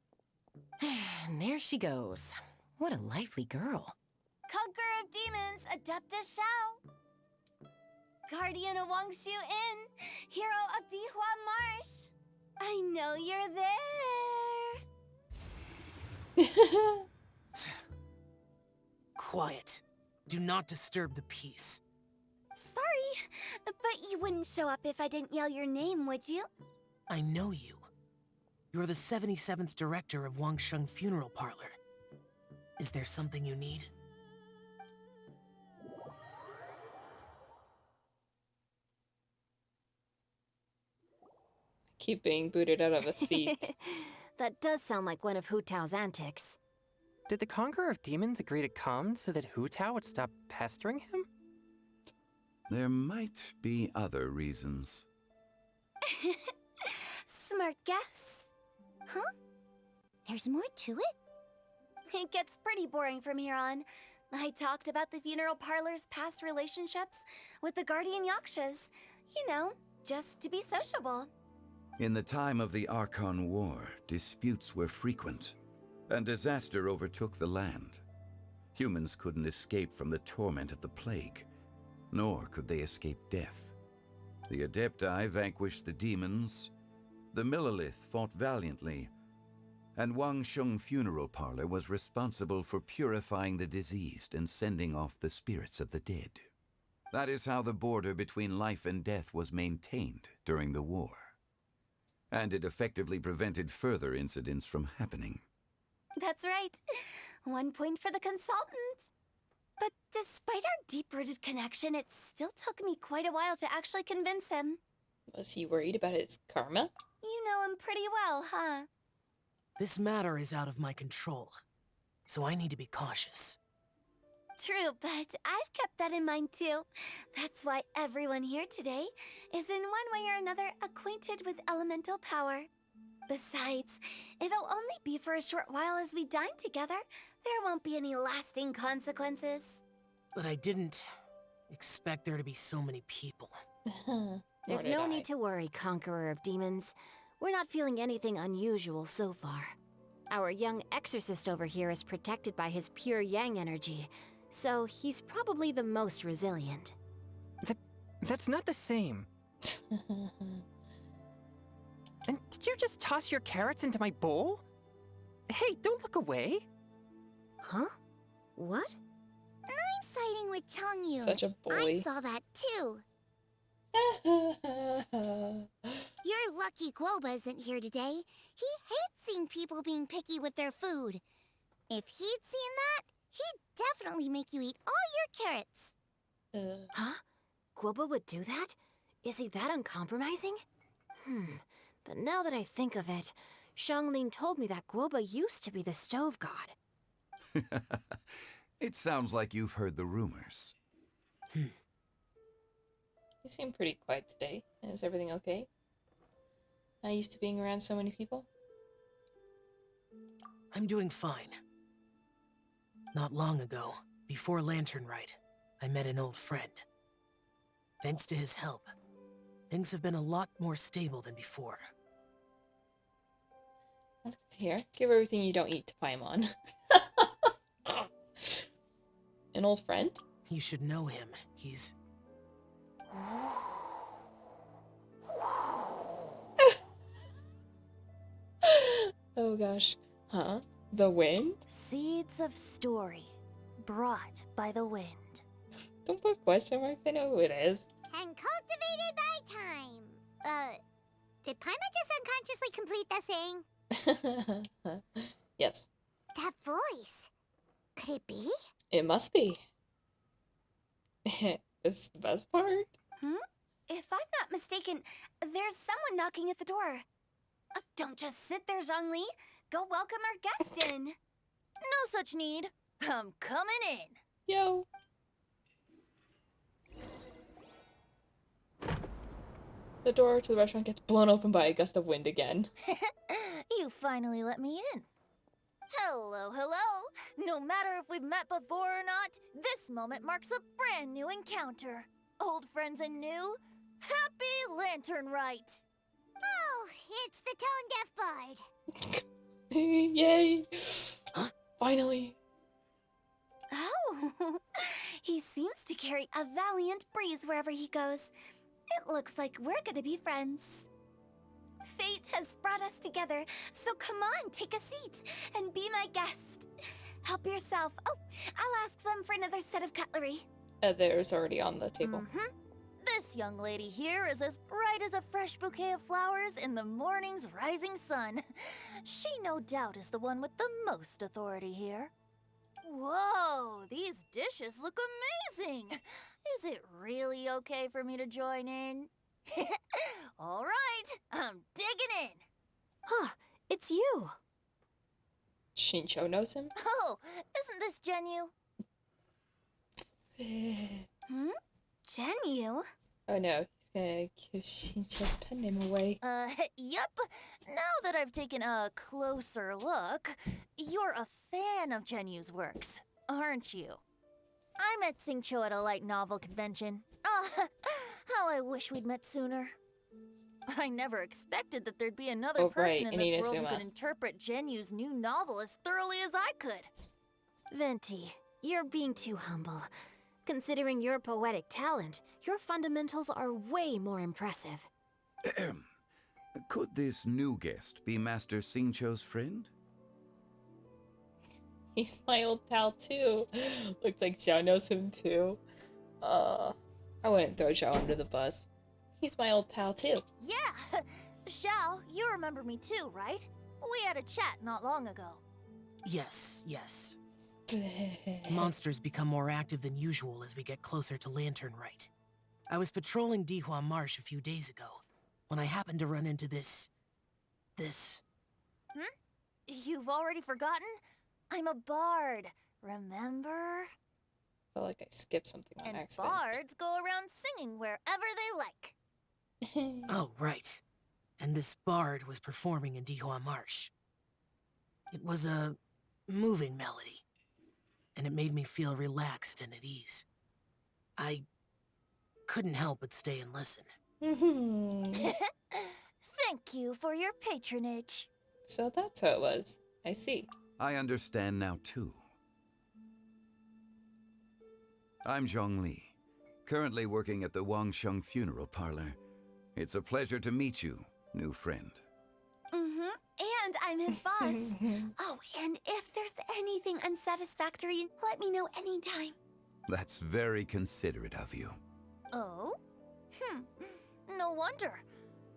And there she goes. What a lively girl.
Conqueror of demons, Adeptus Xiao. Guardian of Wangshu Inn, hero of Dihua Marsh. I know you're there.
Quiet. Do not disturb the peace.
Sorry, but you wouldn't show up if I didn't yell your name, would you?
I know you. You're the 77th director of Wangsheng Funeral Parlor. Is there something you need?
Keep being booted out of a seat.
That does sound like one of Hu Tao's antics.
Did the Conqueror of Demons agree to come so that Hu Tao would stop pestering him?
There might be other reasons.
Smart guess.
Huh? There's more to it?
It gets pretty boring from here on. I talked about the funeral parlor's past relationships with the guardian yakshas. You know, just to be sociable.
In the time of the Archon War, disputes were frequent, and disaster overtook the land. Humans couldn't escape from the torment of the plague, nor could they escape death. The Adepti vanquished the demons, the Millelith fought valiantly, and Wangsheng Funeral Parlor was responsible for purifying the diseased and sending off the spirits of the dead. That is how the border between life and death was maintained during the war. And it effectively prevented further incidents from happening.
That's right. 1 point for the consultant. But despite our deep-rooted connection, it still took me quite a while to actually convince him.
Was he worried about his karma?
You know him pretty well, huh?
This matter is out of my control, so I need to be cautious.
True, but I've kept that in mind too. That's why everyone here today is in one way or another acquainted with elemental power. Besides, it'll only be for a short while as we dine together. There won't be any lasting consequences.
But I didn't expect there to be so many people.
There's no need to worry, Conqueror of Demons. We're not feeling anything unusual so far. Our young exorcist over here is protected by his pure yang energy, so he's probably the most resilient.
That's not the same. And did you just toss your carrots into my bowl? Hey, don't look away.
Huh? What?
I'm siding with Changyu.
Such a bully.
I saw that too. You're lucky Guoba isn't here today. He hates seeing people being picky with their food. If he'd seen that, he'd definitely make you eat all your carrots.
Huh? Guoba would do that? Is he that uncompromising?
But now that I think of it, Xianglin told me that Guoba used to be the stove god.
It sounds like you've heard the rumors.
You seem pretty quiet today. Is everything okay? Not used to being around so many people?
I'm doing fine. Not long ago, before Lantern Rite, I met an old friend. Thanks to his help, things have been a lot more stable than before.
That's good to hear. Give everything you don't eat to Paimon. An old friend?
You should know him. He's...
Oh gosh. Huh? The wind?
Seeds of story, brought by the wind.
Don't put question marks. I know who it is.
And cultivated by time. Did Paima just unconsciously complete the saying?
Yes.
That voice. Could it be?
It must be. It's the best part.
If I'm not mistaken, there's someone knocking at the door. Don't just sit there, Zhongli. Go welcome our guest in.
No such need. I'm coming in.
Yo. The door to the restaurant gets blown open by a gust of wind again.
You finally let me in. Hello, hello. No matter if we've met before or not, this moment marks a brand new encounter. Old friends and new. Happy Lantern Rite.
Oh, it's the tone deaf bard.
Yay. Finally.
Oh, he seems to carry a valiant breeze wherever he goes. It looks like we're gonna be friends. Fate has brought us together, so come on, take a seat and be my guest. Help yourself. Oh, I'll ask them for another set of cutlery.
There's already on the table.
This young lady here is as bright as a fresh bouquet of flowers in the morning's rising sun. She no doubt is the one with the most authority here. Whoa, these dishes look amazing. Is it really okay for me to join in? All right, I'm digging in.
Huh, it's you.
Shincho knows him.
Oh, isn't this Genyu?
Genyu?
Oh no, he's gonna give Shincho's pen name away.
Yep. Now that I've taken a closer look, you're a fan of Genyu's works, aren't you? I met Singcho at a light novel convention. How I wish we'd met sooner. I never expected that there'd be another person in this world who could interpret Genyu's new novel as thoroughly as I could.
Venti, you're being too humble. Considering your poetic talent, your fundamentals are way more impressive.
Could this new guest be Master Singcho's friend?
He's my old pal too. Looks like Xiao knows him too. I wouldn't throw Xiao under the bus. He's my old pal too.
Yeah! Xiao, you remember me too, right? We had a chat not long ago.
Yes. Monsters become more active than usual as we get closer to Lantern Rite. I was patrolling Dihua Marsh a few days ago, when I happened to run into this...
You've already forgotten? I'm a bard, remember?
Felt like I skipped something on accident.
Bards go around singing wherever they like.
Oh, right. And this bard was performing in Dihua Marsh. It was a moving melody, and it made me feel relaxed and at ease. I couldn't help but stay and listen.
Thank you for your patronage.
So that's how it was. I see.
I understand now too. I'm Zhongli, currently working at the Wangsheng Funeral Parlor. It's a pleasure to meet you, new friend.
And I'm his boss. Oh, and if there's anything unsatisfactory, let me know anytime.
That's very considerate of you.
Oh? No wonder.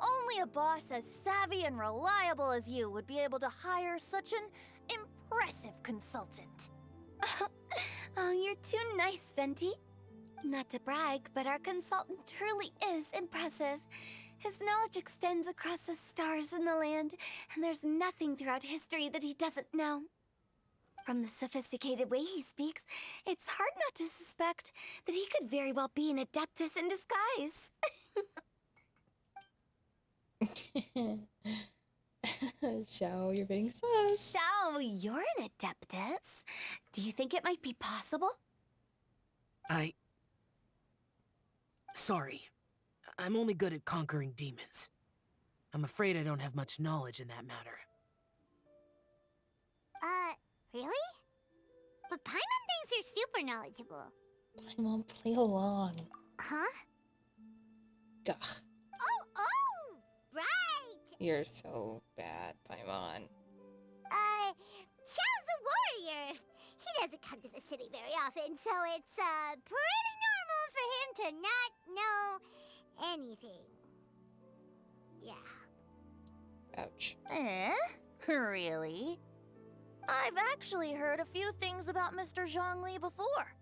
Only a boss as savvy and reliable as you would be able to hire such an impressive consultant.
Oh, you're too nice, Venti. Not to brag, but our consultant truly is impressive. His knowledge extends across the stars and the land, and there's nothing throughout history that he doesn't know. From the sophisticated way he speaks, it's hard not to suspect that he could very well be an Adeptus in disguise.
Xiao, you're being sus.
Xiao, you're an Adeptus. Do you think it might be possible?
Sorry. I'm only good at conquering demons. I'm afraid I don't have much knowledge in that matter.
Really? But Paimon thinks you're super knowledgeable.
Paimon, play along.
Huh?
Duh.
Oh, right!
You're so bad, Paimon.
Xiao's a warrior. He doesn't come to the city very often, so it's, pretty normal for him to not know anything. Yeah.
Ouch.
Really? I've actually heard a few things about Mr. Zhongli before.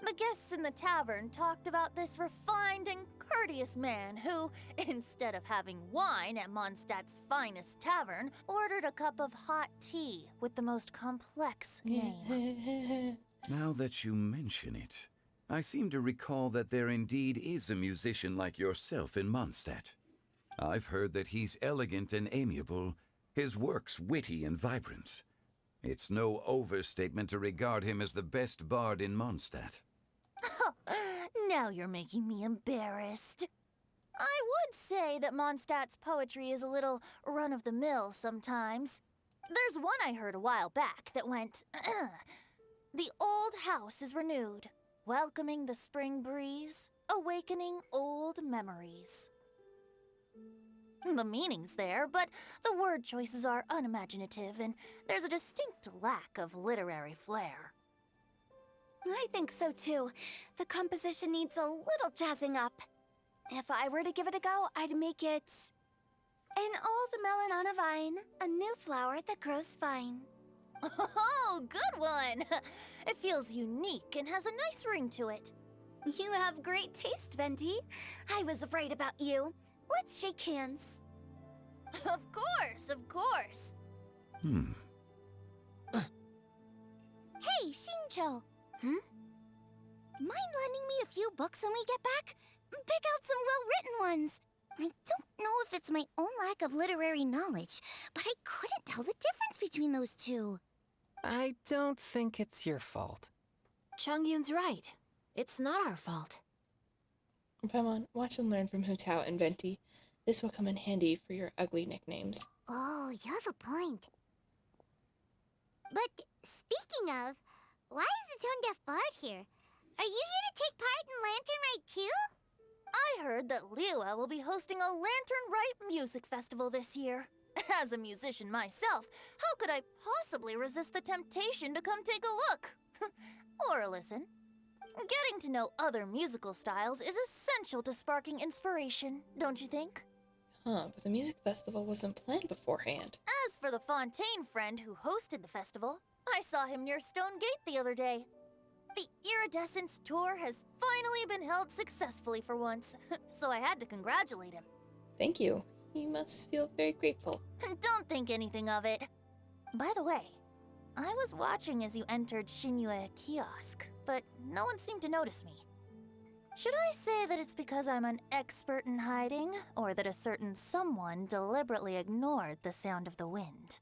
The guests in the tavern talked about this refined and courteous man who, instead of having wine at Mondstadt's finest tavern, ordered a cup of hot tea with the most complex name.
Now that you mention it, I seem to recall that there indeed is a musician like yourself in Mondstadt. I've heard that he's elegant and amiable, his works witty and vibrant. It's no overstatement to regard him as the best bard in Mondstadt.
Now you're making me embarrassed. I would say that Mondstadt's poetry is a little run-of-the-mill sometimes. There's one I heard a while back that went, "The old house is renewed, welcoming the spring breeze, awakening old memories." The meaning's there, but the word choices are unimaginative, and there's a distinct lack of literary flair.
I think so too. The composition needs a little jazzing up. If I were to give it a go, I'd make it an old melon on a vine, a new flower that grows fine.
Oh, good one! It feels unique and has a nice ring to it.
You have great taste, Venti. I was right about you. Let's shake hands.
Of course, of course. Hey, Shincho. Mind lending me a few books when we get back? Pick out some well-written ones. I don't know if it's my own lack of literary knowledge, but I couldn't tell the difference between those two.
I don't think it's your fault.
Chongyun's right. It's not our fault.
Paimon, watch and learn from Hu Tao and Venti. This will come in handy for your ugly nicknames.
Oh, you have a point. But speaking of, why is the Tone Deaf Bard here? Are you here to take part in Lantern Rite too?
I heard that Liua will be hosting a Lantern Rite music festival this year. As a musician myself, how could I possibly resist the temptation to come take a look? Or listen. Getting to know other musical styles is essential to sparking inspiration, don't you think?
But the music festival wasn't planned beforehand.
As for the Fontaine friend who hosted the festival, I saw him near Stone Gate the other day. The Iridescence tour has finally been held successfully for once, so I had to congratulate him.
Thank you. You must feel very grateful.
Don't think anything of it. By the way, I was watching as you entered Shinyue Kiosk, but no one seemed to notice me. Should I say that it's because I'm an expert in hiding, or that a certain someone deliberately ignored the sound of the wind?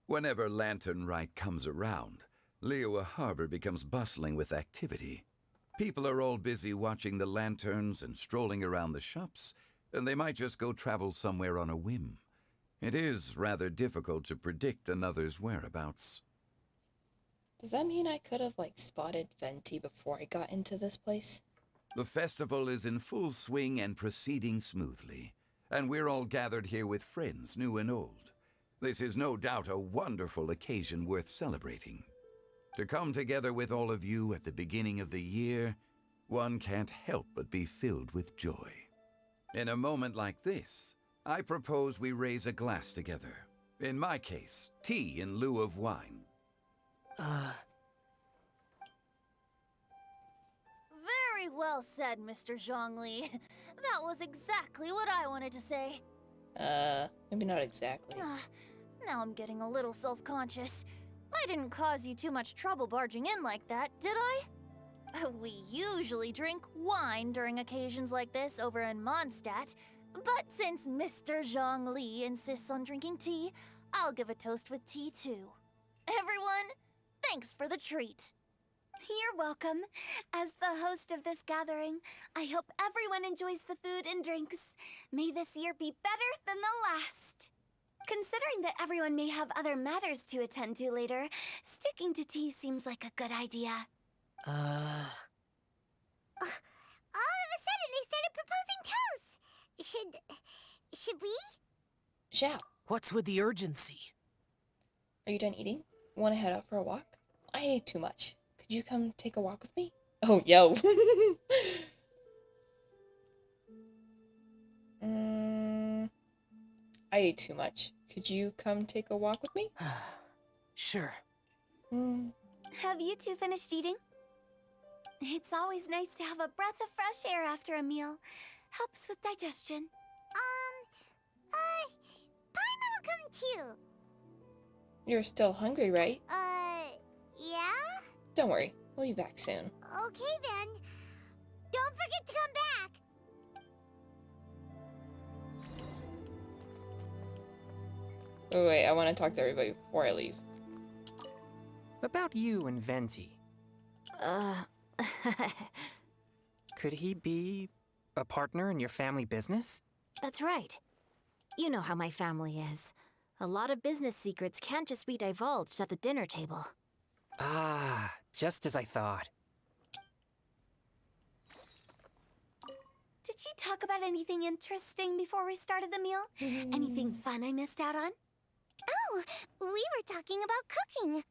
Whenever Lantern Rite comes around, Liua Harbor becomes bustling with activity. People are all busy watching the lanterns and strolling around the shops, and they might just go travel somewhere on a whim. It is rather difficult to predict another's whereabouts.
Does that mean I could have, spotted Venti before I got into this place?
The festival is in full swing and proceeding smoothly, and we're all gathered here with friends, new and old. This is no doubt a wonderful occasion worth celebrating. To come together with all of you at the beginning of the year, one can't help but be filled with joy. In a moment like this, I propose we raise a glass together. In my case, tea in lieu of wine.
Very Well said, Mr. Zhongli. That was exactly what I wanted to say.
Maybe not exactly.
Now I'm getting a little self-conscious. I didn't cause you too much trouble barging in like that, did I? We usually drink wine during occasions like this over in Mondstadt, but since Mr. Zhongli insists on drinking tea, I'll give a toast with tea too. Everyone, thanks for the treat.
You're welcome. As the host of this gathering, I hope everyone enjoys the food and drinks. May this year be better than the last. Considering that everyone may have other matters to attend to later, sticking to tea seems like a good idea.
All of a sudden, they started proposing toasts. Should we?
Xiao,
What's with the urgency?
are you done eating? Want to head out for a walk? I ate too much. Could you come take a walk with me? Oh, yo. I ate too much. Could you come take a walk with me?
Sure.
Have you two finished eating? It's always nice to have a breath of fresh air after a meal. Helps with digestion.
Paimon will come too.
You're still hungry, right?
Yeah?
Don't worry. We'll be back soon.
Okay then. Don't forget to come back.
Wait, I want to talk to everybody before I leave.
About you and Venti. Could he be a partner in your family business?
That's right. You know how my family is. A lot of business secrets can't just be divulged at the dinner table.
Ah, just as I thought.
Did you talk about anything interesting before we started the meal? Anything fun I missed out on?
Oh, we were talking about cooking.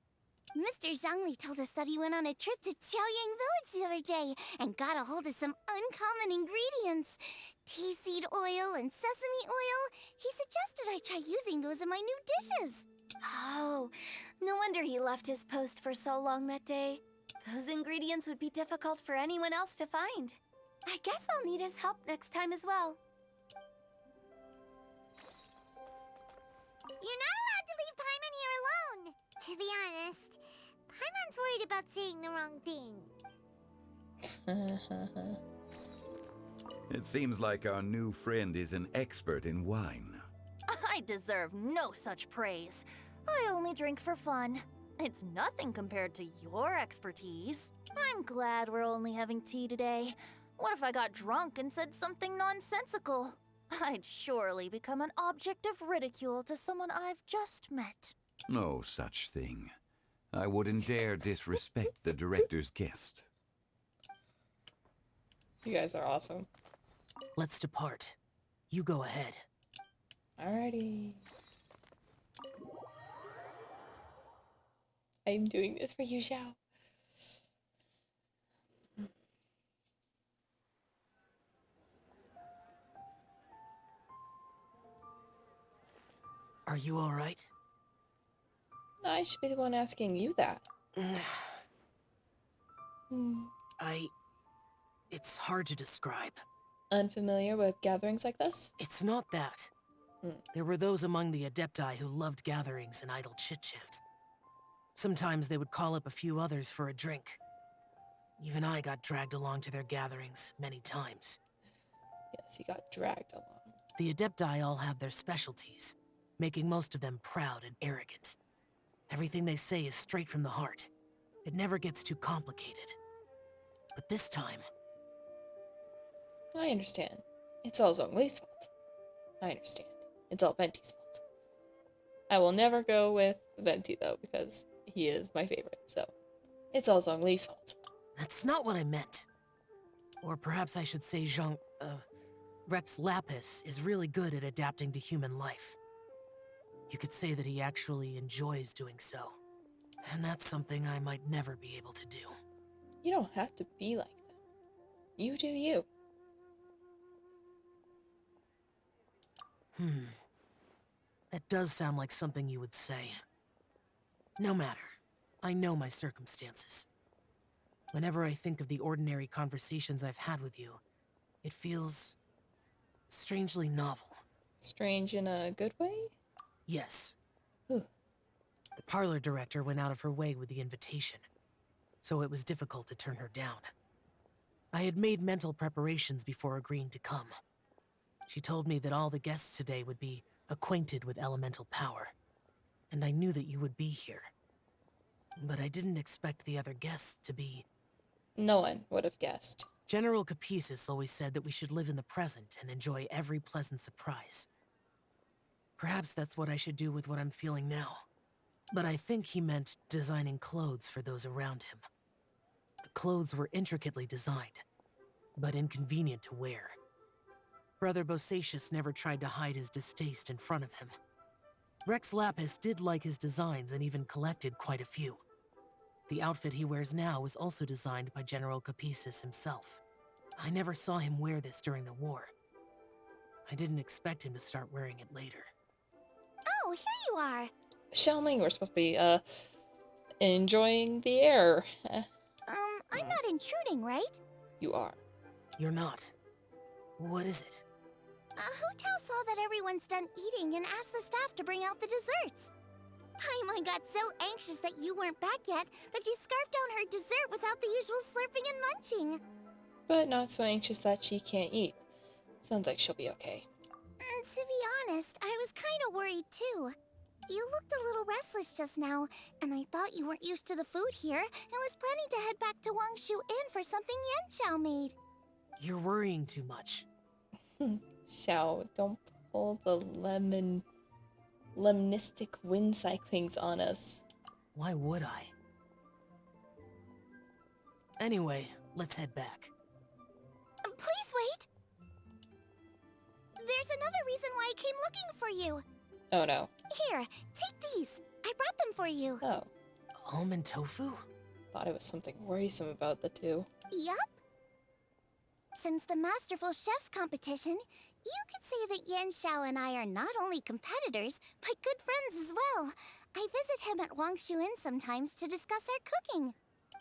Mr. Zhongli told us that he went on a trip to Xiaoyang Village the other day and got a hold of some uncommon ingredients. Tea seed oil and sesame oil. He suggested I try using those in my new dishes.
Oh, no wonder he left his post for so long that day. Those ingredients would be difficult for anyone else to find. I guess I'll need his help next time as well.
You're not allowed to leave Paimon here alone. To be honest, Paimon's worried about saying the wrong thing.
It seems like our new friend is an expert in wine.
I deserve no such praise. I only drink for fun. It's nothing compared to your expertise. I'm glad we're only having tea today. What if I got drunk and said something nonsensical? I'd surely become an object of ridicule to someone I've just met.
No such thing. I wouldn't dare disrespect the director's guest.
You guys are awesome.
Let's depart. You go ahead.
Alrighty. I'm doing this for you, Xiao.
Are you all right?
No, I should be the one asking you that.
It's hard to describe.
Unfamiliar with gatherings like this?
It's not that. There were those among the Adepti who loved gatherings and idle chit-chat. Sometimes they would call up a few others for a drink. Even I got dragged along to their gatherings many times.
Yes, he got dragged along.
The Adepti all have their specialties, making most of them proud and arrogant. Everything they say is straight from the heart. It never gets too complicated. But this time...
I understand. It's all Zhongli's fault. I understand. It's all Venti's fault. I will never go with Venti, though, because he is my favorite, so... It's all Zhongli's fault.
That's not what I meant. Or perhaps I should say Rex Lapis is really good at adapting to human life. You could say that he actually enjoys doing so. And that's something I might never be able to do.
You don't have to be like them. You do you.
That does sound like something you would say. No matter. I know my circumstances. Whenever I think of the ordinary conversations I've had with you, it feels strangely novel.
Strange in a good way?
Yes.
Ooh.
The parlor director went out of her way with the invitation, so it was difficult to turn her down. I had made mental preparations before agreeing to come. She told me that all the guests today would be acquainted with elemental power, and I knew that you would be here. But I didn't expect the other guests to be...
No one would have guessed.
General Capisis always said that we should live in the present and enjoy every pleasant surprise. Perhaps that's what I should do with what I'm feeling now. But I think he meant designing clothes for those around him. The clothes were intricately designed, but inconvenient to wear. Brother Bosacius never tried to hide his distaste in front of him. Rex Lapis did like his designs and even collected quite a few. The outfit he wears now was also designed by General Capisis himself. I never saw him wear this during the war. I didn't expect him to start wearing it later.
Oh, here you are.
Xiaoling, we're supposed to be, enjoying the air.
I'm not intruding, right?
You are.
You're not. What is it?
Hu Tao saw that everyone's done eating and asked the staff to bring out the desserts. Paimon got so anxious that you weren't back yet that she scarfed down her dessert without the usual slurping and munching.
But not so anxious that she can't eat. Sounds like she'll be okay.
To be honest, I was kind of worried too. You looked a little restless just now, and I thought you weren't used to the food here and was planning to head back to Wangshu Inn for something Yan Xiao made.
You're worrying too much.
Xiao, don't pull the lemnistic wind cyclings on us.
Why would I? Anyway, let's head back.
Please wait! There's another reason why I came looking for you.
Oh no.
Here, take these. I brought them for you.
Oh.
Almond tofu?
Thought it was something worrisome about the two.
Yup. Since the Masterful Chef's competition, you could say that Yan Xiao and I are not only competitors, but good friends as well. I visit him at Wangshu Inn sometimes to discuss our cooking.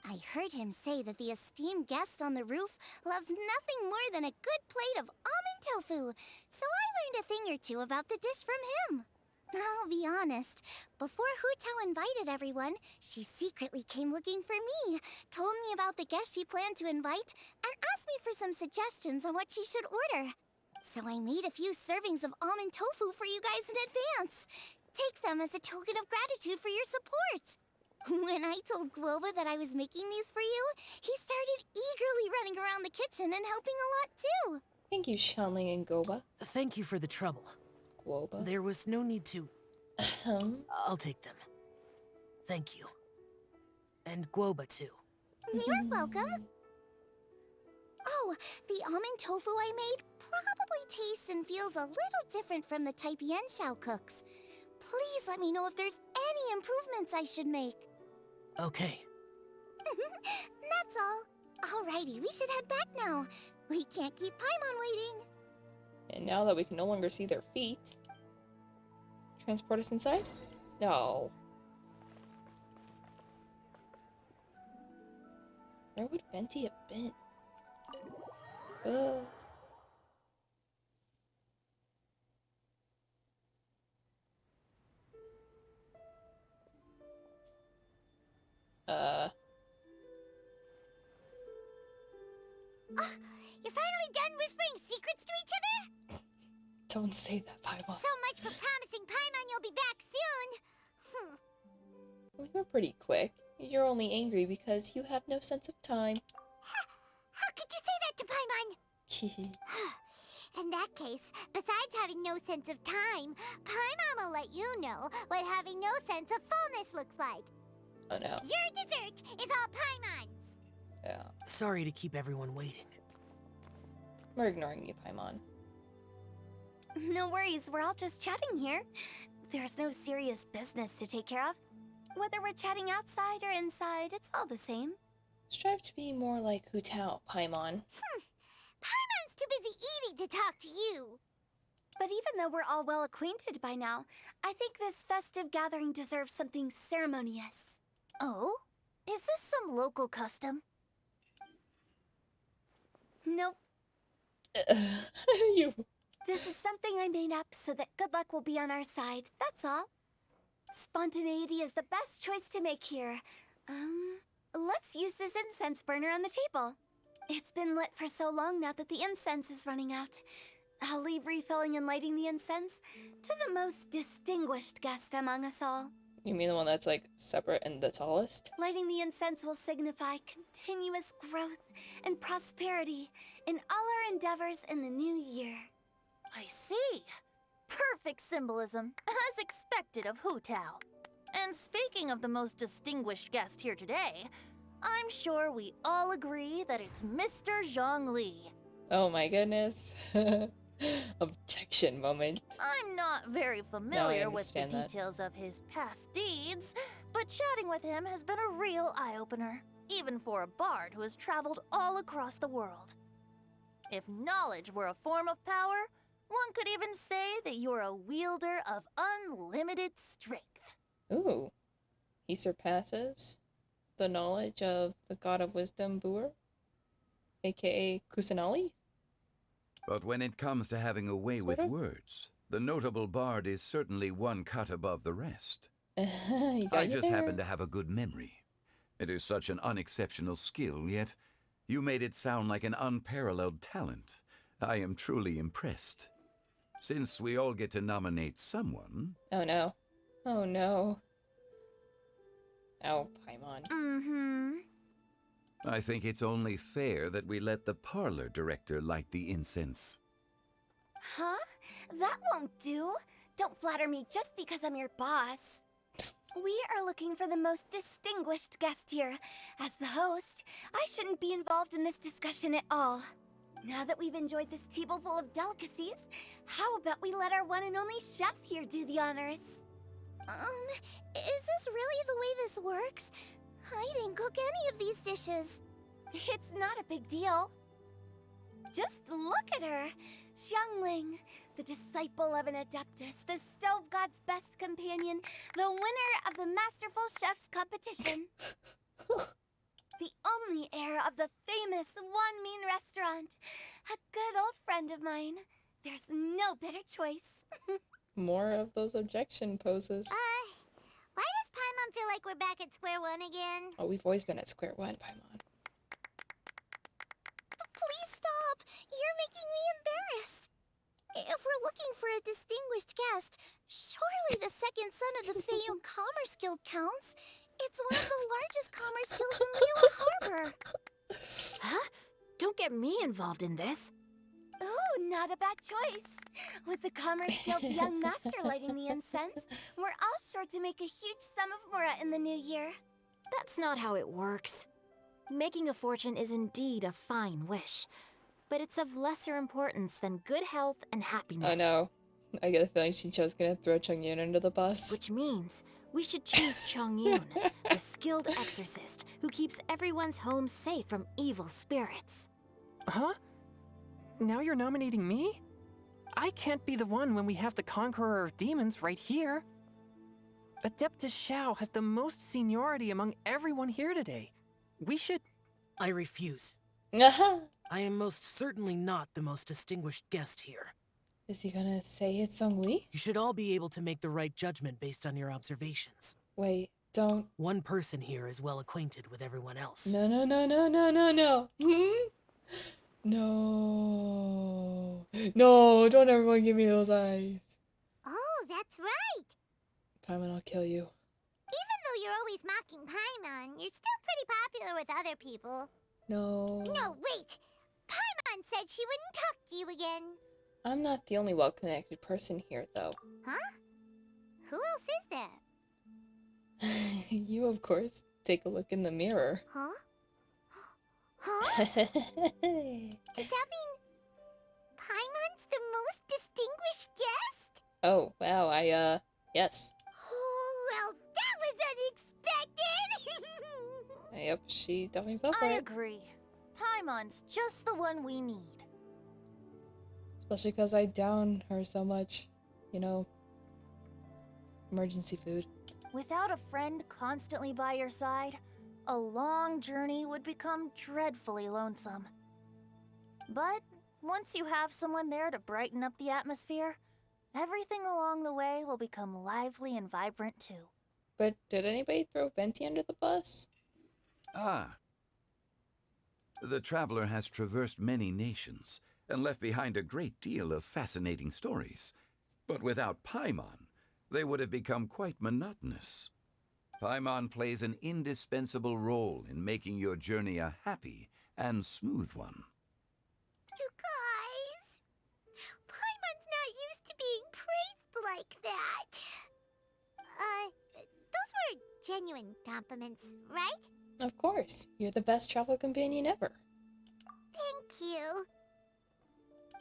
I heard him say that the esteemed guest on the roof loves nothing more than a good plate of almond tofu, so I learned a thing or two about the dish from him. I'll be honest, before Hu Tao invited everyone, she secretly came looking for me, told me about the guests she planned to invite, and asked me for some suggestions on what she should order. So I made a few servings of almond tofu for you guys in advance. Take them as a token of gratitude for your support. When I told Guoba that I was making these for you, he started eagerly running around the kitchen and helping a lot too.
Thank you, Xiaoling and Goba.
Thank you for the trouble.
Guoba?
There was no need to... I'll take them. Thank you. And Guoba too.
You're welcome. Oh, the almond tofu I made probably tastes and feels a little different from the type Yan Xiao cooks. Please let me know if there's any improvements I should make.
Okay.
That's all. Alrighty, we should head back now. We can't keep Paimon waiting.
And now that we can no longer see their feet... Transport us inside? No. Where would Venti have been?
You're finally done whispering secrets to each other?
Don't say that, Paimon.
So much for promising Paimon you'll be back soon.
Well, you're pretty quick. You're only angry because you have no sense of time.
How could you say that to Paimon? In that case, besides having no sense of time, Paimon will let you know what having no sense of fullness looks like.
Oh no.
Your dessert is all Paimon's.
Yeah.
Sorry to keep everyone waiting.
We're ignoring you, Paimon.
No worries, we're all just chatting here. There's no serious business to take care of. Whether we're chatting outside or inside, it's all the same.
Strive to be more like Hu Tao, Paimon.
Paimon's too busy eating to talk to you.
But even though we're all well acquainted by now, I think this festive gathering deserves something ceremonious.
Oh? Is this some local custom?
Nope.
You.
This is something I made up so that good luck will be on our side, that's all. Spontaneity is the best choice to make here. Let's use this incense burner on the table. It's been lit for so long now that the incense is running out. I'll leave refilling and lighting the incense to the most distinguished guest among us all.
You mean the one that's like separate and the tallest?
Lighting the incense will signify continuous growth and prosperity in all our endeavors in the new year.
I see. Perfect symbolism, as expected of Hu Tao. And speaking of the most distinguished guest here today, I'm sure we all agree that it's Mr. Zhongli.
Oh my goodness. Objection moment.
I'm not very familiar with the
understand that.
details of his past deeds, but chatting with him has been a real eye-opener, even for a bard who has traveled all across the world. If knowledge were a form of power, one could even say that you're a wielder of unlimited strength.
Ooh. He surpasses the knowledge of the god of wisdom, Buer, aka Kusanali?
But when it comes to having a way with words, the notable bard is certainly one cut above the rest. I just happen to have a good memory. It is such an unexceptional skill, yet you made it sound like an unparalleled talent. I am truly impressed. Since we all get to nominate someone...
Oh no. Oh no. Oh, Paimon.
Mm-hmm.
I think it's only fair that we let the parlor director light the incense.
Huh? That won't do. Don't flatter me just because I'm your boss. We are looking for the most distinguished guest here. As the host, I shouldn't be involved in this discussion at all. Now that we've enjoyed this table full of delicacies, how about we let our one and only chef here do the honors?
Is this really the way this works? I didn't cook any of these dishes.
It's not a big deal. Just look at her. Xiangling, the disciple of an adeptus, the stove god's best companion, the winner of the Masterful Chef's competition. The only heir of the famous One Mean restaurant. A good old friend of mine. There's no better choice.
More of those objection poses.
Why does Paimon feel like we're back at square one again?
Oh, we've always been at square one, Paimon.
Please stop! You're making me embarrassed. If we're looking for a distinguished guest, surely the second son of the Feyun Commerce Guild counts. It's one of the largest commerce guilds in Liyue Harbor.
Huh? Don't get me involved in this.
Oh, not a bad choice. With the Commerce Guild's young master lighting the incense, we're all sure to make a huge sum of mora in the new year.
That's not how it works. Making a fortune is indeed a fine wish, but it's of lesser importance than good health and happiness.
Oh no. I get the feeling Shincho's gonna throw Chongyun under the bus.
Which means we should choose Chongyun, the skilled exorcist who keeps everyone's home safe from evil spirits.
Huh? Now you're nominating me? I can't be the one when we have the Conqueror of Demons right here. Adeptus Xiao has the most seniority among everyone here today. We should...
I refuse.
Uh-huh.
I am most certainly not the most distinguished guest here.
Is he gonna say it's Zhongli?
You should all be able to make the right judgment based on your observations.
Wait, don't...
One person here is well acquainted with everyone else.
No. No. No, don't everyone give me those eyes.
Oh, that's right.
Paimon, I'll kill you.
Even though you're always mocking Paimon, you're still pretty popular with other people.
No.
No, wait. Paimon said she wouldn't talk to you again.
I'm not the only well-connected person here, though.
Huh? Who else is there?
You, of course. Take a look in the mirror.
Huh? Huh? Does that mean Paimon's the most distinguished guest?
Oh, wow, yes.
Oh, well, that was unexpected!
Yep, she definitely fell for
I
it.
agree. Paimon's just the one we need.
Especially because I down her so much. You know, emergency food.
Without a friend constantly by your side, a long journey would become dreadfully lonesome. But once you have someone there to brighten up the atmosphere, everything along the way will become lively and vibrant too.
But did anybody throw Venti under the bus?
Ah. The traveler has traversed many nations and left behind a great deal of fascinating stories. But without Paimon, they would have become quite monotonous. Paimon plays an indispensable role in making your journey a happy and smooth one.
You guys, Paimon's not used to being praised like that. Those were genuine compliments, right?
Of course. You're the best travel companion ever.
Thank you.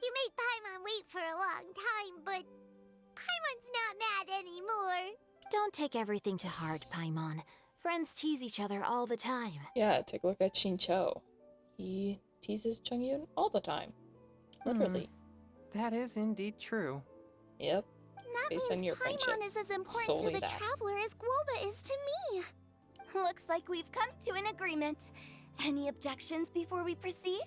You made Paimon wait for a long time, but Paimon's not mad anymore.
Don't take everything to heart, Paimon. Friends tease each other all the time.
Yeah, take a look at Shincho. He teases Chongyun all the time. Literally.
That is indeed true.
Yep.
That
Based on
means
your friendship.
Paimon is as important
Solely
to the
that.
traveler as Guoba is to me.
Looks like we've come to an agreement. Any objections before we proceed?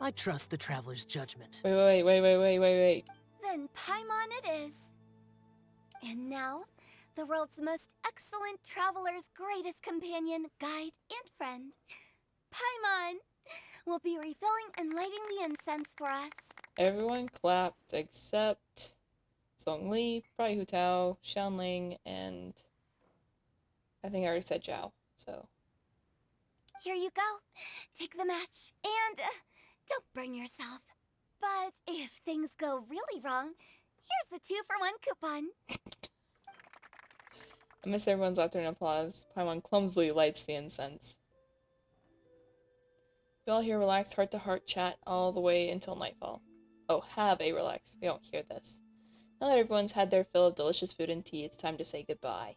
I trust the traveler's judgment.
Wait.
Then Paimon it is. And now, the world's most excellent traveler's greatest companion, guide, and friend, Paimon, will be refilling and lighting the incense for us.
Everyone clapped except Zhongli, probably Hu Tao, Xianling, and I think I already said Zhao, so.
Here you go. Take the match, and don't burn yourself. But if things go really wrong, here's the 2-for-1 coupon.
Amidst everyone's laughter and applause, Paimon clumsily lights the incense. We all hear relaxed heart-to-heart chat all the way until nightfall. Oh, have a relax. We don't hear this. Now that everyone's had their fill of delicious food and tea, it's time to say goodbye.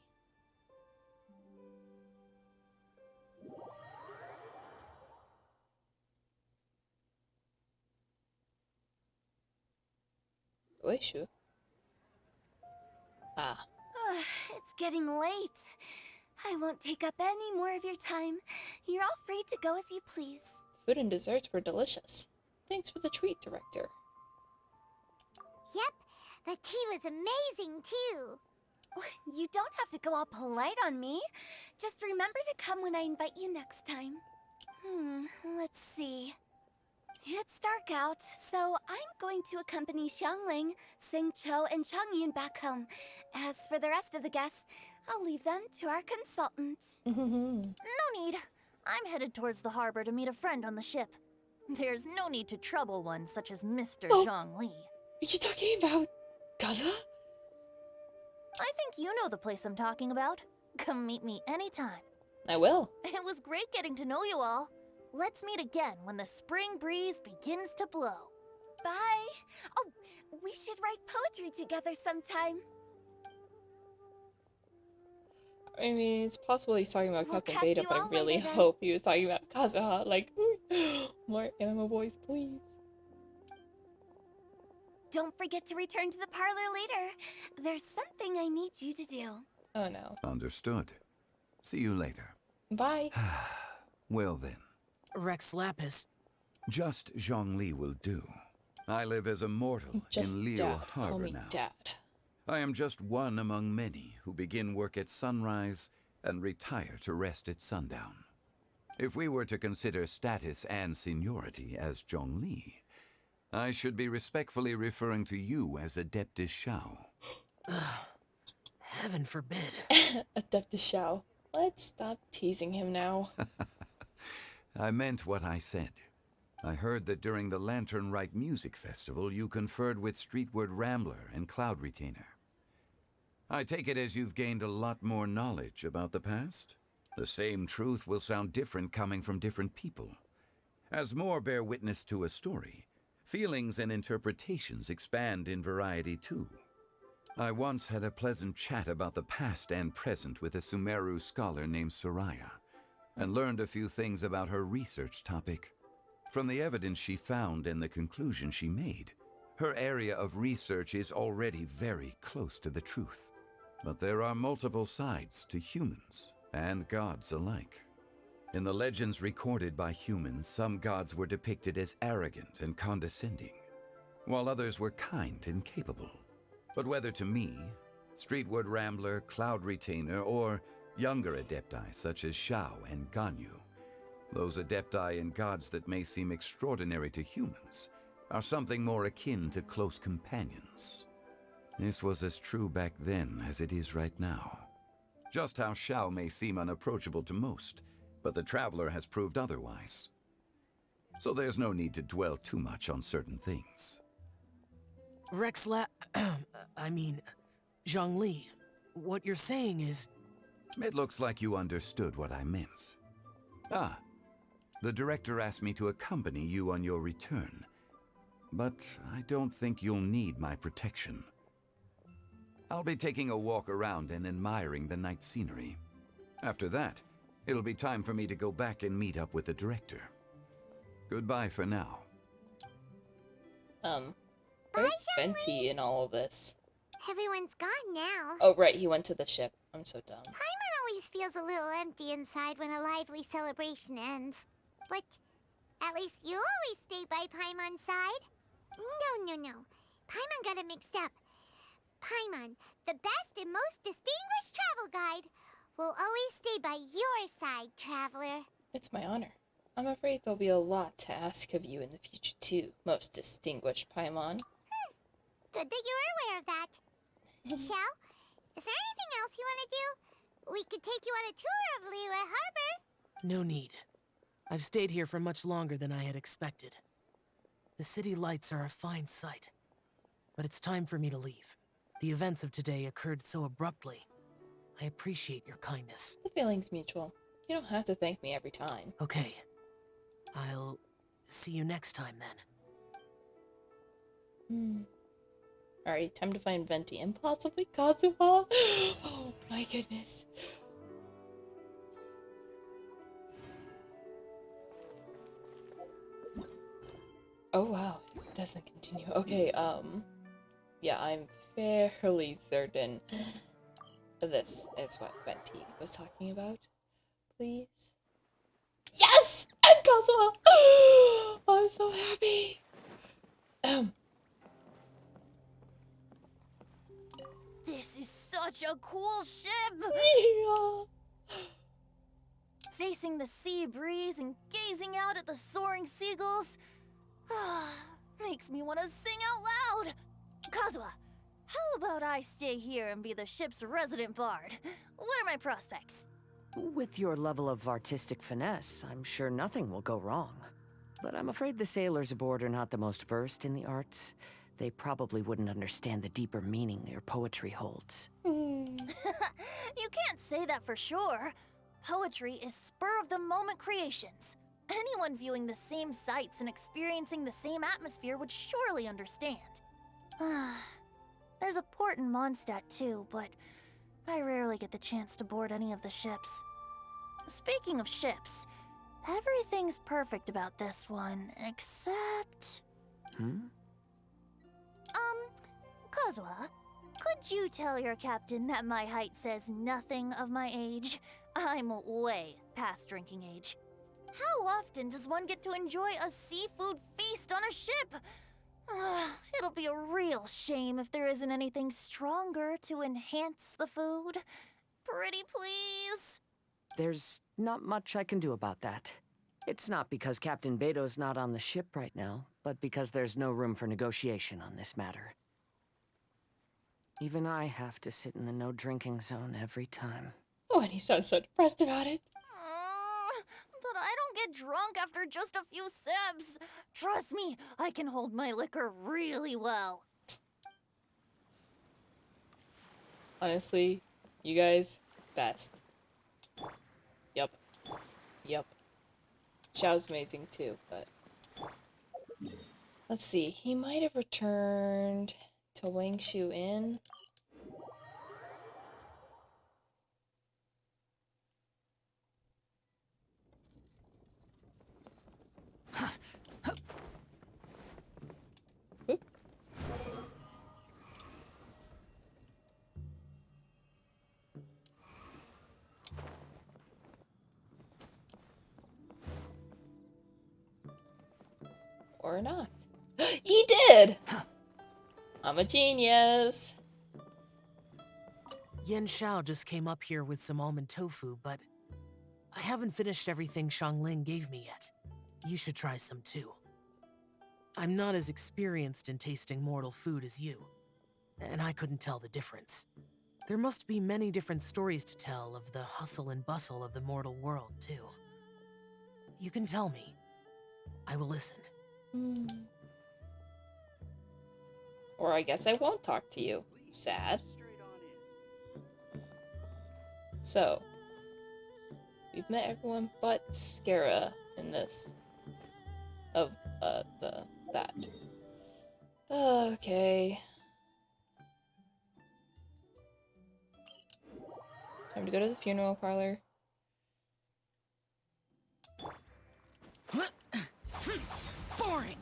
Ueshu. Ah.
It's getting late. I won't take up any more of your time. You're all free to go as you please.
Food and desserts were delicious. Thanks for the treat, Director.
Yep, the tea was amazing too.
You don't have to go all polite on me. Just remember to come when I invite you next time. Let's see. It's dark out, so I'm going to accompany Xiangling, Xingqiu, and Chongyun back home. As for the rest of the guests, I'll leave them to our consultant.
No need. I'm headed towards the harbor to meet a friend on the ship. There's no need to trouble one such as Mr. Zhongli.
Are you talking about Gaza?
I think you know the place I'm talking about. Come meet me anytime.
I will.
It was great getting to know you all. Let's meet again when the spring breeze begins to blow.
Bye. Oh, we should write poetry together sometime.
I mean, it's possible he's talking about
We'll
Captain
catch
Beta,
you
but I
all
really
later then.
hope he was talking about Kazuha. Like, more anime boys, please.
Don't forget to return to the parlor later. There's something I need you to do.
Oh no.
Understood. See you later.
Bye.
Well then.
Rex Lapis.
Just Zhongli will do. I live as a mortal
Just
in Liu
Dad. Call
Harbor
me
now.
Dad.
I am just one among many who begin work at sunrise and retire to rest at sundown. If we were to consider status and seniority as Zhongli, I should be respectfully referring to you as Adeptus Shao.
Heaven forbid.
Adeptus Shao. Let's stop teasing him now.
I meant what I said. I heard that during the Lantern Rite Music Festival, you conferred with Streetward Rambler and Cloud Retainer. I take it as you've gained a lot more knowledge about the past? The same truth will sound different coming from different people. As more bear witness to a story, feelings and interpretations expand in variety too. I once had a pleasant chat about the past and present with a Sumeru scholar named Soraya, and learned a few things about her research topic. From the evidence she found and the conclusion she made, her area of research is already very close to the truth. But there are multiple sides to humans and gods alike. In the legends recorded by humans, some gods were depicted as arrogant and condescending, while others were kind and capable. But whether to me, Streetward Rambler, Cloud Retainer, or younger adepti such as Shao and Ganyu, those adepti and gods that may seem extraordinary to humans are something more akin to close companions. This was as true back then as it is right now. Just how Shao may seem unapproachable to most, but the Traveler has proved otherwise. So there's no need to dwell too much on certain things.
Zhongli, what you're saying is...
It looks like you understood what I meant. Ah, the director asked me to accompany you on your return, but I don't think you'll need my protection. I'll be taking a walk around and admiring the night scenery. After that, it'll be time for me to go back and meet up with the director. Goodbye for now.
Where's Venti in all of this?
Everyone's gone now.
Oh, right, he went to the ship. I'm so dumb.
Paimon always feels a little empty inside when a lively celebration ends. But at least you always stay by Paimon's side. No. Paimon got it mixed up. Paimon, the best and most distinguished travel guide, will always stay by your side, traveler.
It's my honor. I'm afraid there'll be a lot to ask of you in the future too, most distinguished Paimon.
Good that you're aware of that. Shell, is there anything else you want to do? We could take you on a tour of Liyue Harbor.
No need. I've stayed here for much longer than I had expected. The city lights are a fine sight. But it's time for me to leave. The events of today occurred so abruptly. I appreciate your kindness.
The feeling's mutual. You don't have to thank me every time.
Okay. I'll see you next time then.
Alright, time to find Venti and possibly Kazuha. Oh my goodness. Oh wow, it doesn't continue. Okay, yeah, I'm fairly certain this is what Venti was talking about. Please. Yes! And Kazuha! I'm so happy!
This is such a cool ship!
Yeah!
Facing the sea breeze and gazing out at the soaring seagulls makes me want to sing out loud! Kazuha, how about I stay here and be the ship's resident bard? What are my prospects?
With your level of artistic finesse, I'm sure nothing will go wrong. But I'm afraid the sailors aboard are not the most versed in the arts. They probably wouldn't understand the deeper meaning your poetry holds.
You can't say that for sure. Poetry is spur-of-the-moment creations. Anyone viewing the same sights and experiencing the same atmosphere would surely understand. There's a port in Mondstadt too, but I rarely get the chance to board any of the ships. Speaking of ships, everything's perfect about this one, except... Kazuha, could you tell your captain that my height says nothing of my age? I'm way past drinking age. How often does one get to enjoy a seafood feast on a ship? It'll be a real shame if there isn't anything stronger to enhance the food. Pretty please?
There's not much I can do about that. It's not because Captain Beto's not on the ship right now, but because there's no room for negotiation on this matter. Even I have to sit in the no-drinking zone every time.
Oh, and he sounds so depressed about it.
But I don't get drunk after just a few sips. Trust me, I can hold my liquor really well.
Honestly, you guys, best. Yep. Xiao's amazing too, but... Let's see, he might have returned to Wangshu Inn. Or not. He did! I'm a genius.
Yen Xiao just came up here with some almond tofu, but I haven't finished everything Xiangling gave me yet. You should try some too. I'm not as experienced in tasting mortal food as you, and I couldn't tell the difference. There must be many different stories to tell of the hustle and bustle of the mortal world, too. You can tell me. I will listen.
Or I guess I won't talk to you. Sad. So, we've met everyone but Skara in this. Of, that. Okay. Time to go to the funeral parlor.
Boring!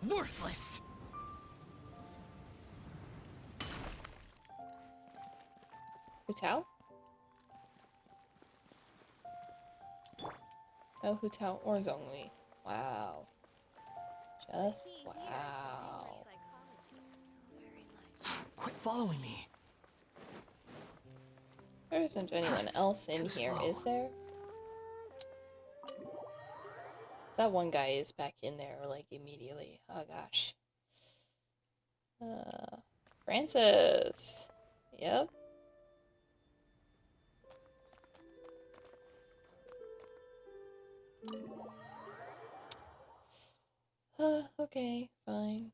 Worthless!
Hu Tao? No Hu Tao or Zhongli. Wow. Just wow.
Quit following me.
There isn't anyone else in here, is there? That one guy is back in there, like, immediately. Oh, gosh. Francis. Yep. Okay, fine.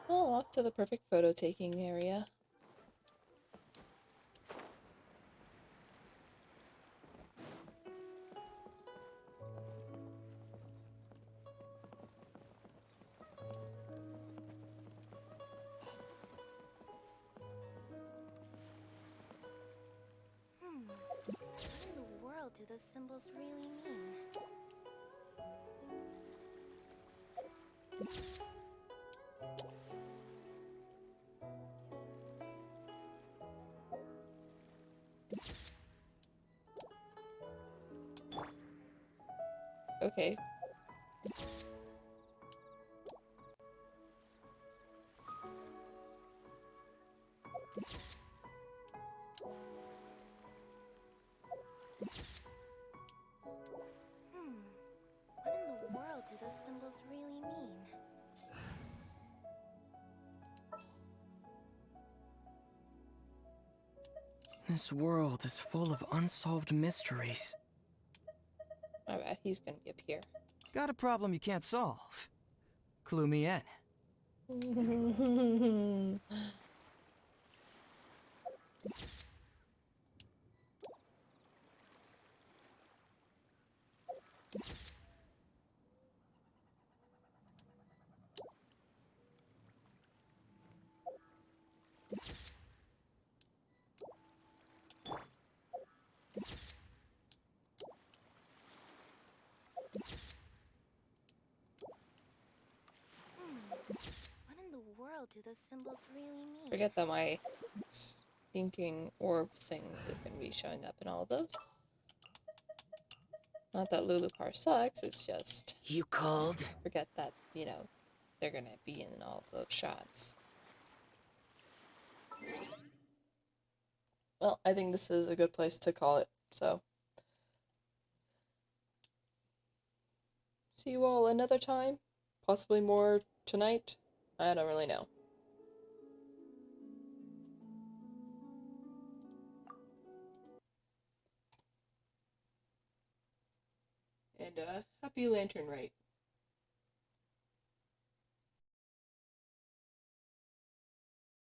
Oh, off to the perfect photo taking area.
What in the world do those symbols really mean?
Okay.
What in the world do those symbols really mean?
This world is full of unsolved mysteries.
I bet he's gonna be up here.
Got a problem you can't solve? Clue me in.
What in the world do those symbols really mean?
Forget that my stinking orb thing is gonna be showing up in all of those. Not that Lulupar sucks, it's just...
You called?
Forget that, you know, they're gonna be in all of those shots. Well, I think this is a good place to call it, so... See you all another time? Possibly more tonight? I don't really know. And, happy Lantern Rite.